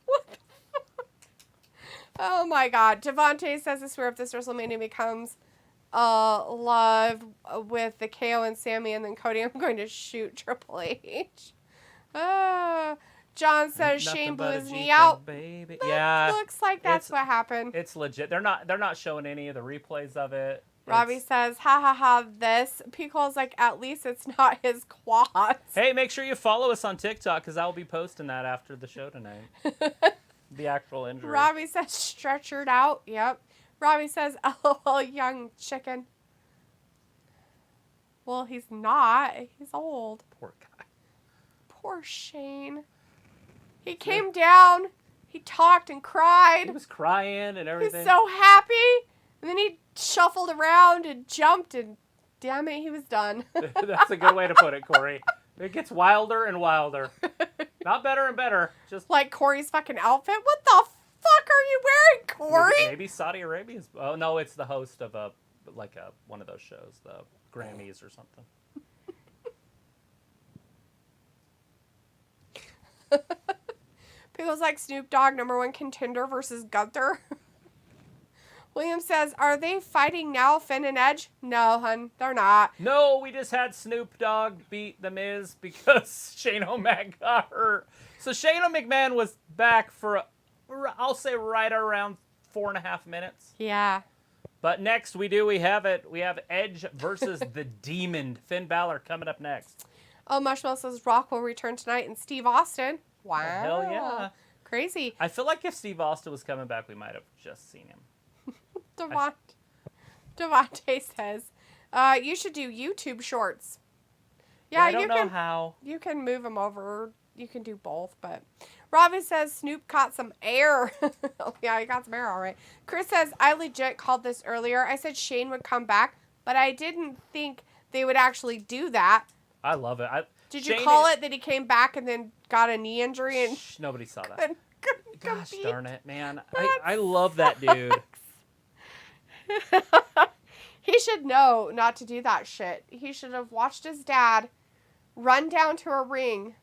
What the fuck? Oh my god. Devontae says, I swear if this WrestleMania becomes live with the KO and Sammy and then Cody, I'm going to shoot Triple H. John says Shane blew his knee out. Baby. That Yeah. looks like that's what happened. It's legit. They're not showing any of the replays of it. Robbie says, ha ha ha, this. Pico's like, at least it's not his quads. Hey, make sure you follow us on TikTok because I'll be posting that after the show tonight. The actual injury. Robbie says, stretchered out. Yep. Robbie says, LOL, young chicken. Well, he's not. He's old. Poor guy. Poor Shane. He came down. He talked and cried. He was crying and He's everything. so happy. And then he shuffled around and jumped and damn it, he was done. That's a good way to put it, Corey. It gets wilder and wilder. Not better and better. Just Like Corey's fucking outfit. What the fuck are you wearing, Corey? maybe Saudi Arabia's. Oh no, it's the host of one of those shows, the Grammys or something. People's like Snoop Dogg, #1 contender versus Gunther. William says, are they fighting now, Finn and Edge? No, hun, they're not. No, we just had Snoop Dogg beat The Miz because Shane O'Mac got hurt. So Shane McMahon was back for, I'll say, right around 4.5 minutes. Yeah. But next we have Edge versus the Demon, Finn Balor, coming up next. Oh, Mushmouth says Rock will return tonight and Steve Austin. Wow. Hell yeah. Crazy. I feel like if Steve Austin was coming back, we might have just seen him. Devontae says, you should do YouTube shorts. Yeah, I don't know how. You can move them over. You can do both, but Robbie says Snoop caught some air. Oh, yeah, he got some air, all right. Chris says, I legit called this earlier. I said Shane would come back, but I didn't think they would actually do that. I love it. Did you call it that he came back and then got a knee injury and nobody saw that. couldn't Gosh compete? darn it, man. I love that dude. He should know not to do that shit. He should have watched his dad run down to a ring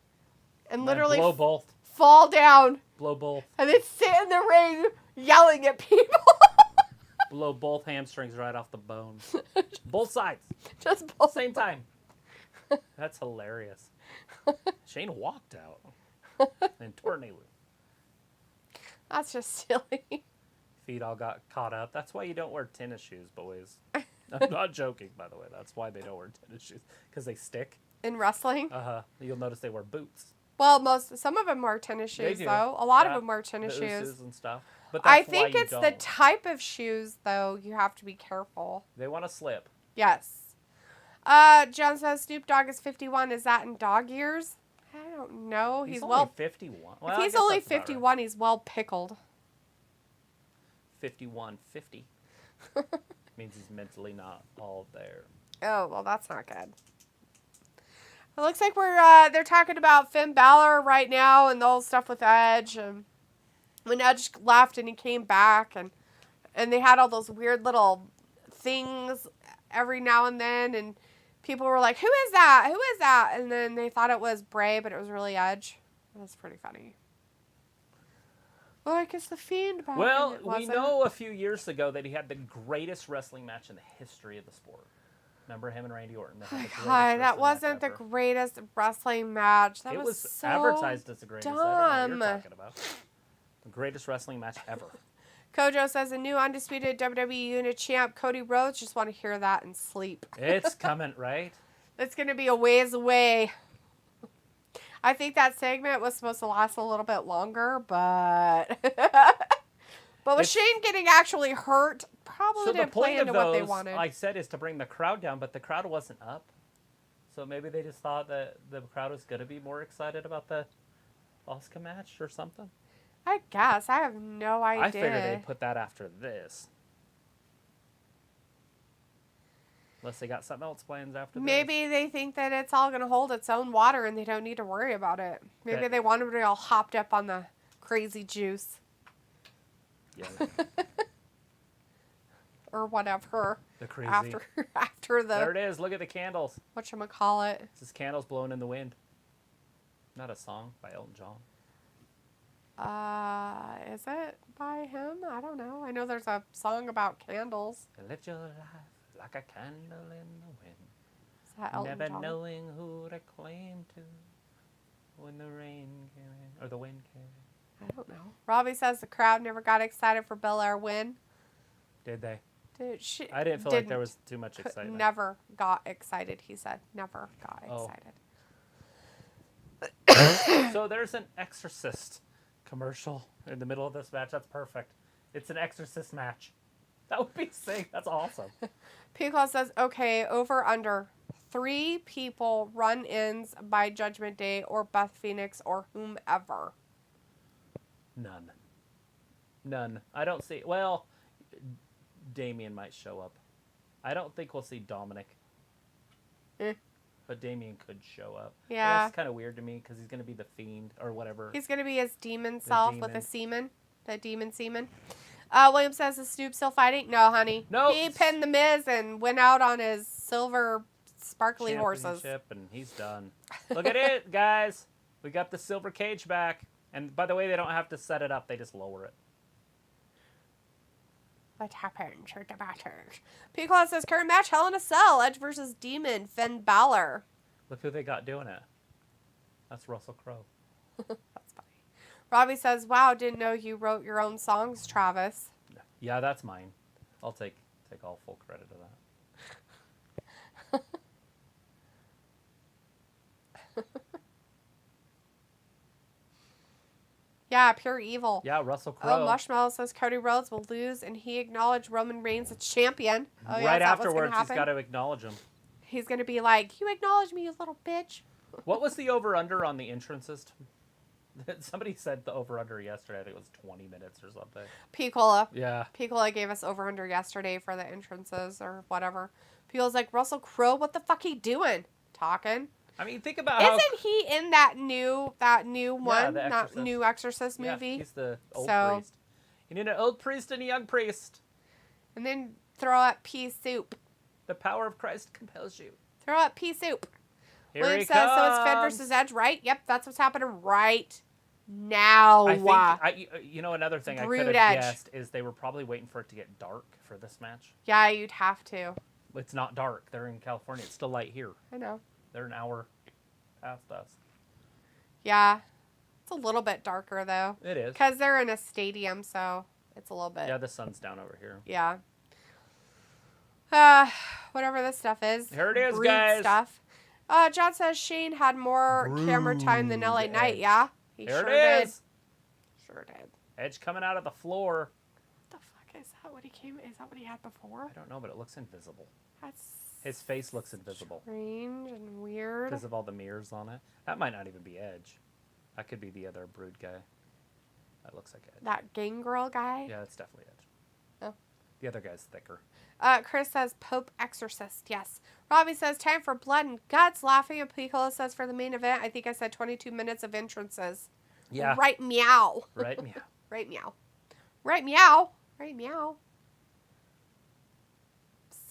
and literally blow both. fall down Blow both. and then sit in the ring yelling at people. Blow both hamstrings right off the bone. Both sides. Just both. Same time. That's hilarious. Shane walked out and tore a knee. That's just silly. Feet all got caught up. That's why you don't wear tennis shoes, boys. I'm not joking, by the way. That's why they don't wear tennis shoes. Because they stick. In wrestling? You'll notice they wear boots. Well, some of them wear tennis shoes, do. though. A lot Yeah, of them wear tennis the shoes. Usos and stuff. But I that's think why it's you the don't. type of shoes, though, you have to be careful. They want to slip. Yes. John says Snoop Dogg is 51. Is that in dog years? I don't know. He's He's only well. 51. Well, If I he's guess only that's about right. 51, he's well pickled. 51-50. Means he's mentally not all there. Oh, well, that's not good. It looks like they're talking about Finn Balor right now and the whole stuff with Edge. And when Edge left and he came back and they had all those weird little things every now and then and people were like, who is that? Who is that? And then they thought it was Bray, but it was really Edge. It was pretty funny. Well, I guess the Fiend back. Well, and it we wasn't. know a few years ago that he had the greatest wrestling match in the history of the sport. Remember him and Randy Orton? They had the greatest God, that wrestling wasn't match the ever. greatest wrestling match. That It was so advertised as the greatest. I don't know what dumb. you're talking about. The greatest wrestling match ever. Kojo says a new undisputed WWE Unit champ, Cody Rhodes. Just want to hear that and sleep. It's coming, right? It's going to be a ways away. I think that segment was supposed to last a little bit longer, but but with Shane getting actually hurt, probably So the didn't play point of into what they those, wanted. like I said, is to bring the crowd down, but the crowd wasn't up. So maybe they just thought that the crowd was going to be more excited about the Asuka match or something. I guess. I have no idea. I figured they'd put that after this. Unless they got something else planned after this. Maybe they think that it's all going to hold its own water and they don't need to worry about it. Maybe That- they want them to be all hopped up on the crazy juice Yeah, or whatever. the crazy. After There the it is. Look at the candles. whatchamacallit. This is Candles Blowing in the Wind. Not a song by Elton John. Is it by him? I don't know. I know there's a song about candles. Live your life like a candle in the wind. Is that Elton Never John? knowing who to claim to when the rain came in, or the wind came in. I don't know. Robbie says the crowd never got excited for Belair win. Did they? Dude, she I didn't feel like there was too much excitement. Never got excited, he said. Never got Oh. excited. So there's an Exorcist commercial in the middle of this match. That's perfect. It's an Exorcist match. That would be sick. That's awesome. Pico says, okay, over under 3 people run-ins by Judgment Day or Beth Phoenix or whomever. None. I don't see. Well, Damien might show up. I don't think we'll see Dominic. But Damien could show up. Yeah. That's kind of weird to me because he's going to be the Fiend or whatever. He's going to be his demon self with demon. a semen. The demon semen. William says, is Snoop still fighting? No, honey. No. He pinned The Miz and went out on his silver sparkly horses. Championship, and he's done. Look at it, guys. We got the silver cage back. And by the way, they don't have to set it up. They just lower it. What happened to the batters? Pico says, current match, Hell in a Cell. Edge versus Demon, Finn Balor. Look who they got doing it. That's Russell Crowe. That's funny. Robbie says, wow, didn't know you wrote your own songs, Travis. Yeah, that's mine. I'll take all full credit of that. Yeah, pure evil. Yeah, Russell Crowe. Oh, Marshmallow says Cody Rhodes will lose and he acknowledged Roman Reigns as champion. Oh, yeah, Right is that what's gonna afterwards, he's happen? got to acknowledge him. He's going to be like, you acknowledge me, you little bitch. What was the over-under on the entrances? Somebody said the over-under yesterday. I think it was 20 minutes or something. Piccola. Yeah. Piccola gave us over under yesterday for the entrances or whatever. Piccola's like, Russell Crowe, what the fuck he doing? Talking. I mean, think about how... Isn't he in that new one? The That Exorcist. new Exorcist movie? Yeah, he's the old So- priest. You need an old priest and a young priest. And then throw out pea soup. The power of Christ compels you. Throw out pea soup. Here William he says, comes. so it's Fed versus Edge, right? Yep, that's what's happening right now. I think, you know, another thing I Brood could have Edge. guessed is they were probably waiting for it to get dark for this match. Yeah, you'd have to. It's not dark. They're in California. It's still light here. I know. They're an hour past us. Yeah. It's a little bit darker, though. It is. Because they're in a stadium, so it's a little bit. Yeah, the sun's down over here. Yeah. Whatever this stuff is. Here it is, Brood guys. Stuff. John says Shane had more camera time than LA Brood Knight. Edge. Yeah. He Here sure it did. is. Sure did. Edge coming out of the floor. What the fuck is that? What he came? Is that what he had before? I don't know, but it looks invisible. That's His face looks invisible strange and weird. because of all the mirrors on it. That might not even be Edge. That could be the other Brood guy. That looks like Edge. That gangrel guy. Yeah, it's definitely Edge. Oh. The other guy's thicker. Chris says Pope Exorcist. Yes. Robbie says time for blood and guts. Laughing. And Piccolo says for the main event. I think I said 22 minutes of entrances. Yeah. Right meow. Right? Yeah. Right meow. Right meow. Right meow.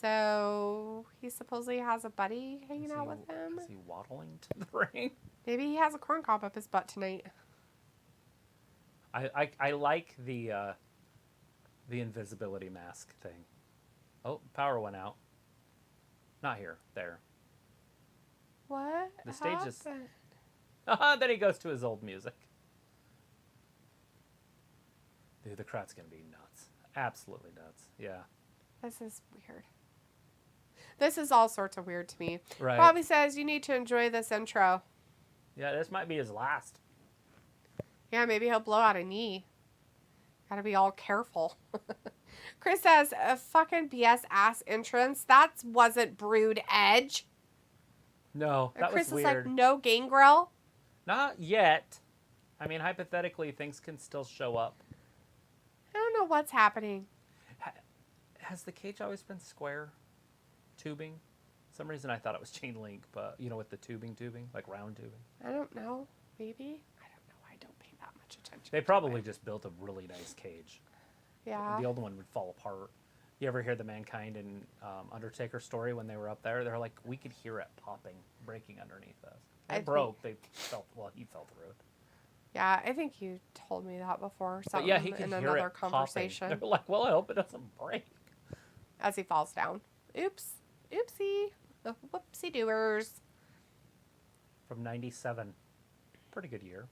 So he supposedly has a buddy hanging out with him. Is he waddling to the ring? Maybe he has a corn cob up his butt tonight. I like the invisibility mask thing. Oh, power went out. Not here. There. What? The stage is... happened? Then he goes to his old music. Dude, the crowd's going to be nuts. Absolutely nuts. Yeah. This is weird. This is all sorts of weird to me. Right. Bobby says you need to enjoy this intro. Yeah, this might be his last. Yeah, maybe he'll blow out a knee. Gotta be all careful. Chris says, a fucking BS ass entrance. That wasn't Brood Edge. No, that Chris was is weird. like, no Gangrel. Not yet. I mean, hypothetically, things can still show up. I don't know what's happening. Has the cage always been square? Tubing? For some reason I thought it was chain link, but, you know, with the tubing, like round tubing. I don't know. Maybe. I don't know. I don't pay that much attention. They probably just built a really nice cage. Yeah. The old one would fall apart. You ever hear the Mankind and Undertaker story when they were up there? They're like, we could hear it popping, breaking underneath us. It broke. He fell through it. Yeah, I think you told me that before. But yeah, he could in hear another it conversation. popping. They're like, well, I hope it doesn't break. As he falls down. Oops. Oopsie. Whoopsie doers. From 97. Pretty good year.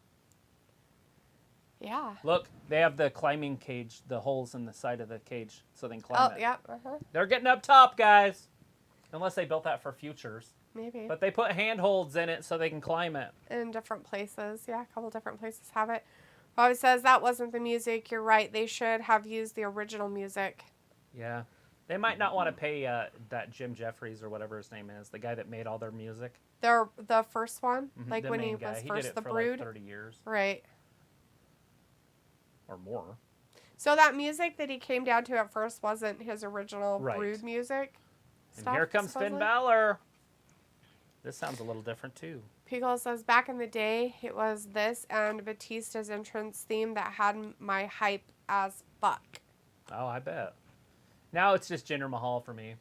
Yeah. Look, they have the climbing cage, the holes in the side of the cage, so they can climb it. Oh, yeah. Uh-huh. They're getting up top, guys. Unless they built that for futures. Maybe. But they put handholds in it so they can climb it. In different places. Yeah, a couple different places have it. Bobby says that wasn't the music. You're right. They should have used the original music. Yeah. They might not want to pay that Jim Jeffries or whatever his name is, the guy that made all their music. The first one? Like the when he main guy. was He first did it the for Brood? like 30 years. Right. Or more. So that music that he came down to at first wasn't his original Right. Brood music? And here comes Finn Balor. This sounds a little different too. Pickle says, back in the day, it was this and Batista's entrance theme that had my hype as fuck. Oh, I bet. Now it's just Jinder Mahal for me.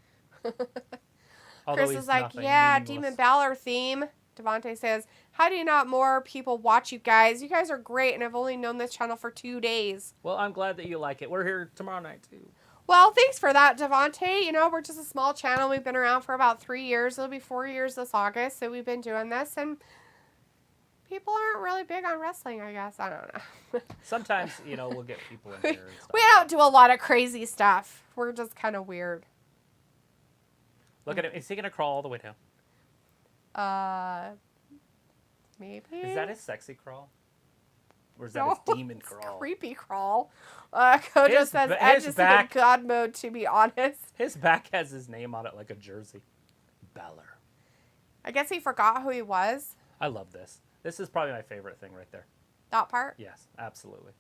Chris is like, yeah, Demon Balor theme. Devontae says, how do you not more people watch you guys? You guys are great, and I've only known this channel for 2 days. Well, I'm glad that you like it. We're here tomorrow night, too. Well, thanks for that, Devontae. You know, we're just a small channel. We've been around for about 3 years. It'll be 4 years this August, so we've been doing this, and people aren't really big on wrestling, I guess. I don't know. Sometimes, you know, we'll get people in here and stuff. We don't do a lot of crazy stuff. We're just kind of weird. Look at him. Is he going to crawl all the way down? Maybe. Is that his sexy crawl? Or is that his demon it's crawl? Creepy crawl. Kojo says, Edge is in God mode, to be honest. His back has his name on it like a jersey. Balor. I guess he forgot who he was. I love this. This is probably my favorite thing right there. That part? Yes, absolutely.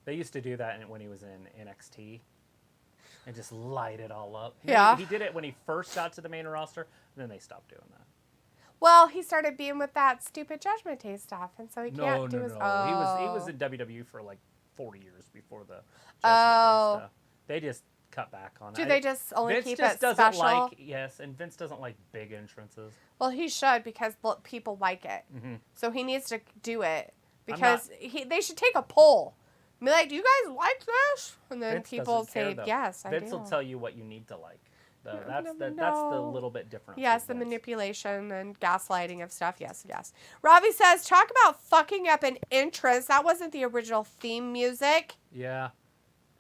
They used to do that when he was in NXT. And just light it all up. Yeah. He did it when he first got to the main roster, and then they stopped doing that. Well, he started being with that stupid Judgment Day stuff, and so he can't do his... No. He was in WWE for like 4 years before the Judgment Day stuff. They just cut back on it. Do they just only Vince keep just it doesn't special? Yes, and Vince doesn't like big entrances. Well, he should, because people like it. Mm-hmm. So he needs to do it, because they should take a poll. Be like, do you guys like this? And then Vince people doesn't care, say, though. yes, I do. Vince will tell you what you need to like. That's the No. little bit different. Yes, with the Vince. manipulation and gaslighting of stuff. Yes, yes. Robbie says, talk about fucking up an entrance. That wasn't the original theme music. Yeah.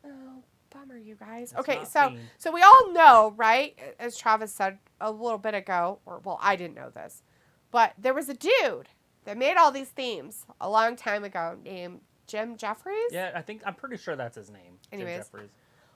Oh, bummer, you guys. That's Okay, not so themed. we all know, right, as Travis said a little bit ago, or, well, I didn't know this, but there was a dude that made all these themes a long time ago named Jim Jeffries? Yeah, I'm pretty sure that's his name. Anyways. Jim Jeffries.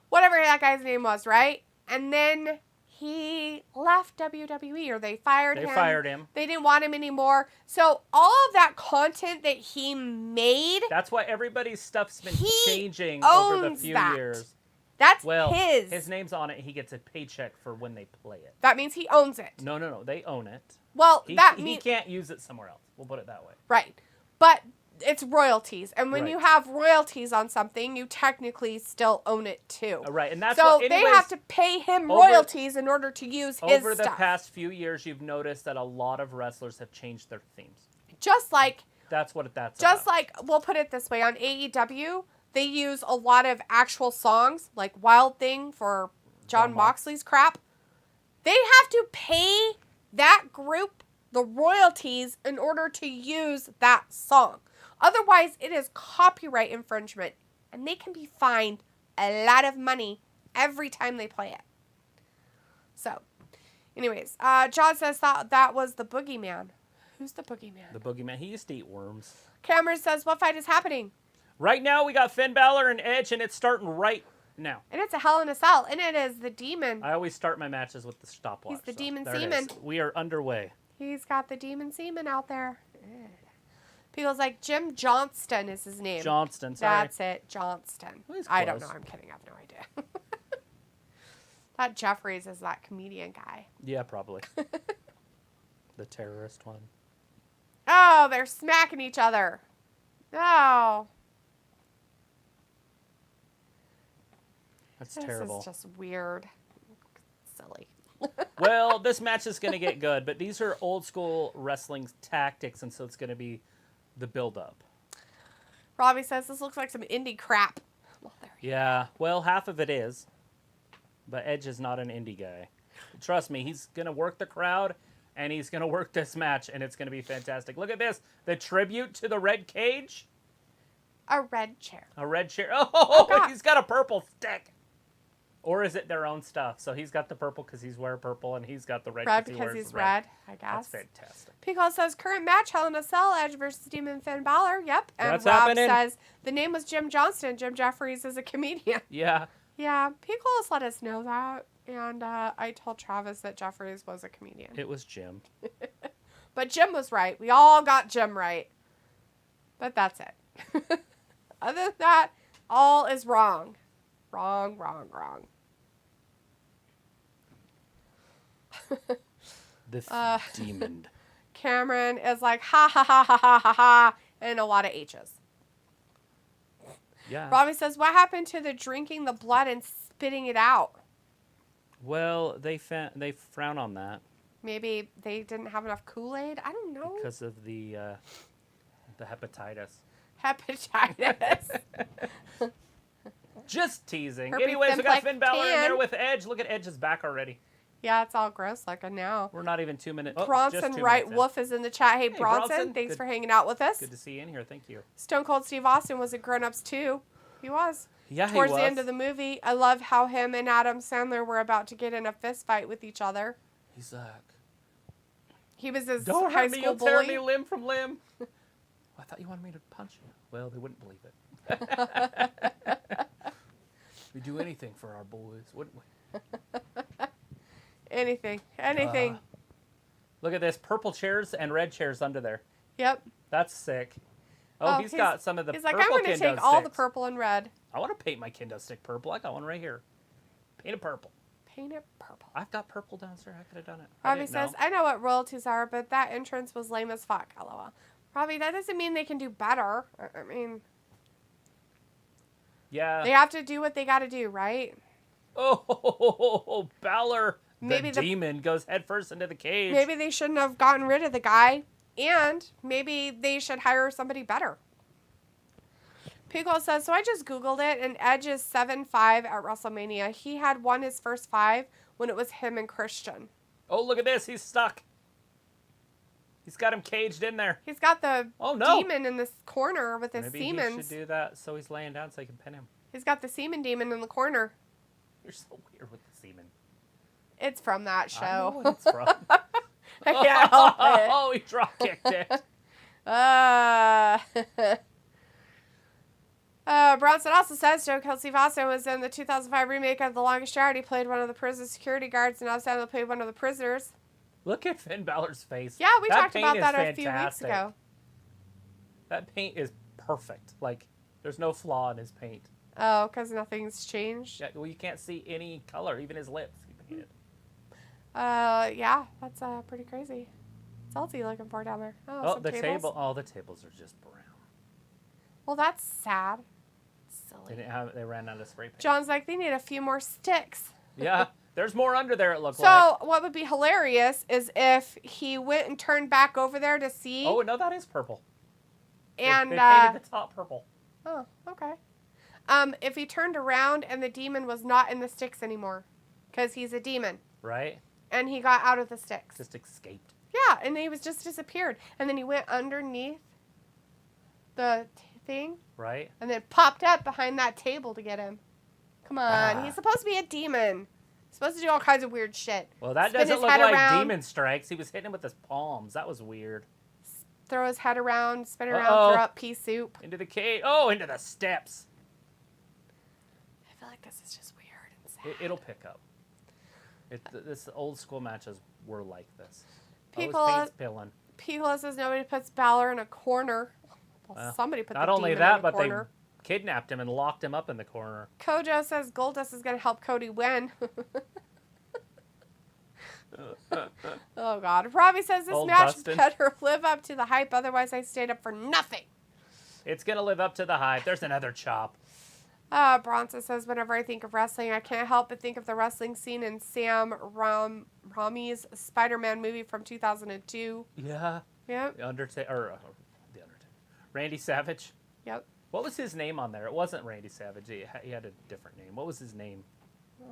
Whatever that guy's name was, right? And then he left WWE, or they fired him. They fired him. They didn't want him anymore. So all of that content that he made, That's why everybody's stuff's been He changing over the owns few that. years. that's Well, his. his name's on it. He gets a paycheck for when they play it. That means he owns it. No. They own it. Well, He that he means... can't use it somewhere else. We'll put it that way. Right. But it's royalties. And when Right. you have royalties on something, you technically still own it too. Right, and that's So what, they have to pay him over- royalties in order to use his Over the stuff. past few years, you've noticed that a lot of wrestlers have changed their themes. Just like That's what that's Just about. like, we'll put it this way, on AEW, they use a lot of actual songs, like Wild Thing for John Moxley's crap. They have to pay that group the royalties in order to use that song. Otherwise, it is copyright infringement, and they can be fined a lot of money every time they play it. So, anyways, John says that was the Boogeyman. Who's the Boogeyman? The Boogeyman. He used to eat worms. Cameron says, what fight is happening? Right now, we got Finn Balor and Edge, and it's starting right now. And it's a Hell in a Cell, and it is the Demon. I always start my matches with the stopwatch. He's the Demon there it Seaman. is. We are underway. He's got the Demon Seaman out there. People's like, Jim Johnston is his name. Johnston, sorry. That's it, Johnston. Well, he's I don't close. know. I'm kidding. I have no idea. That Jeffries is that comedian guy. Yeah, probably. The terrorist one. Oh, they're smacking each other. Oh. That's This terrible. is just weird. Silly. Well, this match is going to get good, but these are old school wrestling tactics, and so it's going to be the build-up. Robbie says this looks like some indie crap. Well, there you Yeah, well, half of it is, but Edge is not an indie guy. Trust me, he's going to work the crowd, and he's going to work this match, and it's going to be fantastic. Look at this, the tribute to the red cage. A red chair. A red chair. Oh, God. he's got a purple stick. Or is it their own stuff? So he's got the purple because he's wearing purple, and he's got the red Red he because wears he's red. red, I guess. That's fantastic. Pico says current match Hell in a Cell, Edge versus Demon Finn Balor. Yep. And That's Rob happening. says the name was Jim Johnston. Jim Jeffries is a comedian. Yeah. Yeah, Pico has let us know that. And I told Travis that Jeffries was a comedian. It was Jim. But Jim was right. We all got Jim right. But that's it. Other than that, all is wrong. Wrong, wrong, wrong. The demon. Cameron is like, ha ha ha ha ha ha ha, and a lot of H's. Yeah. Robbie says, what happened to the drinking the blood and spitting it out? Well, they frown on that Maybe they didn't have enough Kool-Aid? I don't know. because of the hepatitis. Hepatitis. Just teasing. Herpes Anyways, we got simplex Finn Balor in pan. there with Edge. Look at Edge's back already. Yeah, it's all gross looking now. We're not even 2 minutes. Oh, just Bronson 2 Wright minutes in. Wolf is in the chat. Hey, Bronson, Bronson. thanks Good- for hanging out with us. Good to see you in here. Thank you. Stone Cold Steve Austin was at Grown Ups too. He was. Yeah, Towards he was. the end of the movie, I love how him and Adam Sandler were about to get in a fist fight with each other. He's like, He was his don't high hurt me, school you'll tear bully. me limb from limb. I thought you wanted me to punch you. Well, they wouldn't believe it. We'd do anything for our boys, wouldn't we? Anything. Look at this. Purple chairs and red chairs under there. Yep. That's sick. Oh, he's got some of the He's purple like, I'm going to kendo take all the sticks. purple and red. I want to paint my kendo stick purple. I got one right here. Paint it purple. Paint it purple. I've got purple downstairs. I could have done it. Robbie says, I know what royalties are, but that entrance was lame as fuck. LOL. Robbie, that doesn't mean they can do better. I mean, yeah. they have to do what they got to do, right? Oh, Balor, Maybe the demon, goes headfirst into the cage. Maybe they shouldn't have gotten rid of the guy, and maybe they should hire somebody better. Pico says, so I just Googled it, and Edge is 7-5 at WrestleMania. He had won his first 5 when it was him and Christian. Oh, look at this. He's stuck. He's got him caged in there. He's got the no. demon in this corner with his Maybe Siemens. he should do that so he's laying down so he can pin him. He's got the semen demon in the corner. You're so weird with the semen. It's from that I know show. what it's from. I can't help it. Oh, he drop kicked it. Bronson also says Joe Kelsey Vaso was in the 2005 remake of The Longest Yard. He played one of the prison security guards, and also played one of the prisoners. Look at Finn Balor's face. Yeah, we That talked paint about is that a few weeks fantastic. ago. That paint is perfect. Like, there's no flaw in his paint. Oh, because nothing's changed? Yeah, well, you can't see any color, even his lips. He painted. Yeah, that's pretty crazy. What's else he looking for down there? Oh, some the tables. table. Oh, the tables are just brown. Well, that's sad. They, Silly. they ran out of spray paint. John's like, they need a few more sticks. Yeah, there's more under there, it looks like. So what would be hilarious is if he went and turned back over there to see. Oh, no, that is purple. And they painted the top purple. oh, okay. If he turned around and the demon was not in the sticks anymore, because he's a demon, Right? and he got out of the sticks. Just escaped. Yeah, and he was just disappeared, and then he went underneath the thing, Right? and then popped up behind that table to get him. Come on, he's supposed to be a demon. He's supposed to do all kinds of weird shit. Well, that Spin doesn't his look head like around. demon strikes. He was hitting him with his palms. That was weird. Throw his head around, spin around, Uh-oh. throw up pea soup. Into the cage. Oh, into the steps. I feel like this is just weird and sad. It'll pick up. This old school matches were like this. Piccolo says nobody puts Balor in a corner. Well, somebody put not the only demon that, in a but corner. they kidnapped him and locked him up in the corner. Kojo says Goldust is going to help Cody win. Oh, God. Robbie says this Old match Dustin. better live up to the hype, otherwise I stayed up for nothing. It's going to live up to the hype. There's another chop. Bronson says, whenever I think of wrestling, I can't help but think of the wrestling scene in Sam Raimi's Spider-Man movie from 2002. Yeah. Yep. The Undertaker. Randy Savage. Yep. What was his name on there? It wasn't Randy Savage. He had a different name. What was his name? We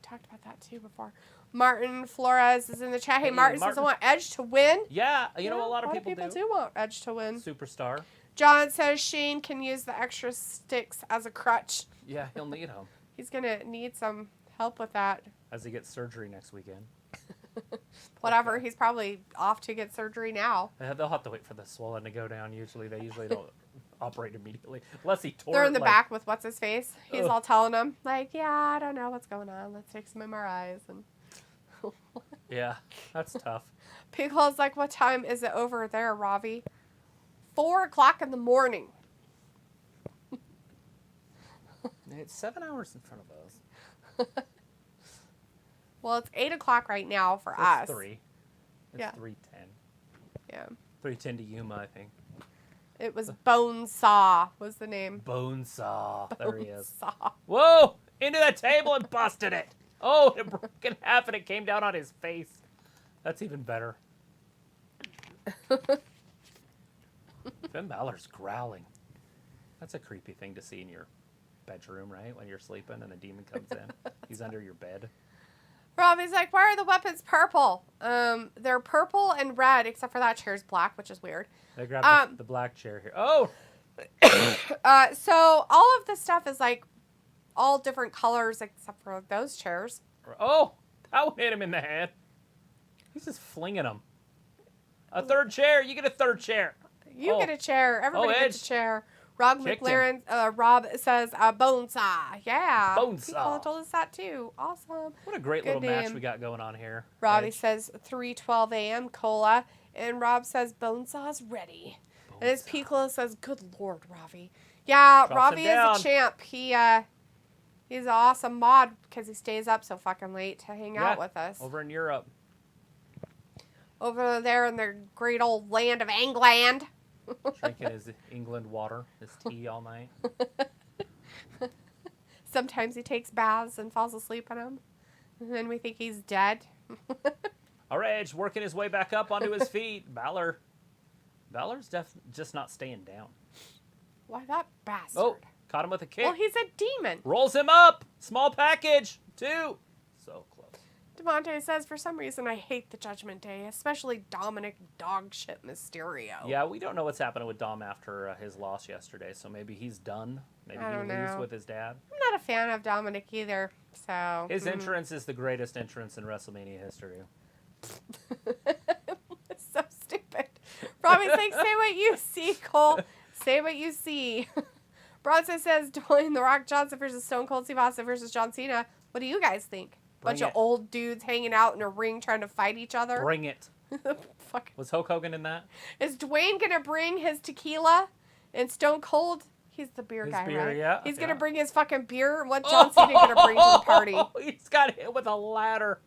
talked about that too before. Martin Flores is in the chat. Hey, Hey, Martin says I want Edge to win. Yeah, you know, a lot of people do want Edge to win. Superstar. John says Shane can use the extra sticks as a crutch. Yeah, he'll need them. He's going to need some help with that. As he gets surgery next weekend. Whatever. He's probably off to get surgery now. They'll have to wait for the swelling to go down. They usually don't operate immediately. Unless he tore They're in the like, back with what's his face. He's Ugh. all telling them, like, yeah, I don't know what's going on. Let's take some MRIs. And Yeah, that's tough. Pickle's like, what time is it over there, Ravi? 4 o'clock in the morning. It's 7 hours in front of us. Well, it's 8 o'clock right now for It's us. 3. It's Yeah. 3:10. Yeah. 3:10 to Yuma, I think. It was Bonesaw was the name. Bonesaw. There he is. Bonesaw. Whoa! Into the table and busted it. Oh, it broke in half and it came down on his face. That's even better. Finn Balor's growling. That's a creepy thing to see in your bedroom, right? When you're sleeping and a demon comes in. He's under your bed. Robbie's like, why are the weapons purple? They're purple and red, except for that chair's black, which is weird. They grabbed the black chair here. Oh! So all of this stuff is like all different colors except for those chairs. Oh! That one hit him in the head. He's just flinging them. A third chair. You get a third chair. You get a chair. Everybody gets Edge. a chair. Rob Kicked McLaren, Rob says, Bonesaw. Yeah. Bonesaw. People told us that too. Awesome. What a great Good little match name. we got going on here. Robbie Edge. says 3:12 a.m. Cola. And Rob says Bonesaw's ready. And his Piccolo says, good Lord, Ravi. Yeah, Drops Ravi him down. is a champ. He's an awesome mod because he stays up so fucking late to hang out with us. Over in Europe. Over there in the great old land of England. Drinking his England water, his tea all night. Sometimes he takes baths and falls asleep in them. And then we think he's dead. All right, Edge working his way back up onto his feet. Balor's just not staying down. Why that bastard? Oh, caught him with a kick. Well, he's a demon. Rolls him up. Small package. 2. So close. Devontae says, for some reason, I hate the Judgment Day, especially Dominic Dogshit Mysterio. Yeah, we don't know what's happening with Dom after his loss yesterday, so maybe he's done. Maybe I he don't leaves know. with his dad. I'm not a fan of Dominic either, so... His entrance is the greatest entrance in WrestleMania history. It's so stupid. Robbie's like, say what you see, Cole. Say what you see. Bronson says, Dwayne The Rock Johnson versus Stone Cold Steve Austin versus John Cena. What do you guys think? Bunch of old dudes hanging out in a ring trying to fight each other. Bring it. Fuck. Was Hulk Hogan in that? Is Dwayne going to bring his tequila? And Stone Cold, he's the beer His guy, beer, right? yeah, He's going yeah. to bring his fucking beer. What John Cena going to bring to the party? He's got hit with a ladder.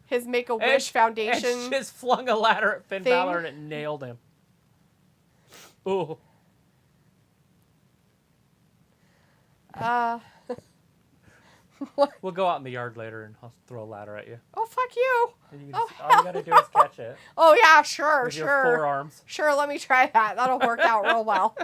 His Make-A-Wish Foundation. Edge just flung a ladder at Finn thing. Balor and it nailed him. Ooh. We'll go out in the yard later and I'll throw a ladder at you. Oh, fuck you. And you can Oh, just, all you gotta do is catch it Oh, yeah, sure, with your sure. forearms. Sure, let me try that. That'll work out real well.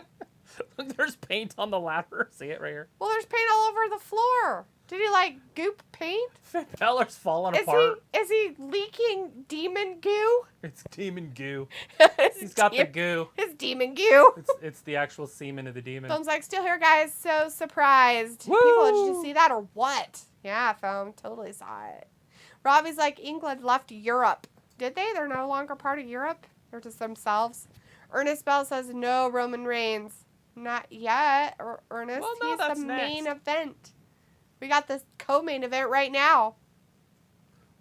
Look, there's paint on the ladder. See it right here? Well, there's paint all over the floor. Did he, like, goop paint? Finn Balor's falling apart. Is he leaking demon goo? It's demon goo. It's He's got the goo. His demon goo. It's the actual semen of the demon. Film's like, still here, guys. So surprised. Woo! People, did you see that or what? Yeah, Film. Totally saw it. Robbie's like, England left Europe. Did they? They're no longer part of Europe? They're just themselves. Ernest Bell says, no Roman Reigns. Not yet, Ernest. Well, no, He's that's the main next. event. We got this co-main event right now.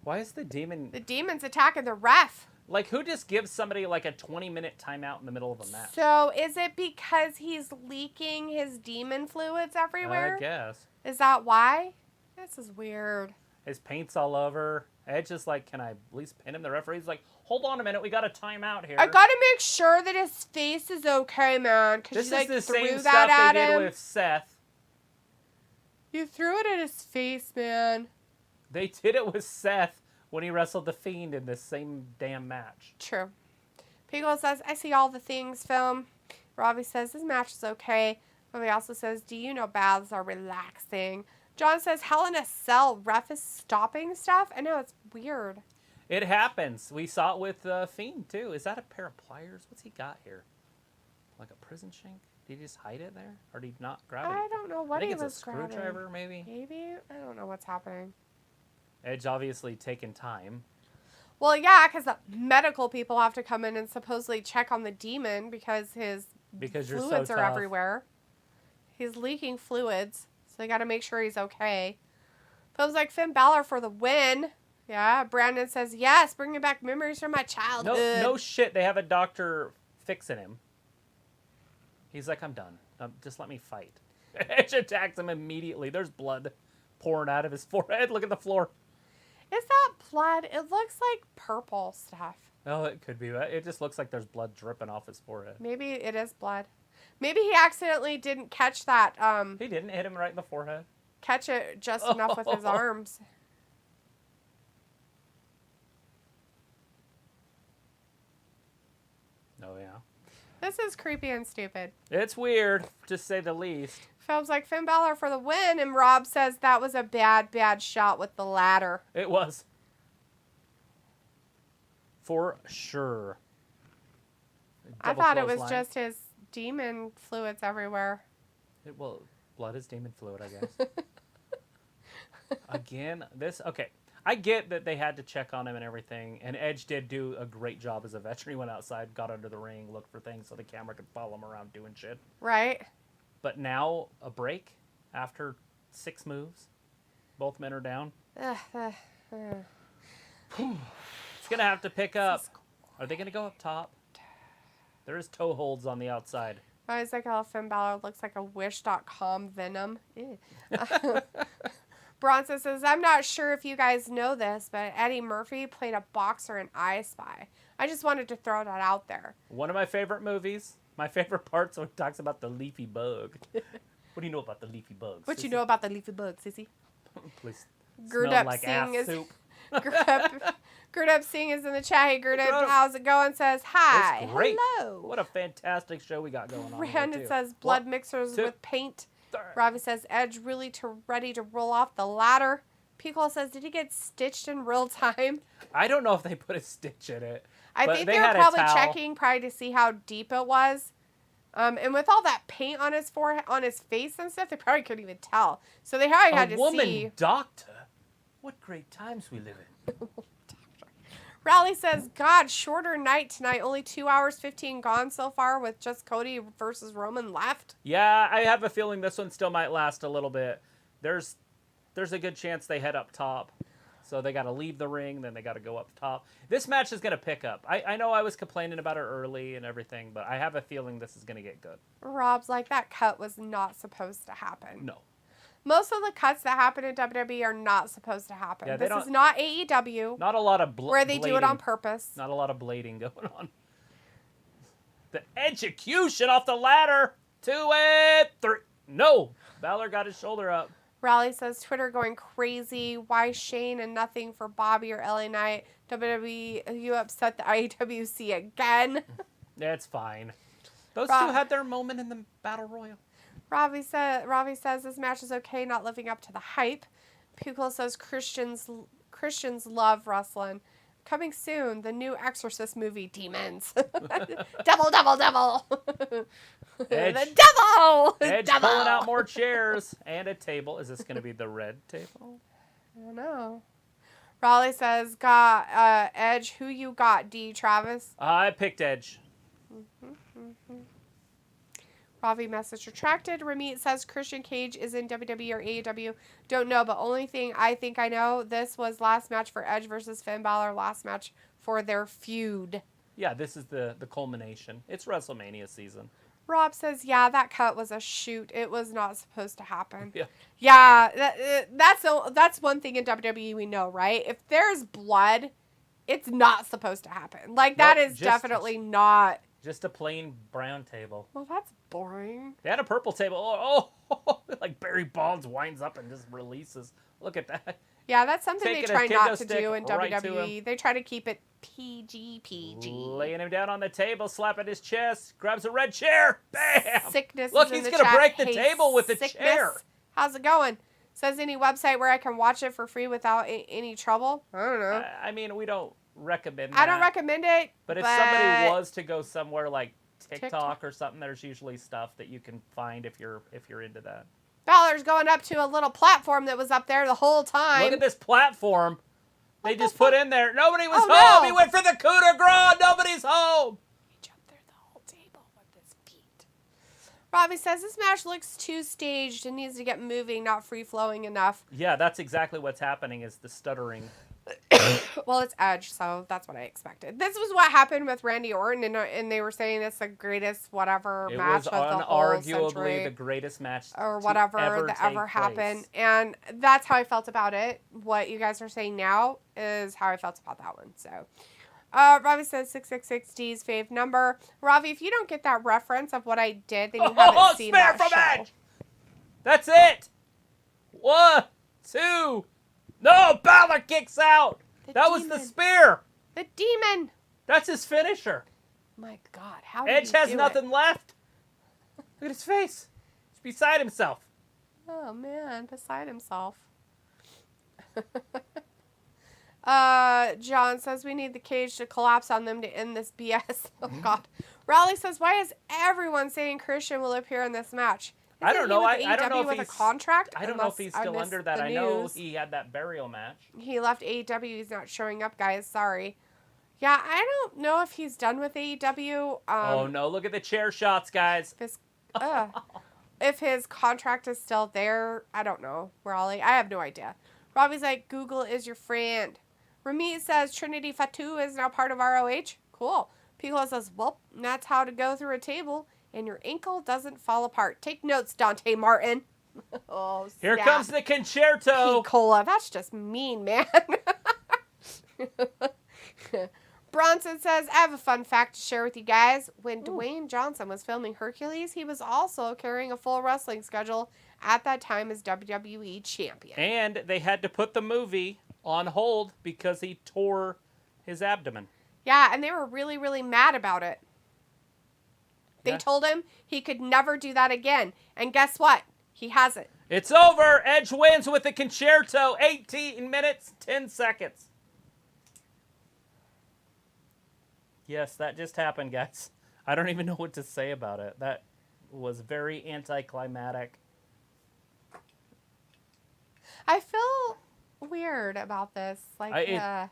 Why is the demon... The demon's attacking the ref. Like, who just gives somebody, like, a 20-minute timeout in the middle of a match? So, is it because he's leaking his demon fluids everywhere? I guess. Is that why? This is weird. His paint's all over. Edge is like, can I at least pin him? The referee's like, hold on a minute, we got a timeout here. I gotta make sure that his face is okay, man. Because This you, like, is the threw same that stuff at they did him. with Seth. You threw it at his face, man. They did it with Seth when he wrestled The Fiend in this same damn match. True. Pickle says, I see all the things, Film. Robbie says, this match is okay. Robbie also says, do you know baths are relaxing? John says, Hell in a Cell, ref is stopping stuff. I know, it's weird. It happens. We saw it with Fiend, too. Is that a pair of pliers? What's he got here? Like a prison shank? Did he just hide it there? Or did he not grab it? I don't know what I think he it's was a screwdriver, grabbing. maybe? Maybe? I don't know what's happening. Edge obviously taking time. Well, yeah, because the medical people have to come in and supposedly check on the demon because his Because you're fluids so are tough. everywhere. He's leaking fluids, so they got to make sure he's okay. Film's like, Finn Balor for the win. Yeah, Brandon says, yes, bringing back memories from my childhood. No shit. They have a doctor fixing him. He's like, I'm done. Just let me fight. Edge attacks him immediately. There's blood pouring out of his forehead. Look at the floor. Is that blood? It looks like purple stuff. Oh, it could be. It just looks like there's blood dripping off his forehead. Maybe it is blood. Maybe he accidentally didn't catch that. He didn't hit him right in the forehead. Catch it just enough with his arms. Oh, yeah. This is creepy and stupid. It's weird, to say the least. Phil's like, Finn Balor for the win, and Rob says that was a bad, bad shot with the ladder. It was. For sure. I Double thought it was clothesline. just his demon fluids everywhere. Well, blood is demon fluid, I guess. Again, okay. I get that they had to check on him and everything, and Edge did do a great job as a veteran. He went outside, got under the ring, looked for things so the camera could follow him around doing shit. Right? But now, a break after 6 moves. Both men are down. It's going to have to pick up. Are they going to go up top? There is toe holds on the outside. I was like, oh, Finn Balor looks like a Wish.com Venom. Bronson says, I'm not sure if you guys know this, but Eddie Murphy played a boxer in I Spy. I just wanted to throw that out there. One of my favorite movies. My favorite part's when it talks about the leafy bug. What do you know about the leafy bugs? What you know about the leafy bug, sissy? Please. Gurdup Smell like Singh ass is soup. Gurdup Singh is in the chat. Hey, Gurdup, how's it going? Says hi. It's great. Hello. What a fantastic show we got going on. Brandon here, too. says blood One, mixers two, with paint. three. Ravi says Edge really ready to roll off the ladder. Pico says, did he get stitched in real time? I don't know if they put a stitch in it. I but think they they were had a probably towel. checking to see how deep it was. And with all that paint on his forehead, on his face and stuff, they probably couldn't even tell. So they probably had to woman see. doctor. What great times we live in. Raleigh says, God, shorter night tonight. Only 2 hours, 15 gone so far with just Cody versus Roman left. Yeah, I have a feeling this one still might last a little bit. There's a good chance they head up top. So they got to leave the ring, then they got to go up top. This match is going to pick up. I know I was complaining about it early and everything, but I have a feeling this is going to get good. Rob's like, that cut was not supposed to happen. No. Most of the cuts that happen in WWE are not supposed to happen. Yeah, this is not AEW, Not a lot of where they do it on purpose. Not a lot of blading going on. The execution off the ladder. 2 and 3. No. Balor got his shoulder up. Raleigh says, Twitter going crazy. Why Shane and nothing for Bobby or LA Knight? WWE, you upset the IWC again? It's fine. Those two had their moment in the Battle Royal. Ravi says this match is okay, not living up to the hype. Pukul says Christians love wrestling. Coming soon, the new Exorcist movie, Demons. Devil. Edge, the devil! Edge devil! pulling out more chairs and a table. Is this going to be the red table? I don't know. Raleigh says, got Edge. Who you got, D. Travis? I picked Edge. Ravi message retracted. Ramit says Christian Cage is in WWE or AEW. Don't know, but only thing I think I know, this was last match for Edge versus Finn Balor, last match for their feud. Yeah, this is the culmination. It's WrestleMania season. Rob says, yeah, that cut was a shoot. It was not supposed to happen. Yeah, that's one thing in WWE we know, right? If there's blood, it's not supposed to happen. Like, that is definitely not... Just a plain brown table. Well, that's boring. They had a purple table. Oh, like Barry Bonds winds up and just releases. Look at that. Yeah, that's something they try not to do in right WWE. They try to keep it PG. Laying him down on the table, slapping his chest, grabs a red chair. Bam! Sickness. Look, he's going to break the table with the chair. How's it going? Says any website where I can watch it for free without any trouble? I don't know. I mean, we don't recommend that. I don't recommend it. But if somebody was to go somewhere like TikTok or something, there's usually stuff that you can find if you're into that. Balor's going up to a little platform that was up there the whole time. Look at this platform. They just put in there. Nobody was home. No. He went for the coup de grace. Nobody's home. He jumped through the whole table with his feet. Robbie says this match looks too staged and needs to get moving, not free-flowing enough. Yeah, that's exactly what's happening is the stuttering. Well, it's Edge, so that's what I expected. This was what happened with Randy Orton, and they were saying it's the greatest whatever match of the whole century. It was unarguably the greatest match or whatever that ever happened, and that's how I felt about it. What you guys are saying now is how I felt about that one. So, Ravi says 666D's fave number. Ravi, if you don't get that reference of what I did, then you haven't seen that from show. Edge. That's it. 1, 2. No, Balor kicks out. That was the spear. The demon. That's his finisher. My God, how did Edge has nothing left. Look at his face. He's beside himself. Oh, man, beside himself. John says we need the cage to collapse on them to end this BS. Oh, God. Raleigh says, why is everyone saying Christian will appear in this match? I don't know. I don't know if he's a contract. I don't know if he's still under that. I know he had that burial match. He left AEW. He's not showing up, guys. Sorry. Yeah, I don't know if he's done with AEW. Oh no! Look at the chair shots, guys. If his contract is still there, I don't know. Raleigh, I have no idea. Robbie's like, Google is your friend. Ramit says Trinity Fatu is now part of ROH. Cool. Piccolo says, well, that's how to go through a table. And your ankle doesn't fall apart. Take notes, Dante Martin. Oh, here comes the concerto. Picola, that's just mean, man. Bronson says, I have a fun fact to share with you guys. When Dwayne Johnson was filming Hercules, he was also carrying a full wrestling schedule at that time as WWE champion. And they had to put the movie on hold because he tore his abdomen. Yeah, and they were really, really mad about it. They told him he could never do that again. And guess what? He hasn't. It's over. Edge wins with the concerto. 18 minutes, 10 seconds. Yes, that just happened, guys. I don't even know what to say about it. That was very anticlimactic. I feel weird about this. Like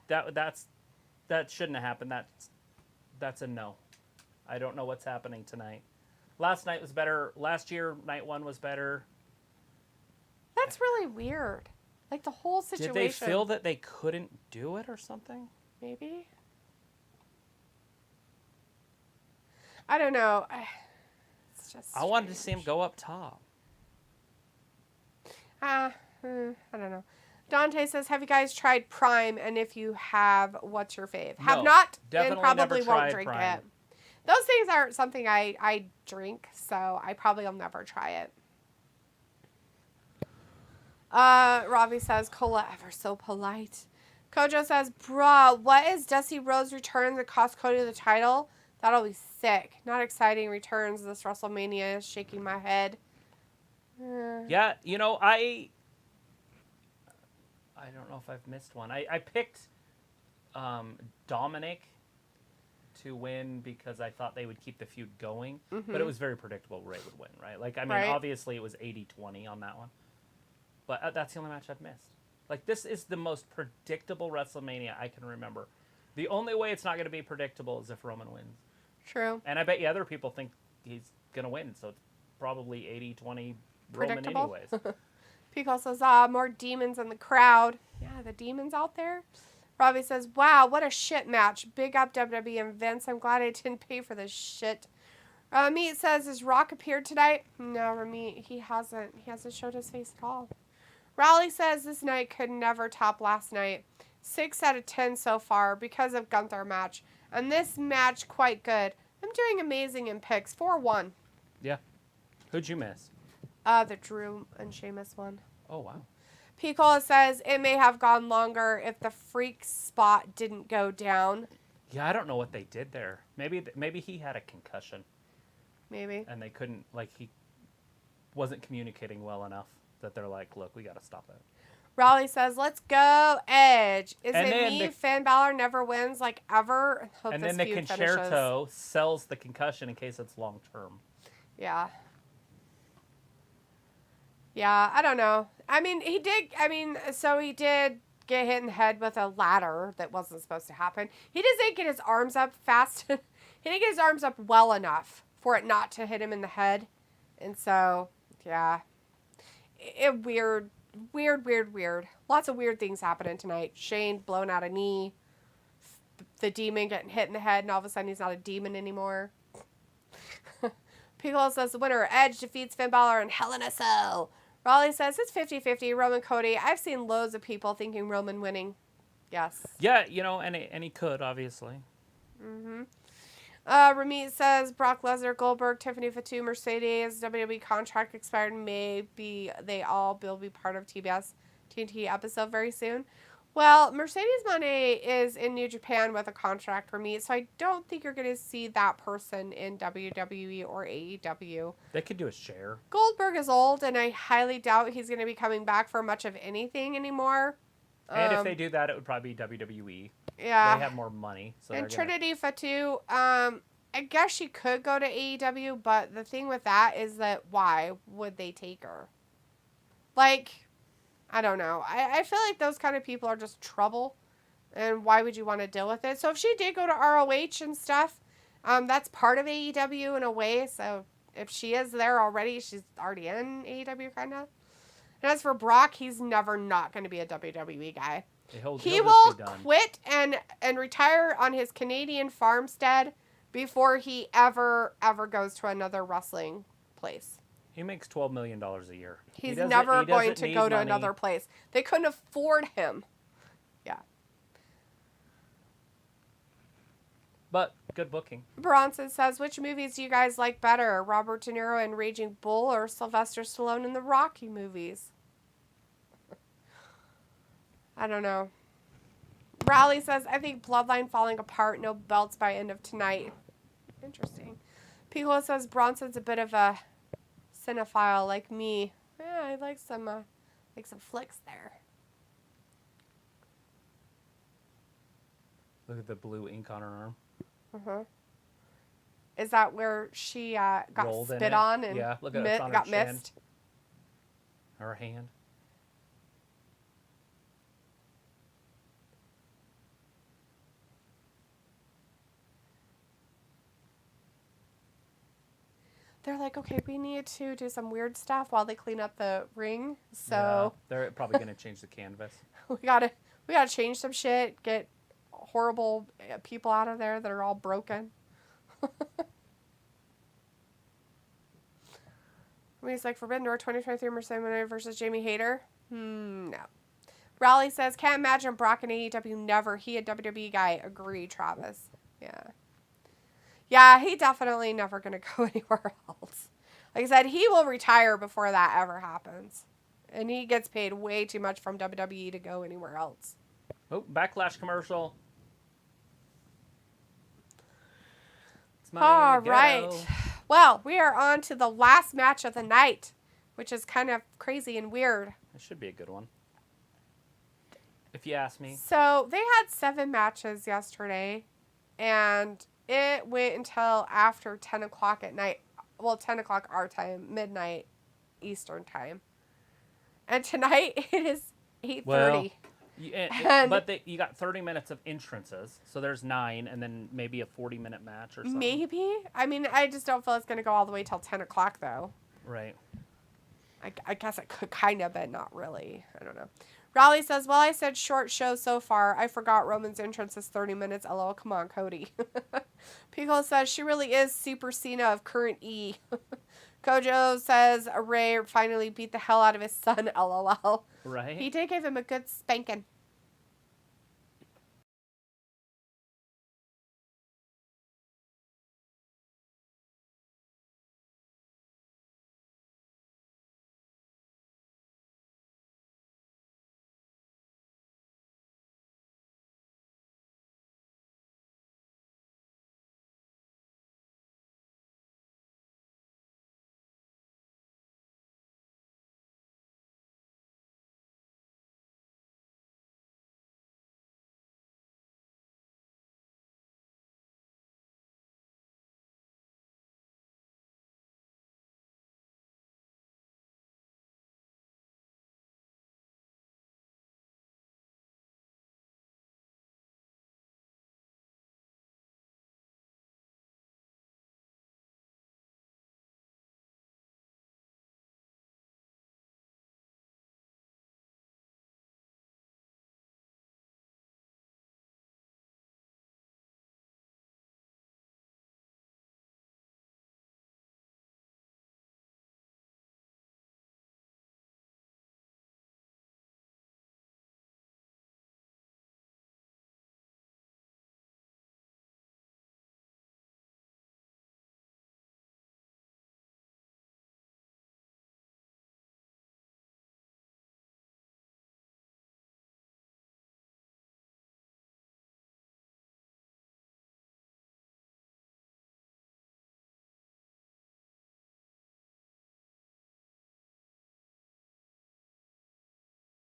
that shouldn't have happened. That's a no. I don't know what's happening tonight. Last night was better. Last year, night one was better. That's really weird. Like the whole situation. Did they feel that they couldn't do it or something? Maybe. I don't know. It's just I wanted to see him go up top. I don't know. Dante says, have you guys tried Prime? And if you have, what's your fave? Have not, and probably won't drink it. Those things aren't something I drink, so I probably will never try it. Ravi says, Cola ever so polite. Kojo says, bruh, what is Dusty Rhodes' return that cost Cody the title? That'll be sick. Not exciting returns this WrestleMania. Shaking my head. Yeah, you know, I don't know if I've missed one. I picked Dominic to win because I thought they would keep the feud going, but it was very predictable Ray would win, right? Like, I mean, obviously it was 80-20 on that one, but that's the only match I've missed. Like, this is the most predictable WrestleMania I can remember. The only way it's not going to be predictable is if Roman wins. True. And I bet you other people think he's going to win, so it's probably 80-20 Roman anyways. Pico says, more demons in the crowd. Yeah, the demons out there. Robbie says, wow, what a shit match. Big up WWE and Vince. I'm glad I didn't pay for this shit. Meat says, has Rock appeared tonight? No, Ramit, he hasn't. He hasn't showed his face at all. Rowley says, this night could never top last night. 6 out of 10 so far because of Gunther match. And this match, quite good. I'm doing amazing in picks. 4-1. Yeah. Who'd you miss? The Drew and Sheamus one. Oh, wow. Picola says, it may have gone longer if the freak spot didn't go down. Yeah, I don't know what they did there. Maybe he had a concussion. Maybe. And they couldn't, like, he wasn't communicating well enough that they're like, look, we got to stop that. Raleigh says, let's go, Edge. Is it me? Finn Balor never wins, like, ever? Hope and this then the feud concerto finishes. sells the concussion in case it's long term. Yeah. Yeah, I don't know. I mean, so he did get hit in the head with a ladder that wasn't supposed to happen. He just didn't get his arms up fast. He didn't get his arms up well enough for it not to hit him in the head. And so, yeah. Weird. Lots of weird things happening tonight. Shane blowing out a knee. The demon getting hit in the head, and all of a sudden he's not a demon anymore. Piccolo says the winner, Edge, defeats Finn Balor in Hell in a Cell. Raleigh says it's 50-50, Roman Cody. I've seen loads of people thinking Roman winning. Yes. Yeah, you know, and he could, obviously. Mm-hmm. Ramit says Brock Lesnar, Goldberg, Tiffany Fatu, Mercedes, WWE contract expired. Maybe they all will be part of TBS TNT episode very soon. Well, Mercedes Moné is in New Japan with a contract for me, so I don't think you're going to see that person in WWE or AEW. They could do a share. Goldberg is old, and I highly doubt he's going to be coming back for much of anything anymore. And if they do that, it would probably be WWE. Yeah. They have more money. So and Trinity Fatu, I guess she could go to AEW, but the thing with that is that why would they take her? Like, I don't know. I feel like those kind of people are just trouble, and why would you want to deal with it? So if she did go to ROH and stuff, that's part of AEW in a way. So if she is there already, she's already in AEW kind of. And as for Brock, he's never not going to be a WWE guy. He will quit and retire on his Canadian farmstead before he ever goes to another wrestling place. He makes $12 million a year. He's never going to go to another place. They couldn't afford him. Yeah. But good booking. Bronson says, which movies do you guys like better? Robert De Niro in Raging Bull or Sylvester Stallone in the Rocky movies? I don't know. Raleigh says, I think Bloodline falling apart, no belts by end of tonight. Interesting. Piccolo says, Bronson's a bit of a cinephile like me. Yeah, I like some flicks there. Look at the blue ink on her arm. Uh-huh. Is that where she got rolled spit on and yeah, look at it, on got her chin. missed? Her hand. They're like, okay, we need to do some weird stuff while they clean up the ring. So yeah, they're probably gonna change the canvas. we gotta change some shit. Get horrible people out of there that are all broken. He's like, Forbidden Door 2023 Mercedes versus Jamie Hayter. No. Raleigh says, can't imagine Brock in AEW. Never. He a WWE guy. Agree, Travis. Yeah. Yeah, he definitely never going to go anywhere else. Like I said, he will retire before that ever happens. And he gets paid way too much from WWE to go anywhere else. Oh, Backlash commercial. All right. Well, we are on to the last match of the night, which is kind of crazy and weird. It should be a good one, if you ask me. So they had 7 matches yesterday, and it went until after 10 o'clock at night. Well, 10 o'clock our time, midnight Eastern time. And tonight it is 8:30. But you got 30 minutes of entrances, so there's 9, and then maybe a 40-minute match or something. Maybe. I mean, I just don't feel it's going to go all the way till 10 o'clock, though. Right. I guess it could kind of, but not really. I don't know. Raleigh says, well, I said short show so far. I forgot Roman's entrance is 30 minutes. LOL, come on, Cody. Pico says, she really is Super Cena of current E. Kojo says, Ray finally beat the hell out of his son, LOL. Right. He did give him a good spanking.